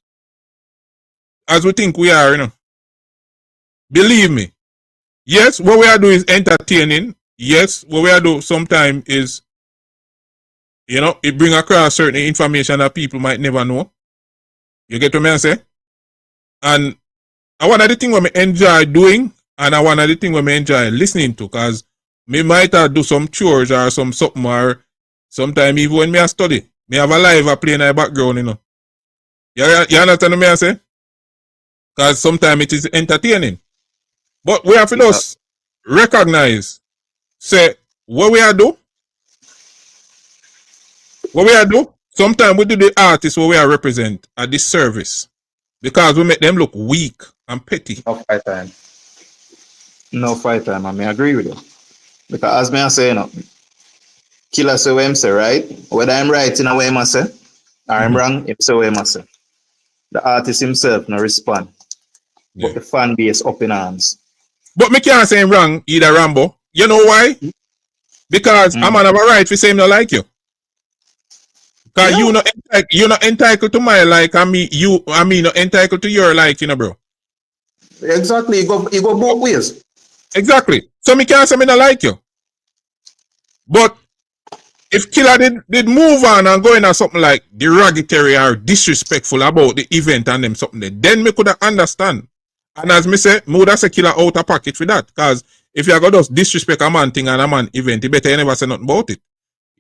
as we think we are, you know. Believe me. Yes, what we are doing is entertaining. Yes, what we are doing sometimes is, you know, it bring across certain information that people might never know. You get what I say? And one of the things what I enjoy doing And I one of the things we enjoy listening to, because me might do some chores or some something, or sometimes even when me a study, me have a live a play in the background, you know. You understand what me I say? Because sometimes it is entertaining. But we have to just recognize, say, what we are do, sometimes we do the artists what we are represent at this service. Because we make them look weak and petty. No fight time. No fight time, I may agree with you. Because as me I say, you know, killer say what him say, right? Whether I'm right in a way I say, or I'm wrong, him say what I say. The artist himself no respond. But the fan base up in arms. But me can't say him wrong, either Rambo. You know why? Because a man have a right to say him not like you. Because you're not entitled to my like, and me not entitled to your like, you know, bro. Exactly, you go both ways. Exactly. So me can't say me not like you. But if Killer did move on and go into something like derogatory or disrespectful about the event and them something there, then me could understand. And as me say, me would have say Killer out of pocket for that. Because if you got just disrespect a man thing and a man event, you better you never say nothing about it.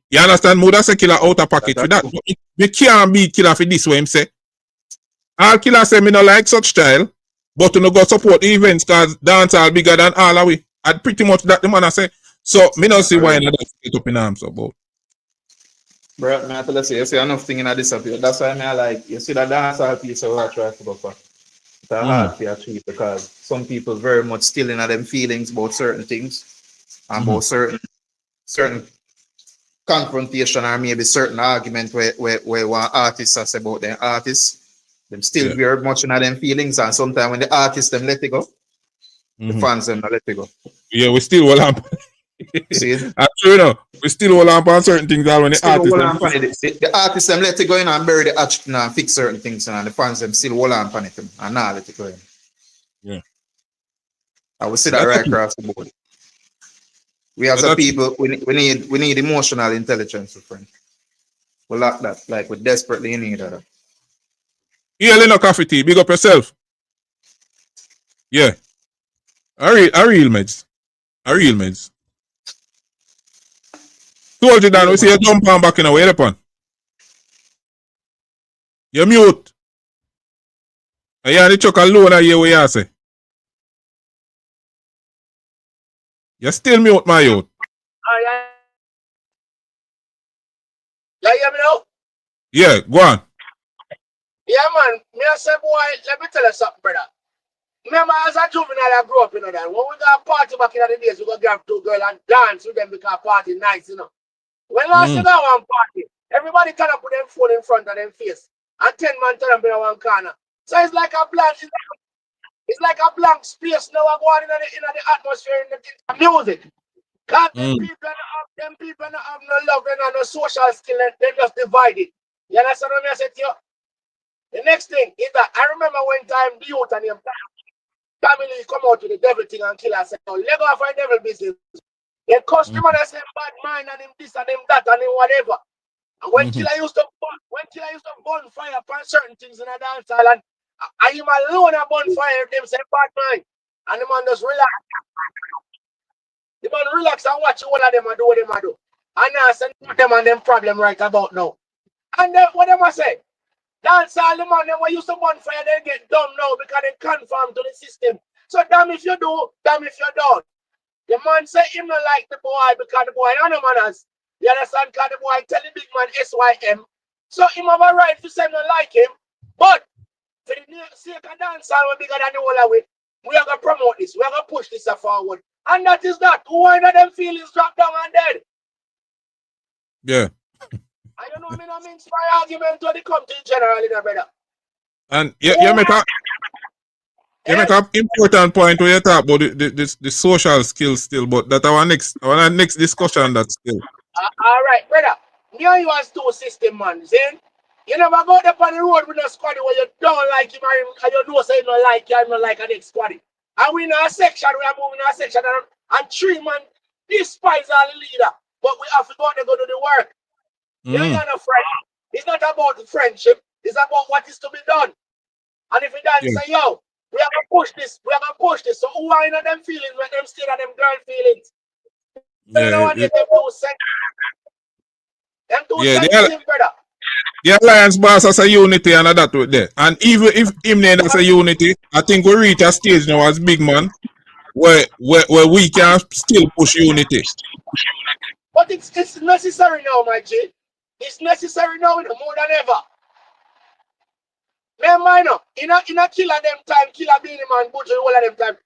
You understand? Me would have say Killer out of pocket for that. But me can't be Killer for this way him say. All Killer say me not like such style, but to no go support the events because dancehall bigger than all of we. I'd pretty much that the man I say. So me not see why not get up in arms about. Bro, I tell you see enough thing in this appeal. That's why I like you see that dancehall piece of what I try to go for. It's hard to achieve because some people very much still in them feelings about certain things and about certain confrontation or maybe certain argument where one artist has about their artists. Them still very much in them feelings, and sometimes when the artists them let it go, the fans them not let it go. Yeah, we still hold on. See, true, you know, we still hold on certain things when the artists the artists them let it go in and bury the hatchet and fix certain things, and the fans them still hold on it and not let it go in. Yeah, I will see that right across the board. We as a people, we need emotional intelligence, friend. We lack that, like we desperately need that. Yeah, Leno Coffee Tea, big up yourself. Yeah. A real meds. Told you Dan, we see you jump on back in a way upon. You're mute. I hear the chuck alone I hear what you say. You're still mute, my youth. You hear me now? Yeah, go on. Yeah, man. Me I say, boy, let me tell you something, brother. Remember, as a juvenile, I grew up, you know, that when we got a party back in the days, we go grab two girls and dance with them because party nice, you know. When last you got one party, everybody turn up with them phone in front of them face, and 10 man turn up in one corner. So it's like a blank, it's like a blank space now going in the atmosphere in the music. Because them people don't have no love, they don't have no social skill, they just divide it. You understand what I said to you? The next thing is that I remember one time the youth and him family come out to the devil thing and kill us. So let go of our devil business. They customer that say bad mind and him this and him that and him whatever. And when killer used to burn fire upon certain things in a dance hall and I him alone a burn fire, them say bad mind. And the man just relax. The man relax and watch all of them and do what them do. And now send them and them problem right about now. And then what them I say? That's all the man them used to burn fire, they get dumb now because they conform to the system. So damn if you do, damn if you don't. The man say him not like the boy because the boy ain't no manners. You understand? Because the boy tell the big man SYM. So him have a right to say not like him. But for the sake of dancehall we bigger than the whole of it, we are gonna promote this, we are gonna push this forward. And that is that. Who are them feelings drop down and dead? Yeah. I don't know, I mean, inspire argument to the country in general, you know, brother. And you make an important point when you talk about the social skills still, but that our next discussion that still. All right, brother. Me and you as two system man, see? You never go up on the road with a squad where you don't like him and you know say you don't like you, not like an next squad. And we in our section, we are moving our section and 3 man despise our leader. But we have to go and go do the work. You're not a friend. It's not about the friendship. It's about what is to be done. And if you done say, yo, We are gonna push this. We are gonna push this. So who are in them feelings when them still at them girl feelings? You know Yeah, what them too sensitive. Them too yeah. sensitive, brother. The alliance boss has a unity and that with there. And even if him name has a unity, I think we reach a stage now as big man where we can still push unity. But it's necessary now, my G. It's necessary now more than ever. Remember, in a killer them time, killer Beenie Man, butcher all of them time.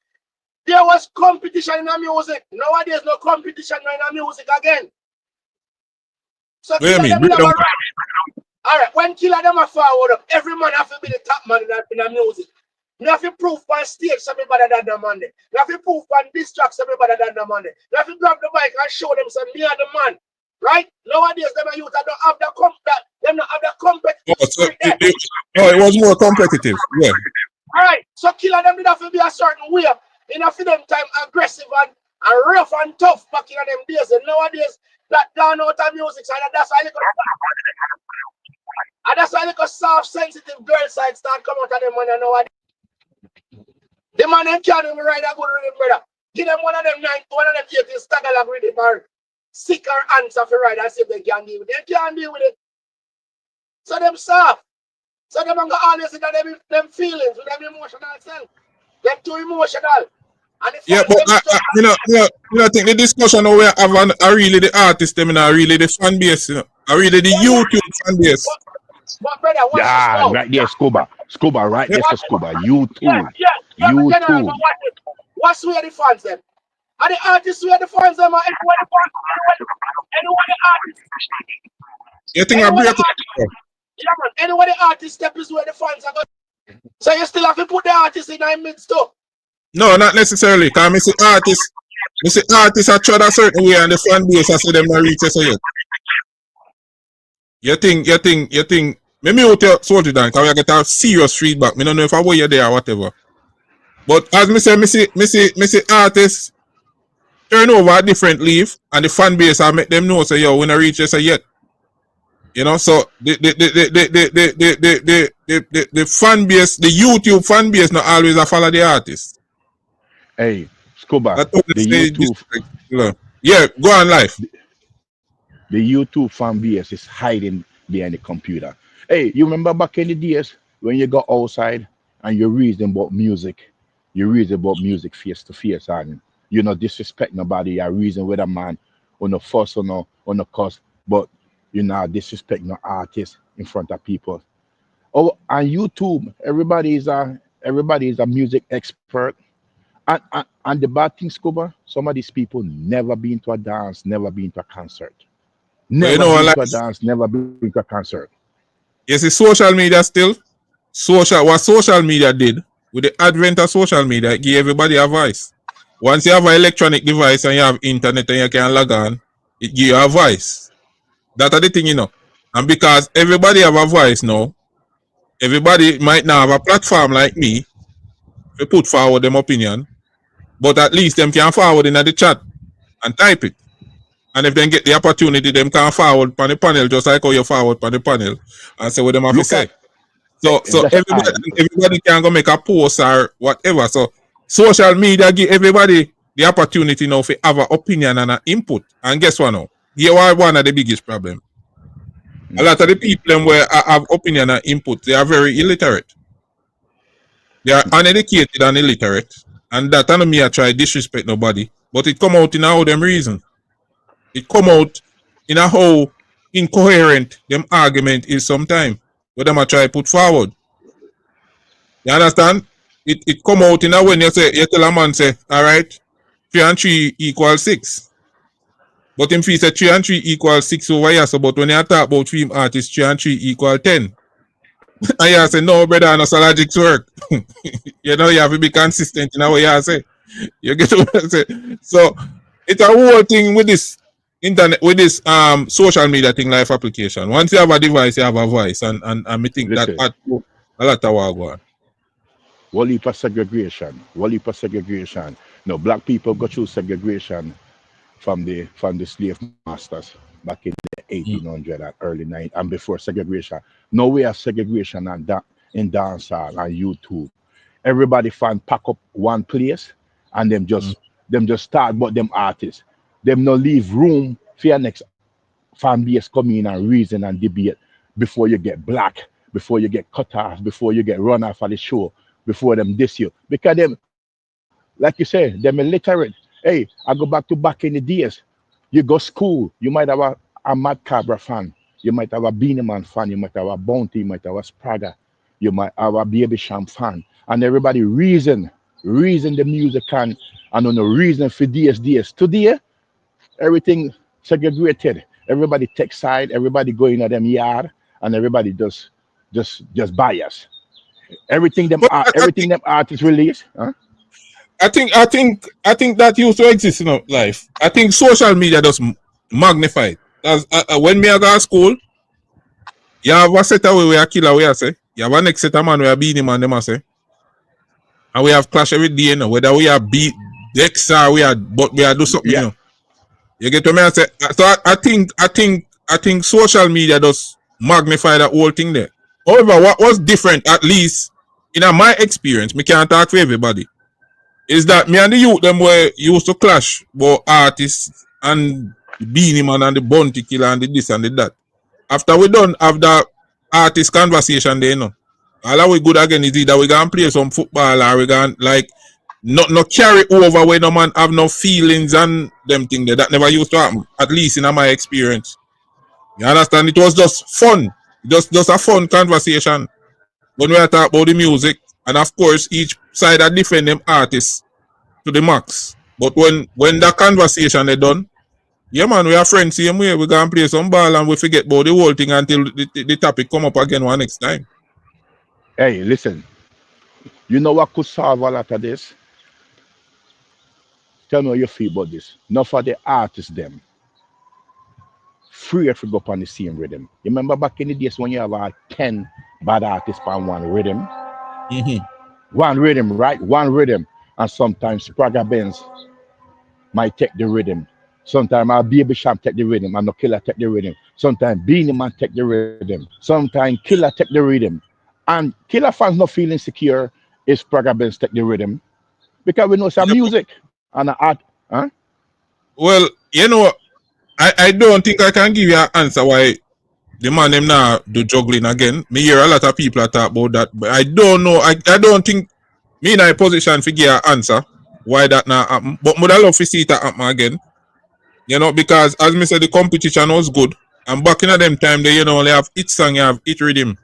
There was competition in the music. Nowadays, no competition in the music again. So Wait a minute, all right, when killer them are forward up, every man have to be the top man in the music. You have to prove on stage something better than the man. You have to prove on this track something better than the man. You have to grab the mic and show them some me and the man. Right? Nowadays, them youth don't have the competitive spirit there. it was more competitive. Yeah. All right, so killer them did have to be a certain way. Enough of them time aggressive and rough and tough back in them days. And nowadays, that down out of music, so that's why a soft, sensitive girl side start coming out of them man nowadays. The man them can't even ride a good rhythm, brother. Give them one of them 80 stagger like rhythm or sick or answer for ride and see if they can deal with it. They can't deal with it. So them soft. So them gonna always in them feelings, with them emotional self. Them too emotional. And Yeah, but I think the discussion now we have are really the artists, them, are really the fan base, are really the YouTube fan base. But brother, watch Yeah, this right there, Scuba, right there for Scuba. You too. Yeah, You too. What's where the fans them? Are the artists where the fans them? Anyone the artists. You think I break it? Yeah, man. Anywhere the artist step is where the fans are going. So you still have to put the artist in the midst too. No, not necessarily. Because I see artists are tried a certain way and the fan base I see them not reach us yet. You think maybe you tell soldier down because we get a serious feedback. I don't know if I were you there or whatever. But as me see artists turn over a different leaf and the fan base I make them know say yo we not reach us yet. You know, so the fan base, the YouTube fan base not always a follow the artist. Hey, Scuba, the YouTube. Yeah, go on live. The YouTube fan base is hiding behind the computer. Hey, you remember back in the days when you go outside and you reason about music, face to face and you not disrespect nobody, you reason with a man on a fuss or no cuss, but you not disrespect no artist in front of people. Oh, on YouTube, everybody is a music expert. And the bad thing, Scuba, some of these people never been to a dance, never been to a concert. Never been to a dance, never been to a concert. Yes, it's social media still. What social media did with the advent of social media, it gave everybody a voice. Once you have an electronic device and you have internet and you can log on, it gives you a voice. That's the thing, you know. And because everybody have a voice now, everybody might not have a platform like me to put forward them opinion, but at least them can forward in the chat and type it. And if they get the opportunity, them can forward on the panel just like how you forward on the panel and say what them have to say. So everybody can go make a post or whatever. So social media give everybody the opportunity now to have an opinion and an input. And guess what now? Here are one of the biggest problems. A lot of the people where have opinion and input, they are very illiterate. They are uneducated and illiterate. And that I know me I try disrespect nobody. But it come out in how them reason. It come out in a how incoherent them argument is sometimes. What them I try put forward. You understand? It come out in a when you tell a man say, all right, 3 and 3 equals 6. But him feel say 3 and 3 equals 6 over here. So but when you talk about film artists, 3 and 3 equal 10. And you say, no, brother, no logic work. You know, you have to be consistent in what you say. You get what I say? So it's a whole thing with this internet, with this social media thing, life application. Once you have a device, you have a voice, and I think Listen, that a lot of work going. Whole heap of segregation. No, black people go through segregation from the slave masters back in the 1800 and early 90s and before segregation. No way of segregation and in dancehall and YouTube. Everybody fan pack up one place and them just start but them artists. Them no leave room for your next fan base come in and reason and debate before you get black, before you get cut off, before you get run off of the show, before them diss you. Because them, like you say, them illiterate. Hey, I go back in the days. You go school, you might have a Mad Cabra fan, you might have a Beenie Man fan, you might have a Bounty, you might have a Spraga, you might have a Baby Sham fan, and everybody reason the music and on the reason for DS. Today, everything segregated. Everybody take side, everybody going at them yard, and everybody just bias. Everything them But everything them artists release, huh? I think that used to exist in our life. I think social media just magnified. As when me I go to school, you have a set away we are killer we are say. You have a next set of man we are Beenie Man them I say. And we have clash every day, you know, whether we are beat Dex or but we are do something, you Yeah. know. You get to me and say so I think social media does magnify that whole thing there. However, what was different, at least in my experience, me can't talk for everybody, is that me and the youth them were used to clash about artists and the Beenie Man and the Bounty Killer and the this and the that. After we done have that artist conversation there, you know, all that we good again is either we gonna play some football or we gonna like not carry over where no man have no feelings and them thing there. That never used to happen, at least in my experience. You understand? It was just fun. Just a fun conversation when we are talking about the music. And of course, each side are defend them artists to the max. But when that conversation is done, yeah man, we are friends same way. We gonna play some ball and we forget about the whole thing until the topic come up again one next time. Hey, listen, you know what could solve a lot of this? Tell me how you feel about this. Not for the artists them. Free if you go up on the same rhythm. You remember back in the days when you have 10 bad artists on one rhythm? Mm-hmm. One rhythm, right? One rhythm. And sometimes Spraga Benz might take the rhythm. Sometimes our Baby Sham take the rhythm and no Killer take the rhythm. Sometimes Beenie Man take the rhythm. Sometimes Killer take the rhythm. And Killer fans not feeling secure if Spraga Benz take the rhythm. Because we know some Yeah. music and the art. Huh? Well, you know, I don't think I can give you an answer why the man them now do juggling again. Me hear a lot of people talk about that, but I don't know. I don't think me in a position to give an answer why that now happen. But would I love to see it happen again. You know, because as me said, the competition was good. And back in them time, they only have each song, you have each rhythm.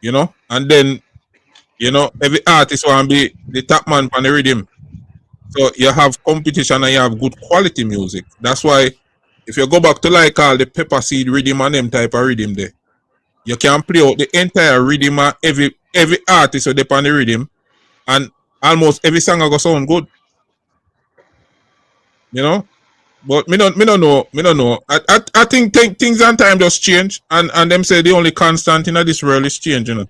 You know, and then every artist want to be the top man on the rhythm. So you have competition and you have good quality music. That's why if you go back to like all the pepper seed rhythm and them type of rhythm there, you can play out the entire rhythm and every artist will depend on the rhythm and almost every song will go sound good. You know? But me don't know. I think things and time just change and them say the only constant in this world is change, you know.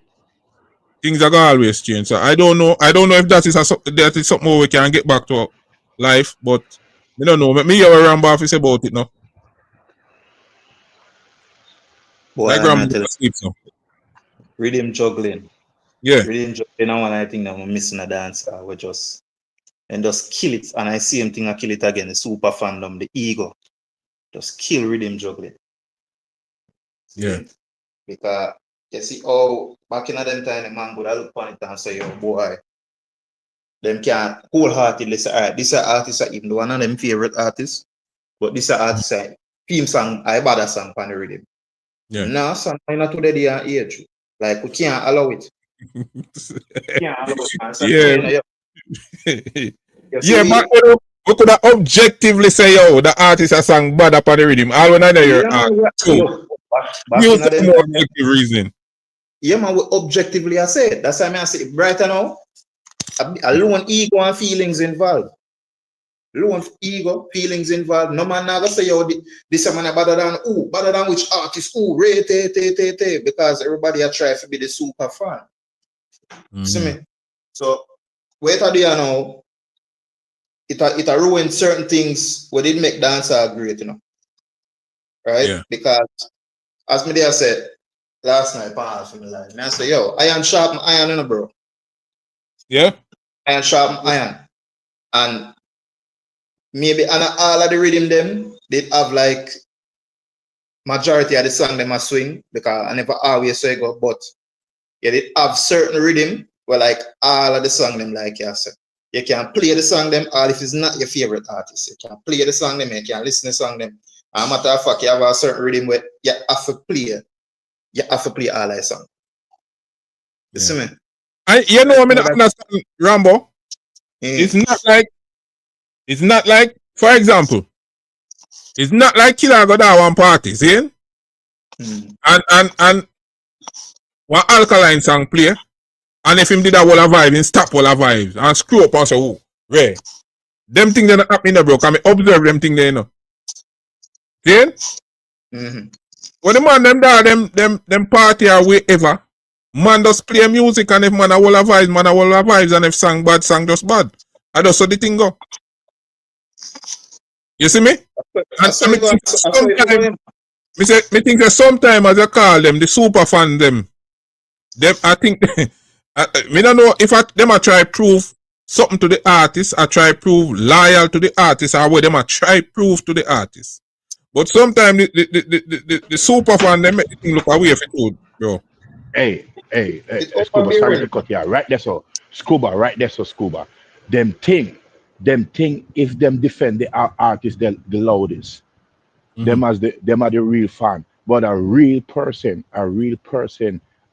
Things are gonna always change. So I don't know if that is something we can get back to life, but me don't know. Me hear what Rambo say about it now. Boy, My I'm gonna grandma tell you, sleeps now. rhythm juggling. Yeah. Rhythm juggling, I want I think that we're missing a dance. We just kill it. And I see him thing I kill it again. The super fandom, the ego. Just kill rhythm juggling. Yeah. Because you see, oh, back in them time, the man would look upon it and say, yo, boy, them can't wholeheartedly say, all right, this is an artist, even one of them favorite artists, but this is an artist, theme song, I bad a song on the rhythm. Yeah. Now, son, I'm not to the day and age. Like, we can't allow it. Can't allow it, man. So, Yeah. yeah, But we could have objectively say, yo, the artist has sang bad up on the rhythm. All when I know you're use some more objective reason. Yeah, man, we objectively I say it. That's why I say right now, a low ego and feelings involved. Low ego, feelings involved. No man never say, yo, this man is better than which artist, because everybody are trying to be the super fan. See me? So, wait a day now, it ruin certain things what did make dancehall great, you know. Right? Yeah. Because as me there said last night, for me life, I say, yo, iron sharp iron, you know, bro. Yeah. Iron sharp iron. And maybe and all of the rhythm them they have like majority of the song them a swing because I never always say go, but yeah, they have certain rhythm where like all of the song them like you say. You can play the song them all if it's not your favorite artist. You can play the song them, you can listen to the song them. And matter of fact, you have a certain rhythm where you have to play. You have to play all that song. You see me? You know what I mean, understand, Rambo? It's not like, for example, it's not like Killer go down one party, see? And one Alkaline song play, and if him did a whole of vibe, him stop all of vibes and screw up and say, oh, Ray. Them things they not happening, bro. Can me observe them things there, you know. See? When the man them party or whatever, man just play music, and if man a whole of vibes, man a whole of vibes, and if song just bad. I just saw the thing go. You see me? And me think that sometimes as you call them, the super fan them I think me don't know if them a try prove something to the artist, I try prove loyal to the artist, or what them a try prove to the artist. But sometimes the super fan them make the thing look away if it would, bro. Hey, Scuba, sorry to cut you out. Right there, so Scuba, right there, so Scuba. Them thing, if them defend the artist the loudest, them are the real fan. But a real person,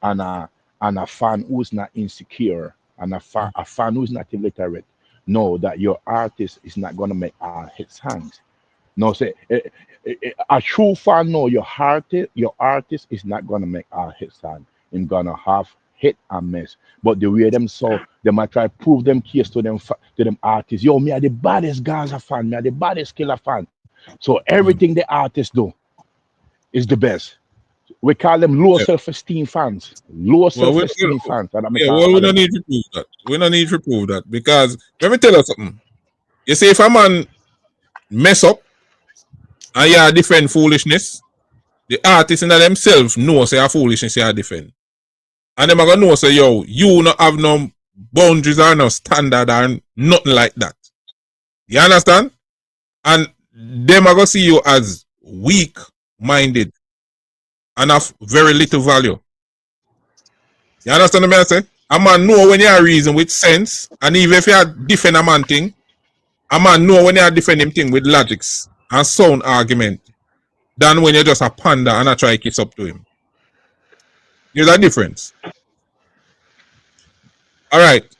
and a fan who's not insecure, and a fan who's not illiterate, know that your artist is not gonna make all hit songs. No, say a true fan know your artist is not gonna make all hit songs. Him gonna have hit and miss. But the way them so they might try prove them case to them artists. Yo, me are the baddest Gaza fan, me are the baddest Killer fan. So everything the artists do is the best. We call them low self-esteem fans. Low self-esteem fans. We don't need to prove that. We don't need to prove that. Because let me tell you something. You see, if a man mess up and you defend foolishness, the artists in themselves know say a foolishness you defend. And them are gonna know say, yo, you not have no boundaries or no standard or nothing like that. You understand? And them are gonna see you as weak-minded and have very little value. You understand what I say? A man know when you are reason with sense, and even if you are defend a man thing, a man know when you are defend him thing with logics and sound argument than when you're just a panda and I try to kiss up to him. There's a difference. Alright.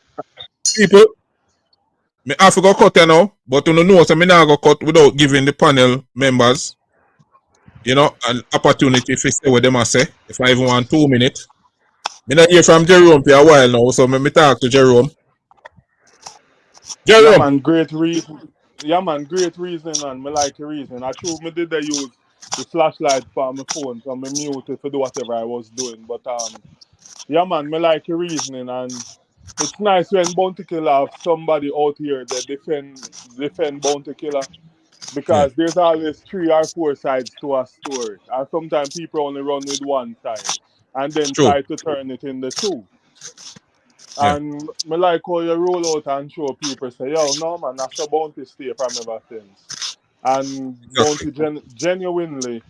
People, me have to go cut you now, but you know so me not go cut without giving the panel members, you know, an opportunity to say what them I say. If I even want 2 minutes. Me not hear from Jerome for a while now, so me talk to Jerome. Jerome. Yeah, man, great reason. Yeah, man, great reason, and me like the reason. I true me did use the flashlight for my phone, so me mute it to do whatever I was doing. But yeah, man, me like the reasoning, and it's nice when Bounty Killer have somebody out here that defend Bounty Killer, because there's always 3 or 4 sides to a story, and sometimes people only run with one side and then try to turn it into 2. And me like how you roll out and show people say, yo, no man, that's a Bounty stay from ever since. And Bounty genuinely,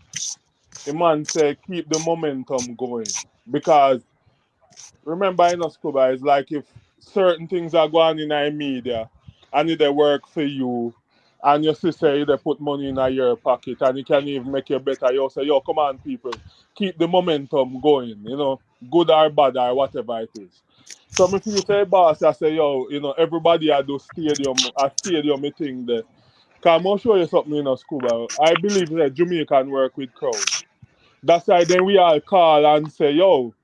the man say keep the momentum going. Because remember in Scuba, it's like if certain things are going in the media and they work for you, and your sister they put money in your pocket and it can even make you better, you say, yo, come on people, keep the momentum going, you know, good or bad or whatever it is. So if you say boss, I say, yo, you know, everybody at the stadium thing there. Cause I'm show you something in Scuba. I believe that Jamaican work with crowd. That's why then we all call and say, yo,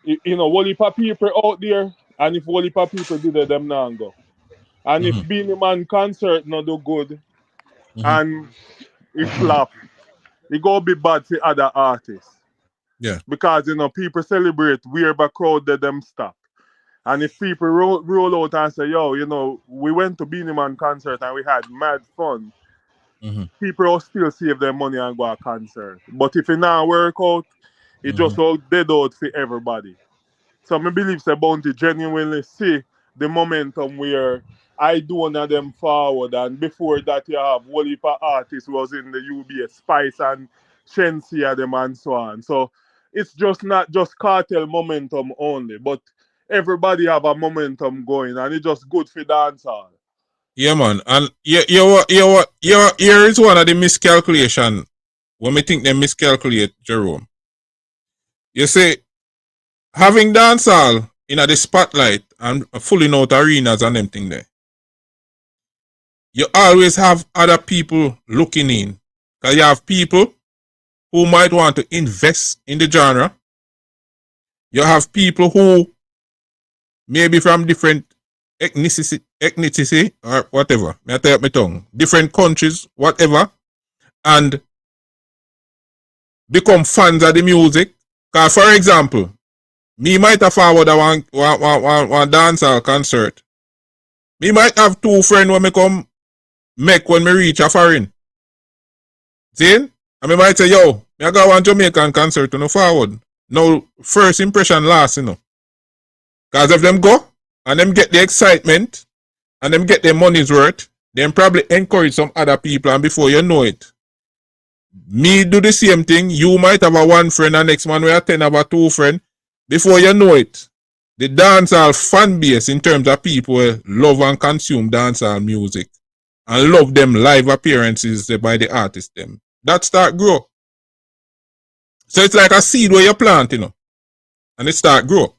you know, what if people out there, and if what if people do that, them not go. And if Beenie Man concert not do good, and it flop, it go be bad for other artists. Yeah. Because, you know, people celebrate wherever crowd that them stop. And if people roll out and say, yo, you know, we went to Beenie Man concert and we had mad fun, people will still save their money and go to a concert. But if it not work out, it just all dead out for everybody. So I believe say Bounty genuinely see the momentum where I do one of them forward, and before that you have whole heap of artists was in the UBS, Spice and Shensia them and so on. So it's just not just cartel momentum only, but everybody have a momentum going, and it's just good for dancehall. Yeah, man. And here is one of the miscalculation when we think they miscalculate, Jerome. You say having dancehall in the spotlight and fully out arenas and them thing there. You always have other people looking in. Because you have people who might want to invest in the genre. You have people who maybe from different ethnicity or whatever. May I tell my tongue. Different countries, whatever. And become fans of the music. Because for example, me might have forward a one dancehall concert. Me might have 2 friends when me come make when me reach a foreign. See? And me might say, yo, me go one Jamaican concert to no forward. Now, first impression last, you know. Because if them go and them get the excitement and them get their money's worth, then probably encourage some other people, and before you know it, me do the same thing. You might have a 1 friend and next man we have 10 have a 2 friend. Before you know it, the dancehall fan base in terms of people who love and consume dancehall music and love them live appearances by the artists them, that start grow. So it's like a seed where you plant, you know, and it start grow.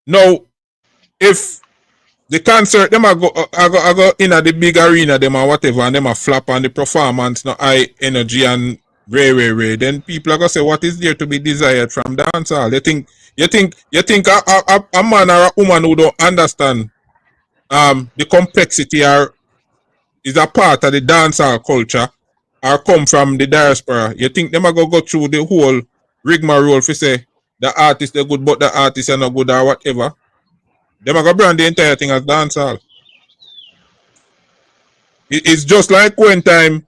Now, if the concert them I go in at the big arena them or whatever, and them a flop on the performance, no high energy and ray, then people are gonna say, what is there to be desired from dancehall? You think a man or a woman who don't understand the complexity or is a part of the dancehall culture or come from the diaspora, you think them are gonna go through the whole rigmarole for say the artist are good but the artist are not good or whatever? Them are gonna brand the entire thing as dancehall. It's just like one time,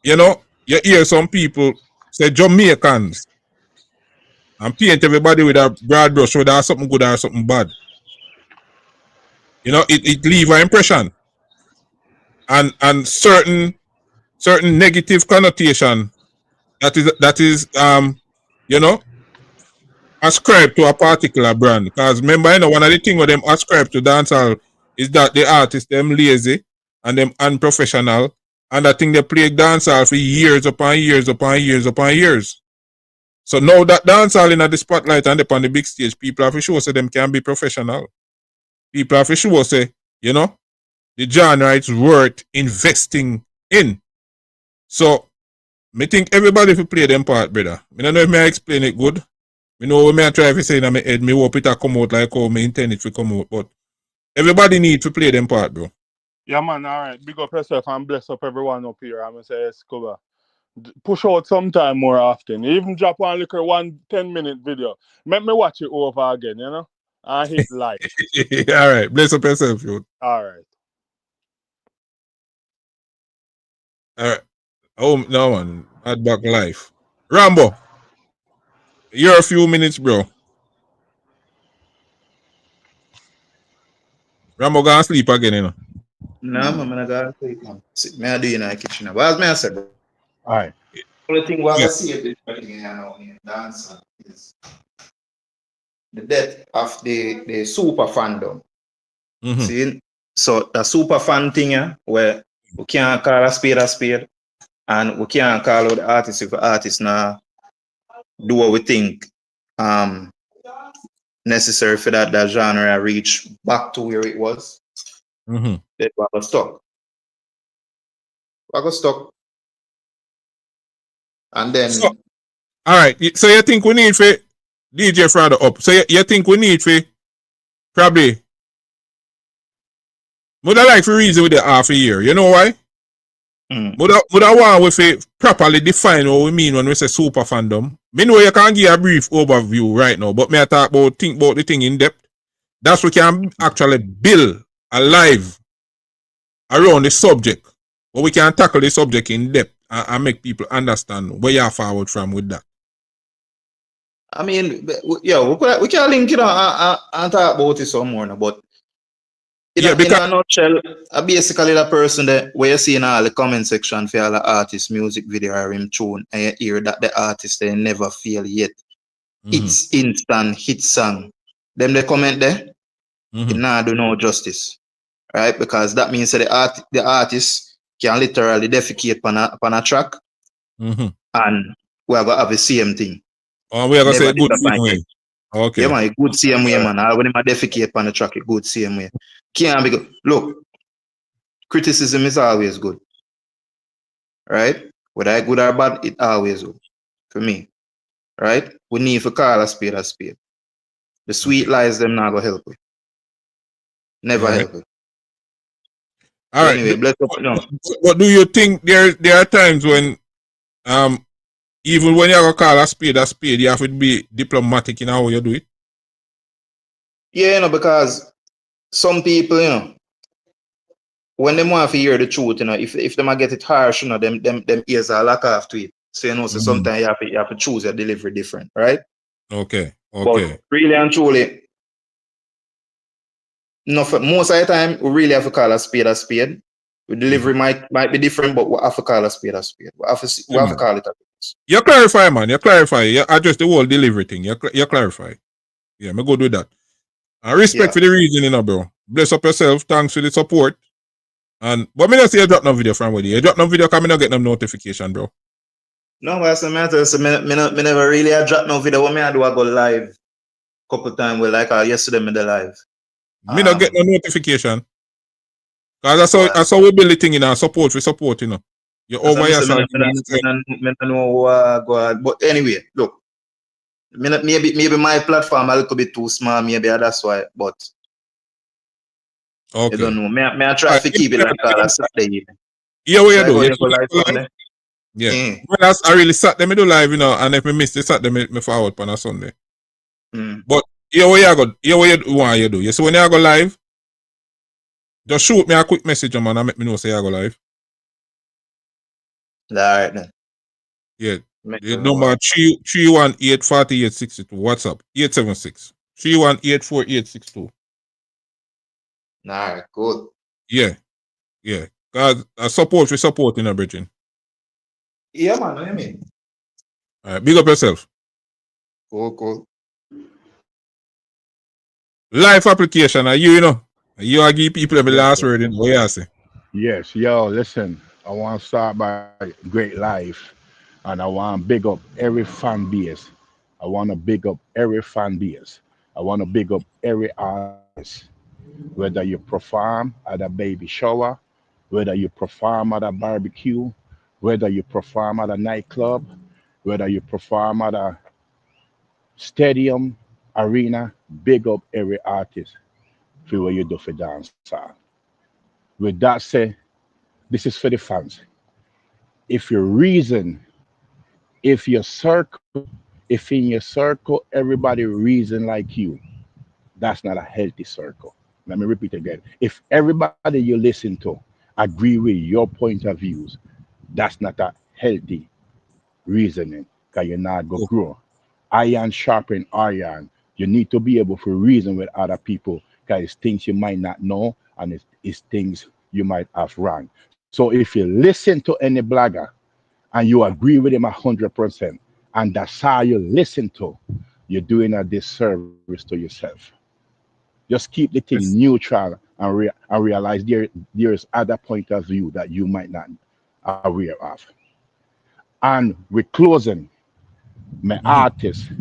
you know, you hear some people say Jamaicans and paint everybody with a broad brush whether something good or something bad. You know, it leave an impression. And certain negative connotation that is you know, ascribed to a particular brand. Because remember, you know, one of the things with them ascribe to dancehall is that the artists them lazy and them unprofessional, and I think they play dancehall for years upon years upon years upon years. So now that dancehall in at the spotlight and upon the big stage, people have to show say them can be professional. People have to show say, you know, the genre is worth investing in. So me think everybody will play them part, brother. I don't know if I explain it good. You know, when I try to say in my head, me hope it come out like how me intend it to come out, but everybody need to play them part, bro. Yeah, man, all right. Big up yourself and bless up everyone up here. I'm going to say, Escobar. Push out sometime more often. Even drop one little 1 10-minute video. Make me watch it over again, you know? And hit like. All right. Bless up yourself, yo. All right. All right. Oh, no, man. Add back life. Rambo. You're a few minutes, bro. Rambo gonna sleep again, you know? No, man, I'm gonna sleep, man. Me I do in the kitchen. But as me I said, bro. All right. Only thing we have to see the dance is the death of the super fandom. Mm-hmm. See, so the super fan thing, where we can't call a spade, and we can't call out the artist if the artist now do what we think necessary for that genre reach back to where it was. Mm-hmm. Then we got stuck. And then so, all right. So you think we need for DJ Frada up? So you think we need for probably would I like for reason with the half a year? You know why? Would I want with it properly define what we mean when we say super fandom? Me know you can give a brief overview right now, but me I talk about think about the thing in depth. That's what we can actually build a live around the subject. But we can tackle the subject in depth and make people understand where you're forward from with that. I mean, yeah, we can link it and talk about it some more, but in a nutshell, basically the person that where you see in all the comment section for all the artist music video or him tune, and you hear that the artist they never fail yet. It's instant hit song. Them they comment there, it nah do no justice, right? Because that means that the artist can literally defecate on a track, and we are gonna have the same thing. Oh, we are gonna say good same way. Okay. Yeah, man, good same way, man. When I defecate on the track, it good same way. Can't be good. Look, criticism is always good, right? Whether I good or bad, it always good for me, right? We need to call a spade a spade. The sweet lies them not gonna help with. Never help with. All right. Anyway, bless up. No. But do you think there are times when even when you are gonna call a spade, you have to be diplomatic in how you do it? Yeah, you know, because some people, you know, when they want to hear the truth, you know, if they might get it harsh, you know, them ears are lock off to it. So you know, so sometimes you have to choose your delivery different, right? Okay. But really and truly, most of the time we really have to call a spade a spade. The delivery might be different, but we have to call a spade a spade. We have to call it a spade. You clarify, man. You clarify. You address the whole delivery thing. You clarify. Yeah, me go do that. And respect for the reason, you know, bro. Bless up yourself. Thanks for the support. And but me not say you drop no video from with you. You drop no video because me not get no notification, bro. No, but as a matter, so me never really drop no video. What me I do, I go live couple times. Well, like yesterday, me the live. Me not get no notification. Cause that's how we build the thing in our support. We support, you know. You're over yourself. Me know go. But anyway, look. Maybe my platform a little bit too small. Maybe that's why. But okay. I don't know. Me I try to keep it like that. Saturday evening. Yeah, what you do? Yeah. Well, I really sat them do live, you know, and if me miss it, sat them me forward on a Sunday. But here what you want you do. You see when you go live, just shoot me a quick message, man, and make me know say you go live. Alright then. Yeah. The number 318-4862. WhatsApp 876 318-4862. Alright, good. Yeah. Cause support we support in a bridging. Yeah, man, I mean. Alright, big up yourself. Cool. Life application, you know. You are give people the last word in what you say. Yes, yo, listen. I want to start by Great Life, and I want to big up every fan base. I want to big up every fan base. I want to big up every artist. Whether you perform at a baby shower, whether you perform at a barbecue, whether you perform at a nightclub, whether you perform at a stadium, arena, big up every artist for what you do for dancehall. With that said, this is for the fans. If your reason, if in your circle everybody reason like you, that's not a healthy circle. Let me repeat again. If everybody you listen to agree with your point of views, that's not a healthy reasoning, because you're not going to grow. Iron sharpen iron. You need to be able to reason with other people, because it's things you might not know, and it's things you might have wrong. So if you listen to any blogger and you agree with him 100%, and that's how you listen to, you're doing a disservice to yourself. Just keep the thing neutral and realize there's other point of view that you might not aware of. And with closing, my artist,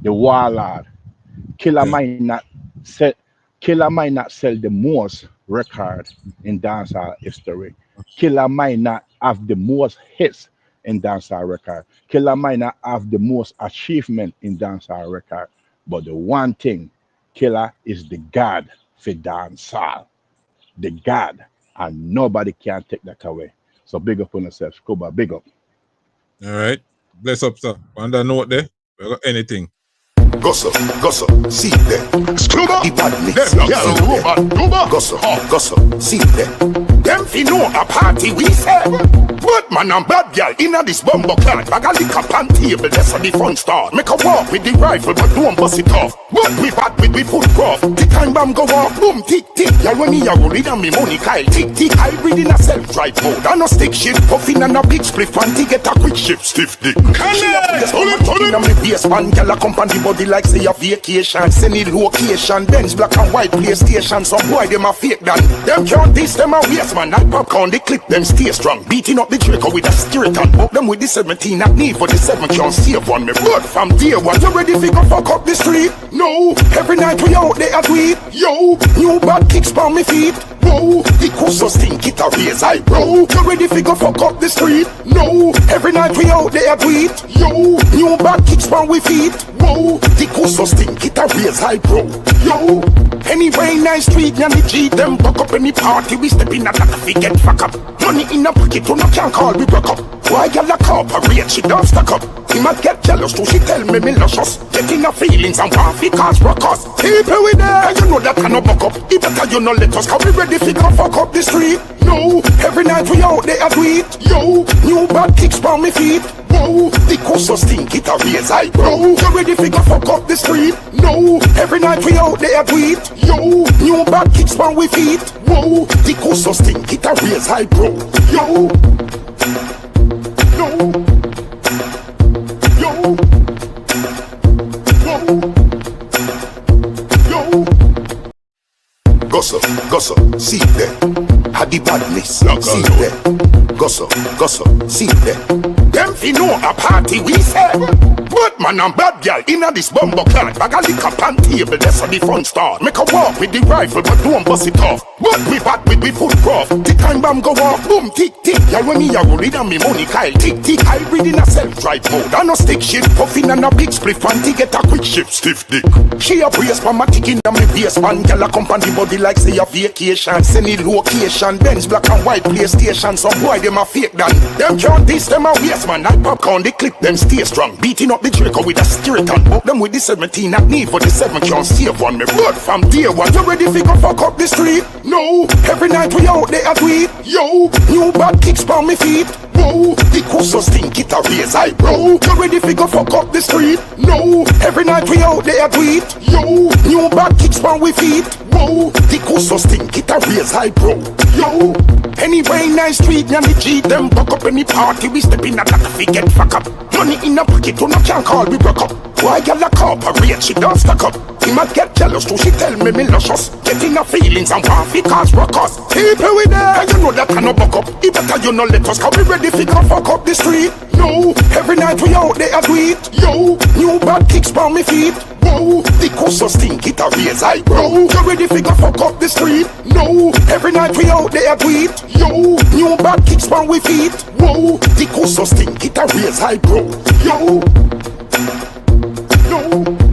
the warlord, Killer might not sell the most record in dancehall history. Killer might not have the most hits in dancehall record. Killer might not have the most achievement in dancehall record. But the one thing, Killer is the God for dancehall. The God. And nobody can take that away. So big up on yourself. Kuba, big up. All right. Bless up, sir. On that note there, we got anything. Gossip, see there. The badness, gossip, see there. Them fi know a party we say. But man and bad girl inna this bumbo clan. Bag a liquor pan table, that's how the fun start. Make a walk with the rifle, but don't bust it off. But we bad with we footcraft. The time bomb go off, boom, tick, tick. Y'all when me a roll it and me money Kyle, tick, tick. I read in a self-drive mode. I no stick shit, puffin' and a big split. Panty get a quick shift, stiff dick. Pull on me base man, girl a company body like say a vacation. Send it location, Benz black and white PlayStation. Some boy them a fake done. Them can't diss them a waste man. Like popcorn, they clip them stay strong. Beating up the Draco with a spirit and book them with the 17 at need for the 7 can't save on me. But from day one, you ready to go fuck up the street? No, every night we out there at weed. Yo, new bad kicks on me feet. Whoa, the coast stink it a raise eyebrow. You ready to go fuck up the street? No, every night we out there at weed. Yo, new bad kicks on we feet. Whoa, the coast stink it a raise eyebrow. Yo, anyway nice street and the G them buck up any party we step in a that we get fuck up. Money in a pocket, you no can call we broke up. Why y'all a cooperate, she don't stack up. He might get jealous too, she tell me luscious. Getting her feelings and want fi cause ruckus. People with there, you know that I no buck up. It better you no let us, cause we ready fi go fuck up the street. No, every night we out there at weed. Yo, new bad kicks on me feet. Whoa, the coast stink it a raise eyebrow. You ready fi go fuck up the street? No, every night we out there at weed. Yo, new bad kicks on we feet. Whoa, the coast stink it a raise eyebrow. Yo, yo, yo, yo, yo. Gossip, see there. Had the badness, see there. Gossip, see there. Them fi know a party we say. But man and bad girl inna this bumbo clan. Bag a liquor pan table, that's how the fun start. Make a walk with the rifle, but don't bust it off. But we bad with we footcraft. The time bomb go off, boom, tick, tick. Y'all when me a roll it and me money Kyle, tick, tick. I read in a self-drive mode. I no stick shit, puffin' and a big split. Panty get a quick shift, stiff dick. She a brace for my tick in me base man. Girl a company body like say a vacation. Send it location, Benz black and white PlayStation. Some boy them a fake done. Them can't diss them a waste man. Like popcorn, they clip them stay strong. Beating up the Draco with a spirit and book them with the 17 at need for the 7 can't save on me. But from day one, you ready to go fuck up the street? No, every night we out there at weed. Yo, new bad kicks on me feet. Whoa, the coast stink it a raise eyebrow. You ready to go fuck up the street? No, every night we out there at weed. Yo, new bad kicks on we feet. Whoa, the coast stink it a raise eyebrow. Yo, anyway nice street and the G them buck up any party we step in a that we get fuck up. Money in a pocket, you no can call we broke up. Why y'all a cooperate, she don't stack up. He might get jealous too, she tell me luscious. Getting her feelings and want fi cause ruckus. People with there, you know that I no buck up. It better you no let us, cause we ready fi go fuck up the street. No, every night we out there at weed. Yo, new bad kicks on me feet. Whoa, the coast stink it a raise eyebrow. You ready fi go fuck up the street? No, every night we out there at weed. Yo, new bad kicks on we feet. Whoa, the coast stink it a raise eyebrow. Yo, yo.